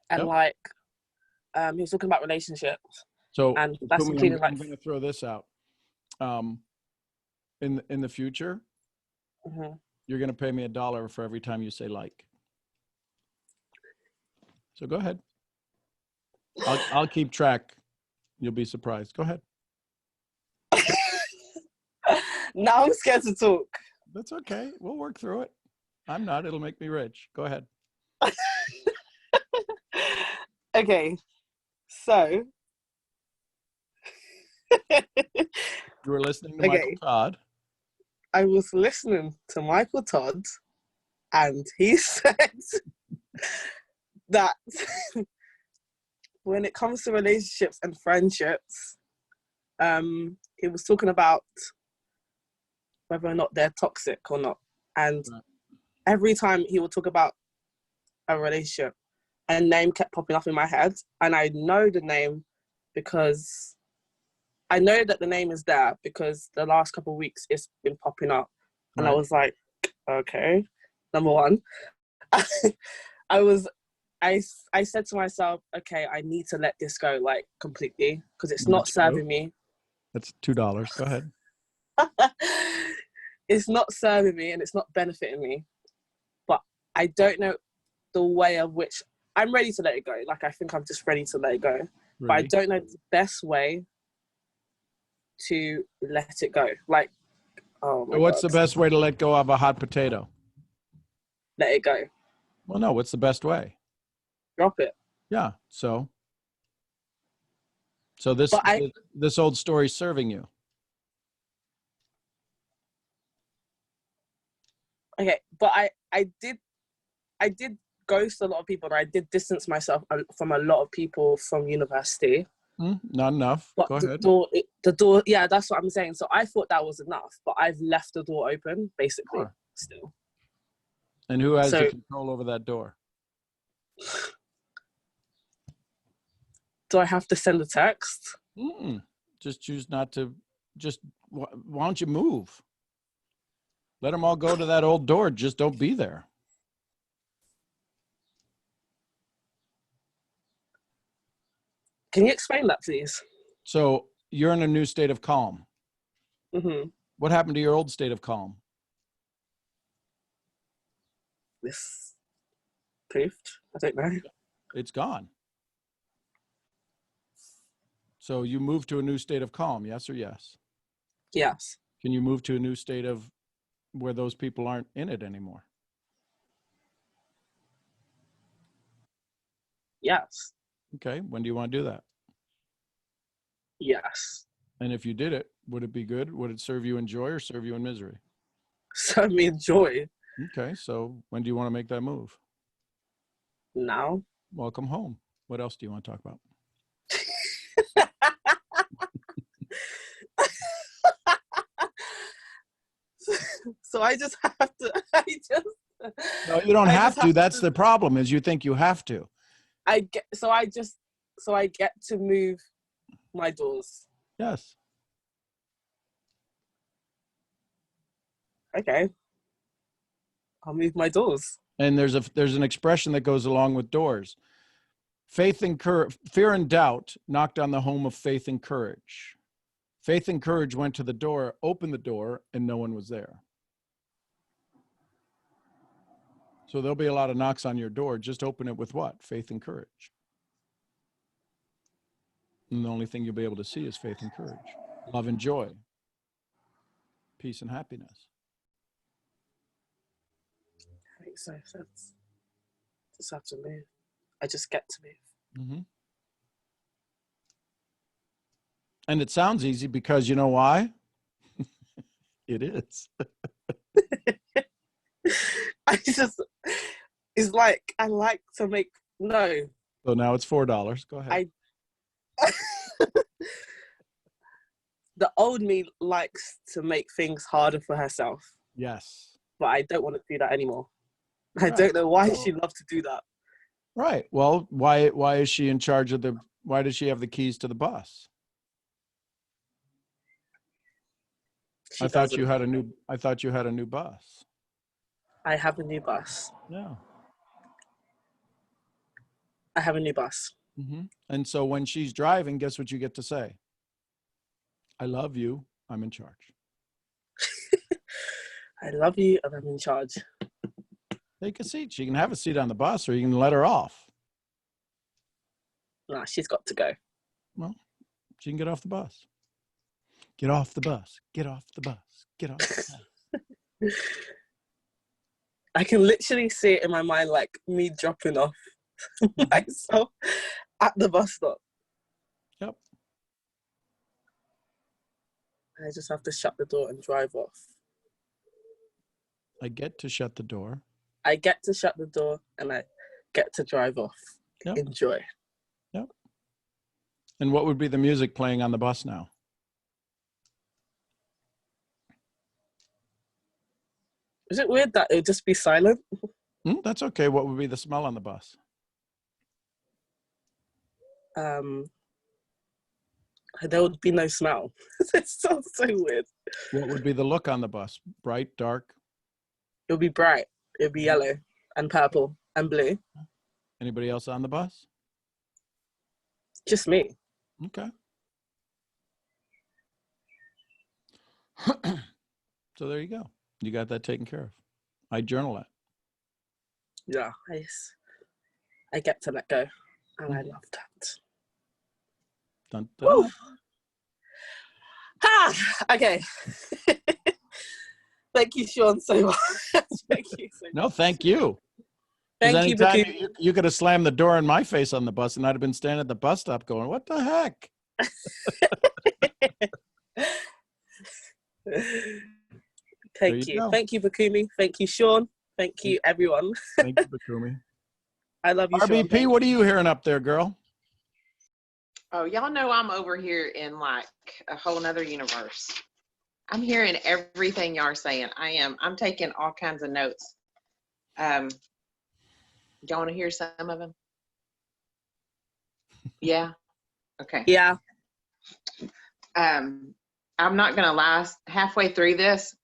and Yep. like he was talking about relationships, So and that's Kumi, including like. I'm going to throw this out. In the future, Mhm. you're going to pay me $1 for every time you say like. So go ahead. I'll keep track. You'll be surprised. Go ahead. Now I'm scared to talk. That's okay. We'll work through it. I'm not. It'll make me rich. Go ahead. Okay. So. You were listening to Michael Todd. I was listening to Michael Todd, and he said that when it comes to relationships and friendships, he was talking about whether or not they're toxic or not. And every time he would talk about a relationship, a name kept popping up in my head. And I know the name because I know that the name is there because the last couple of weeks it's been popping up. And I was like, okay, number one. I said to myself, okay, I need to let this go like completely because it's not serving me. That's $2. Go ahead. It's not serving me and it's not benefiting me. But I don't know the way of which I'm ready to let it go. Like I think I'm just ready to let it go. Really? But I don't know the best way to let it go. Like, oh my God. What's the best way to let go of a hot potato? Let it go. Well, no, what's the best way? Drop it. Yeah. So this old story's serving you. Okay, but I did ghost a lot of people and I did distance myself from a lot of people from university. Not enough. But Go ahead. The door, yeah, that's what I'm saying. So I thought that was enough, but I've left the door open, basically, still. And who has the control over that door? Do I have to send a text? Just choose not to. Why don't you move? Let them all go to that old door. Just don't be there. Can you explain that, please? So you're in a new state of calm. Mm-hmm. What happened to your old state of calm? This poofed. I don't know. It's gone. So you moved to a new state of calm, yes or yes? Yes. Can you move to a new state of where those people aren't in it anymore? Yes. Okay. When do you want to do that? Yes. And if you did it, would it be good? Would it serve you in joy or serve you in misery? Serve me in joy. Okay. So when do you want to make that move? Now. Welcome home. What else do you want to talk about? So I just have to. No, you don't have to. That's the problem. Is you think you have to. I get to move my doors. Yes. Okay. I'll move my doors. And there's an expression that goes along with doors. Fear and doubt knocked on the home of faith and courage. Faith and courage went to the door, opened the door, and no one was there. So there'll be a lot of knocks on your door. Just open it with what? Faith and courage. And the only thing you'll be able to see is faith and courage, love and joy, peace and happiness. That makes no sense. Just have to move. I just get to move. Mm-hmm. And it sounds easy because you know why? It is. It's like, I like to make, no. So now it's $4. Go ahead. The old me likes to make things harder for herself, Yes. but I don't want to do that anymore. I Right. don't know why So- she loves to do that. Right. Well, why is she in charge of why does she have the keys to the bus? She I thought doesn't. you had a new bus. I have a new bus. Yeah. I have a new bus. Mm-hmm. And so when she's driving, guess what you get to say? I love you. I'm in charge. I love you and I'm in charge. Take a seat. She can have a seat on the bus, or you can let her off. Nah, she's got to go. Well, she can get off the bus. Get off the bus. Get off the bus. Get off the bus. I can literally see it in my mind, like me dropping off myself at the bus stop. Yep. I just have to shut the door and drive off. I get to shut the door. I get to shut the door and I get to drive off. Yep. Enjoy. Yep. And what would be the music playing on the bus now? Is it weird that it would just be silent? That's okay. What would be the smell on the bus? There would be no smell. It sounds so weird. What would be the look on the bus? Bright, dark? It would be bright. It would be yellow and purple and blue. Anybody else on the bus? Just me. Okay. So there you go. You got that taken care of. I journal that. Yeah, I get to let go, and I love that. Dun, dun. Woo. Okay. Thank you, Sean, so much. Thank you so much. No, thank you. Thank you, anytime Baku. you could have slammed the door in my face on the bus, and I'd have been standing at the bus stop going, "What the heck?" Thank you. Thank you, Bakumi. Thank you, Sean. Thank you, everyone. Thank you, Bakumi. I love you, Sean. RBP, what are you hearing up there, girl? Oh, y'all know I'm over here in like a whole nother universe. I'm hearing everything y'all are saying. I'm taking all kinds of notes. Y'all want to hear some of them? Yeah. Okay. Yeah. I'm not gonna lie. Halfway through this,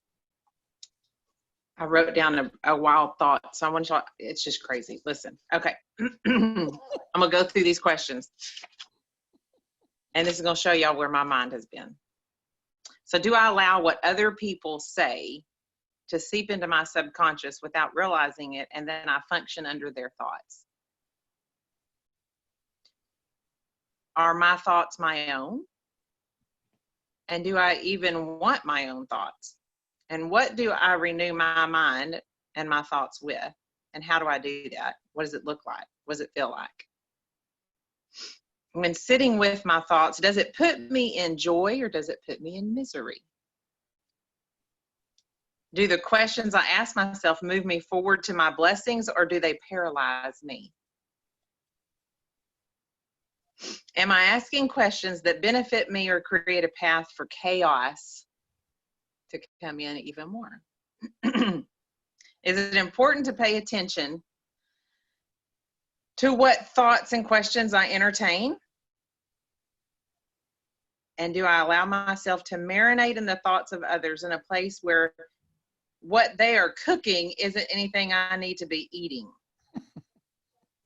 I wrote down a wild thought. So I want y'all. It's just crazy. Listen. Okay. I'm gonna go through these questions, and this is gonna show y'all where my mind has been. So, do I allow what other people say to seep into my subconscious without realizing it, and then I function under their thoughts? Are my thoughts my own? And do I even want my own thoughts? And what do I renew my mind and my thoughts with? And how do I do that? What does it look like? What does it feel like? When sitting with my thoughts, does it put me in joy or does it put me in misery? Do the questions I ask myself move me forward to my blessings or do they paralyze me? Am I asking questions that benefit me or create a path for chaos to come in even more? Is it important to pay attention to what thoughts and questions I entertain? And do I allow myself to marinate in the thoughts of others in a place where what they are cooking isn't anything I need to be eating?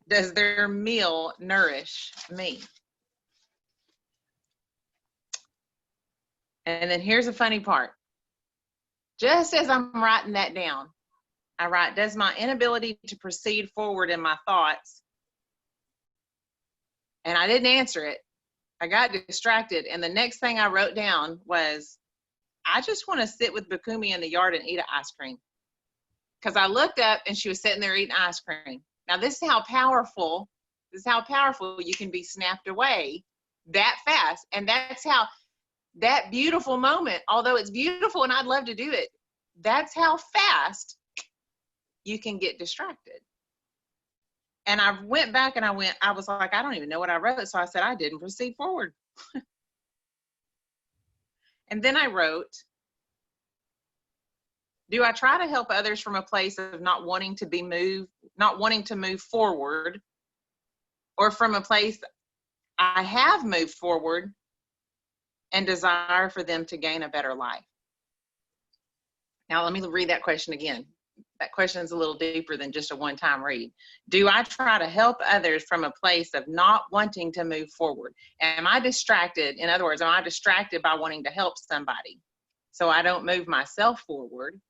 Does their meal nourish me? And then here's the funny part. Just as I'm writing that down, I write, does my inability to proceed forward in my thoughts, and I didn't answer it, I got distracted, and the next thing I wrote down was, I just want to sit with Bakumi in the yard and eat an ice cream. Because I looked up and she was sitting there eating ice cream. Now this is how powerful you can be snapped away that fast. And that's how that beautiful moment, although it's beautiful and I'd love to do it, that's how fast you can get distracted. And I went back and I was like, I don't even know what I wrote. So I said, I didn't proceed forward. And then I wrote, do I try to help others from a place of not wanting to move forward, or from a place I have moved forward and desire for them to gain a better life? Now, let me read that question again. That question is a little deeper than just a one-time read. Do I try to help others from a place of not wanting to move forward? Am I distracted? In other words, am I distracted by wanting to help somebody so I don't move myself forward?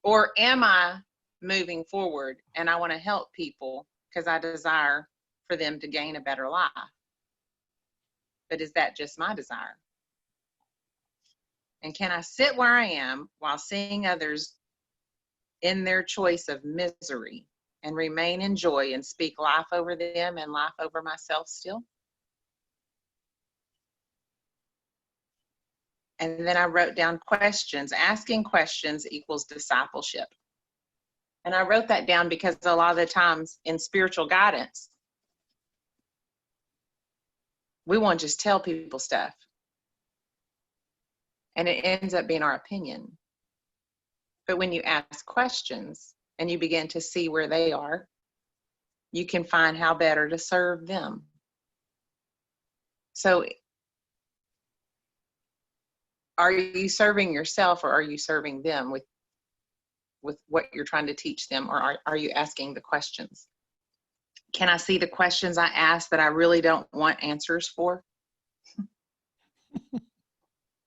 Or am I moving forward and I want to help people because I desire for them to gain a better life? But is that just my desire? And can I sit where I am while seeing others in their choice of misery and remain in joy and speak life over them and life over myself still? And then I wrote down questions. Asking questions equals discipleship. And I wrote that down because a lot of the times in spiritual guidance, we want to just tell people stuff. And it ends up being our opinion. But when you ask questions and you begin to see where they are, you can find how better to serve them. So are you serving yourself, or are you serving them with what you're trying to teach them, or are you asking the questions? Can I see the questions I ask that I really don't want answers for?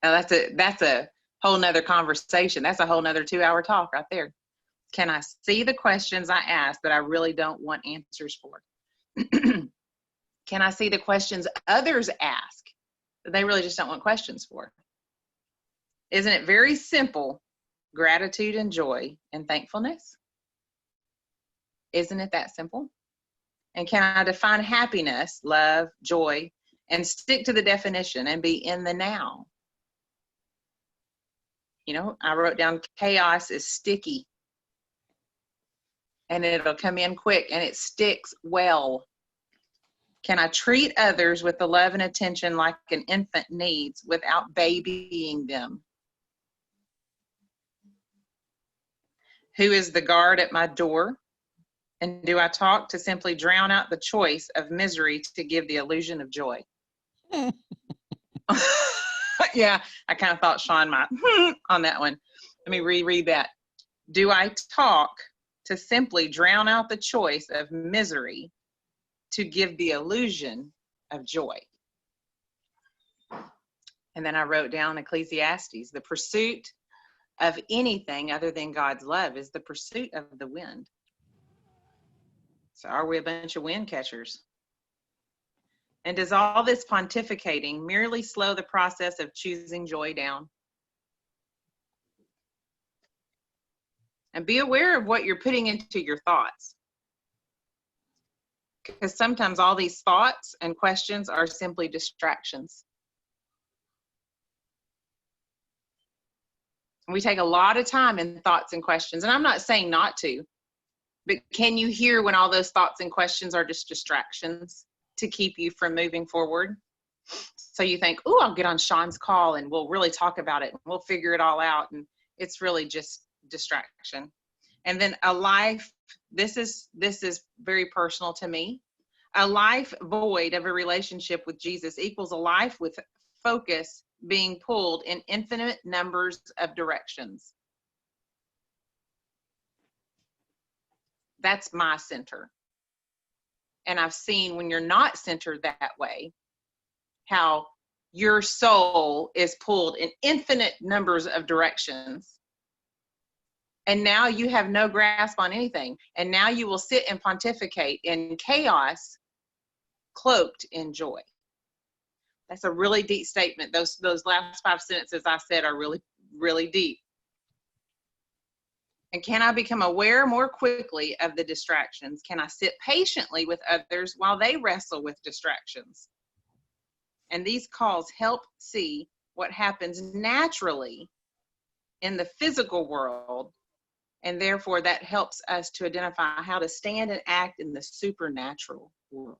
Now that's a whole nother conversation. That's a whole nother 2-hour talk right there. Can I see the questions I ask that I really don't want answers for? Can I see the questions others ask that they really just don't want questions for? Isn't it very simple? Gratitude and joy and thankfulness. Isn't it that simple? And can I define happiness, love, joy, and stick to the definition and be in the now? You know, I wrote down chaos is sticky. And it'll come in quick and it sticks well. Can I treat others with the love and attention like an infant needs without babying them? Who is the guard at my door? And do I talk to simply drown out the choice of misery to give the illusion of joy? Yeah, I kind of thought Sean might on that one. Let me reread that. Do I talk to simply drown out the choice of misery to give the illusion of joy? And then I wrote down Ecclesiastes. The pursuit of anything other than God's love is the pursuit of the wind. So are we a bunch of wind catchers? And does all this pontificating merely slow the process of choosing joy down? And be aware of what you're putting into your thoughts. Because sometimes all these thoughts and questions are simply distractions. We take a lot of time in thoughts and questions, and I'm not saying not to, but can you hear when all those thoughts and questions are just distractions to keep you from moving forward? So you think, oh, I'll get on Sean's call and we'll really talk about it and we'll figure it all out. And it's really just distraction. And then a life, this is very personal to me. A life void of a relationship with Jesus equals a life with focus being pulled in infinite numbers of directions. That's my center. And I've seen when you're not centered that way, how your soul is pulled in infinite numbers of directions. And now you have no grasp on anything. And now you will sit and pontificate in chaos, cloaked in joy. That's a really deep statement. Those last 5 sentences I said are really, really deep. And can I become aware more quickly of the distractions? Can I sit patiently with others while they wrestle with distractions? And these calls help see what happens naturally in the physical world And therefore, that helps us to identify how to stand and act in the supernatural world.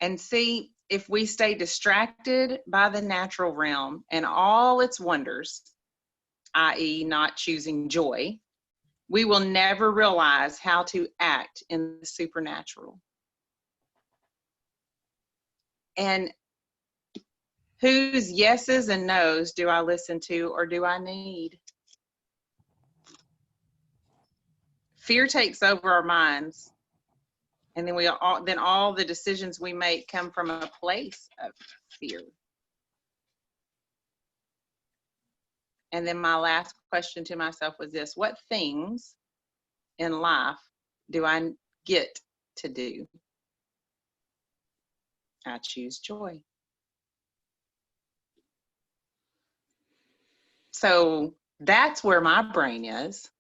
And see, if we stay distracted by the natural realm and all its wonders, i.e., not choosing joy, we will never realize how to act in the supernatural. And whose yeses and nos do I listen to, or do I need? Fear takes over our minds, and then all the decisions we make come from a place of fear. And then my last question to myself was this: what things in life do I get to do? I choose joy. So that's where my brain is.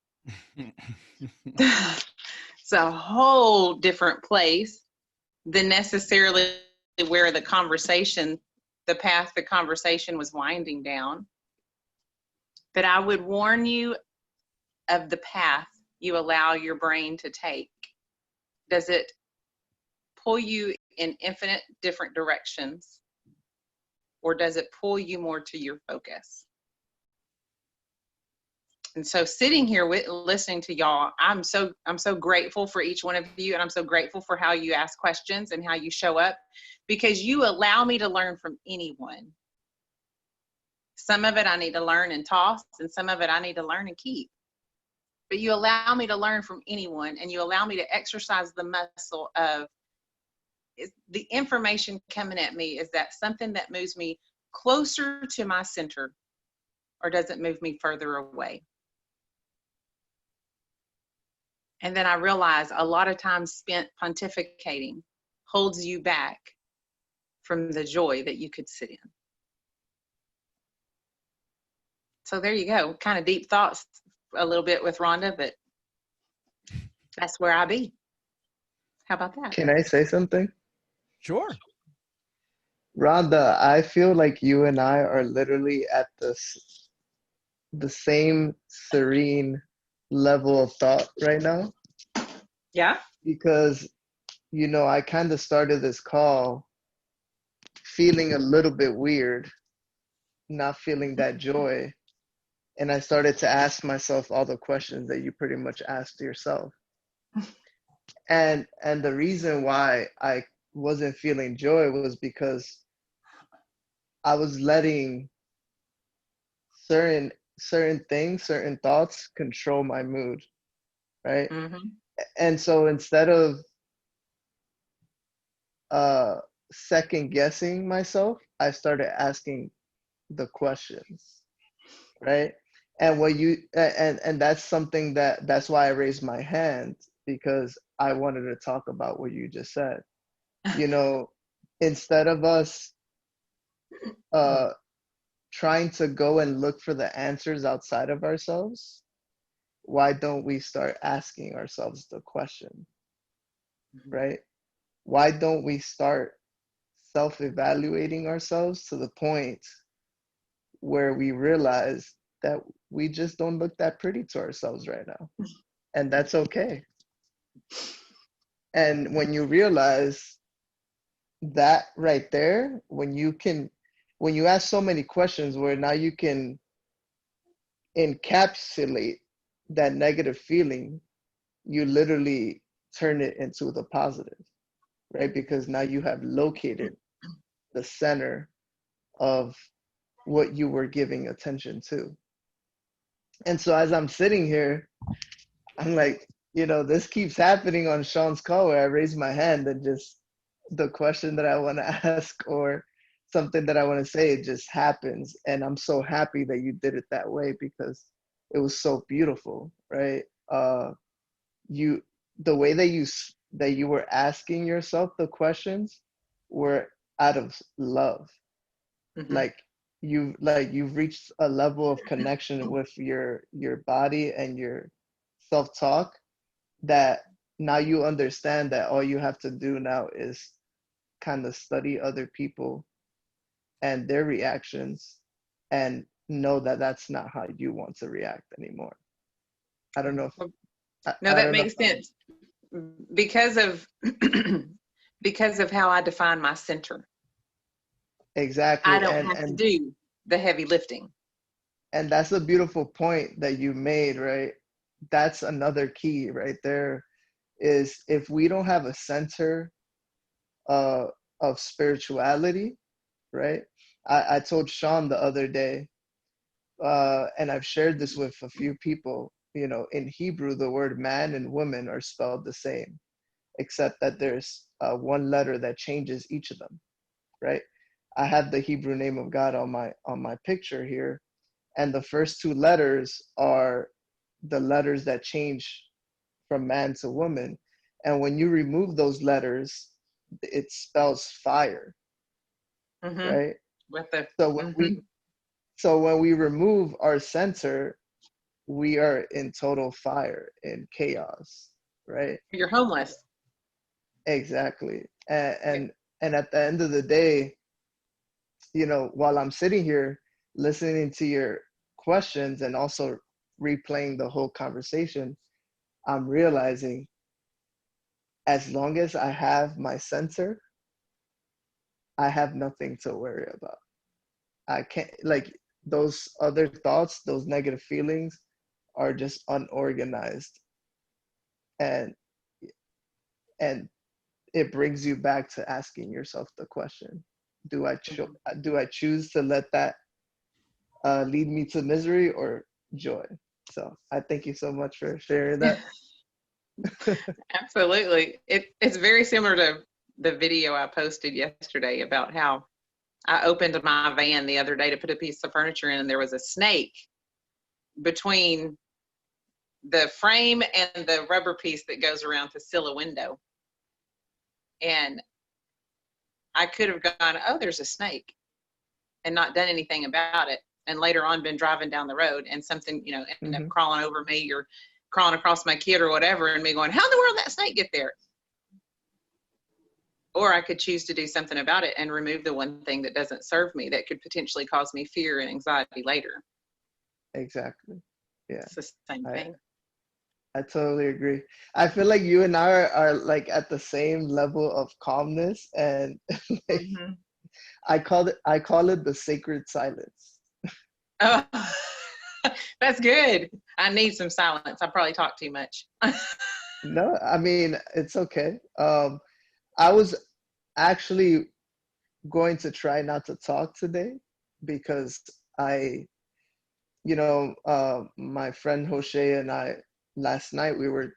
It's a whole different place than necessarily where the path the conversation was winding down. But I would warn you of the path you allow your brain to take. Does it pull you in infinite different directions, or does it pull you more to your focus? And so sitting here listening to y'all, I'm so grateful for each one of you, and I'm so grateful for how you ask questions and how you show up, because you allow me to learn from anyone. Some of it I need to learn and toss, and some of it I need to learn and keep. But you allow me to learn from anyone, and you allow me to exercise the muscle of the information coming at me. Is that something that moves me closer to my center, or does it move me further away? And then I realize a lot of time spent pontificating holds you back from the joy that you could sit in. So there you go. Kind of deep thoughts a little bit with Rhonda, but that's where I be. How about that? Can I say something? Sure. Rhonda, I feel like you and I are literally at the same serene level of thought right now. Yeah. Because, I kind of started this call feeling a little bit weird, not feeling that joy. And I started to ask myself all the questions that you pretty much asked yourself. And the reason why I wasn't feeling joy was because I was letting certain things, certain thoughts control my mood, right? Mm-hmm. And so instead of second guessing myself, I started asking the questions, right? And and that's something that's why I raised my hand, because I wanted to talk about what you just said. Instead of us trying to go and look for the answers outside of ourselves, why don't we start asking ourselves the question, right? Why don't we start self-evaluating ourselves to the point where we realize that we just don't look that pretty to ourselves right now, and that's okay. And when you realize that right there, when you ask so many questions where now you can encapsulate that negative feeling, you literally turn it into the positive, right? Because now you have located the center of what you were giving attention to. And so as I'm sitting here, I'm like, this keeps happening on Sean's call where I raise my hand and just the question that I want to ask or something that I want to say, it just happens. And I'm so happy that you did it that way, because it was so beautiful, right? The way that you were asking yourself the questions were out of love. Mm-hmm. You've reached a level of connection with your body and your self-talk that now you understand that all you have to do now is kind of study other people and their reactions and know that that's not how you want to react anymore. I don't know if No, I that don't know makes if sense because of because of how I define my center. exactly. I don't have to do the heavy lifting. And that's a beautiful point that you made, right? That's another key right there, is if we don't have a center of spirituality, right? I told Sean the other day, and I've shared this with a few people, you know, in Hebrew, the word man and woman are spelled the same, except that there's one letter that changes each of them, right? I have the Hebrew name of God on my picture here, and the first two letters are the letters that change from man to woman. And when you remove those letters, it spells fire, right? With the So when we remove our center, we are in total fire, in chaos, right? You're homeless. Exactly. And at the end of the day, you know, while I'm sitting here listening to your questions and also replaying the whole conversation, I'm realizing as long as I have my center, I have nothing to worry about. I can't, like, those other thoughts, those negative feelings are just unorganized, and it brings you back to asking yourself the question, do I choose to let that lead me to misery or joy? So I thank you so much for sharing that. Absolutely. It's very similar to the video I posted yesterday about how I opened my van the other day to put a piece of furniture in, and there was a snake between the frame and the rubber piece that goes around to seal a window. And I could have gone, oh, there's a snake, and not done anything about it. And later on been driving down the road and something, you know, ended up crawling over me or crawling across my kid or whatever, and me going, how in the world did that snake get there? Or I could choose to do something about it and remove the one thing that doesn't serve me, that could potentially cause me fear and anxiety later. Exactly. Yeah. It's the same thing. I totally agree. I feel like you and I are like at the same level of calmness, and like, I call it the sacred silence. Oh, that's good. I need some silence. I probably talk too much. No, I mean, it's okay. I was actually going to try not to talk today because my friend Jose and I, last night we were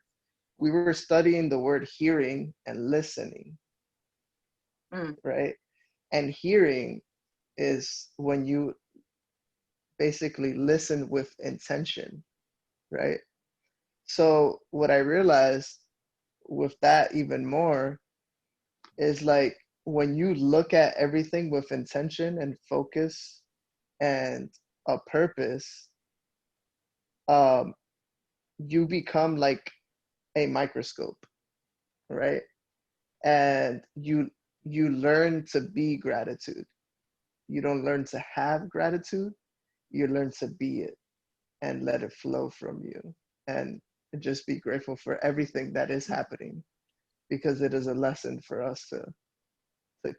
studying the word hearing and listening, right? And hearing is when you basically listen with intention, right? So what I realized with that even more is, like, when you look at everything with intention and focus and a purpose, you become like a microscope, right? And you learn to be gratitude. You don't learn to have gratitude, you learn to be it and let it flow from you, and just be grateful for everything that is happening, because it is a lesson for us to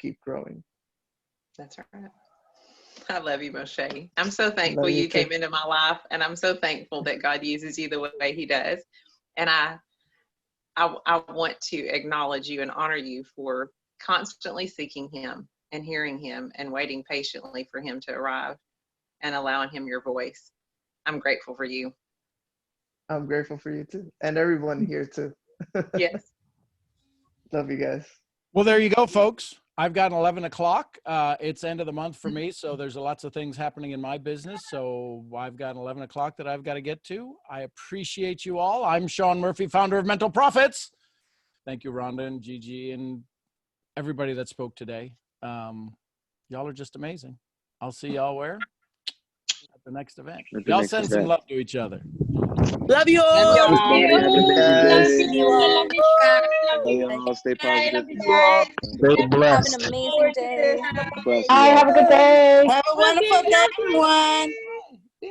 keep growing. That's right. I love you, Moshe. I'm so thankful Love you you too. came into my life, and I'm so thankful that God uses you the way he does. And I want to acknowledge you and honor you for constantly seeking him and hearing him and waiting patiently for him to arrive and allowing him your voice. I'm grateful for you. I'm grateful for you too, and everyone here too. Yes. Love you guys. Well, there you go, folks. I've got 11 o'clock. It's end of the month for me, so there's lots of things happening in my business. So I've got 11 o'clock that I've got to get to. I appreciate you all. I'm Sean Murphy, founder of Mental Profits. Thank you, Rhonda and Gigi and everybody that spoke today. Y'all are just amazing. I'll see y'all where? At the next event. Y'all send some love to each other. Love you all. Love y'all. Love you guys. Stay positive. Stay blessed. Have an amazing day. Bless Bye. you all. Have a good day. Have a wonderful day, everyone.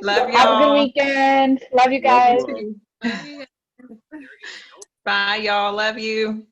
Love Have a good y'all. weekend. Love you Love guys. you all. Bye, y'all. Love you.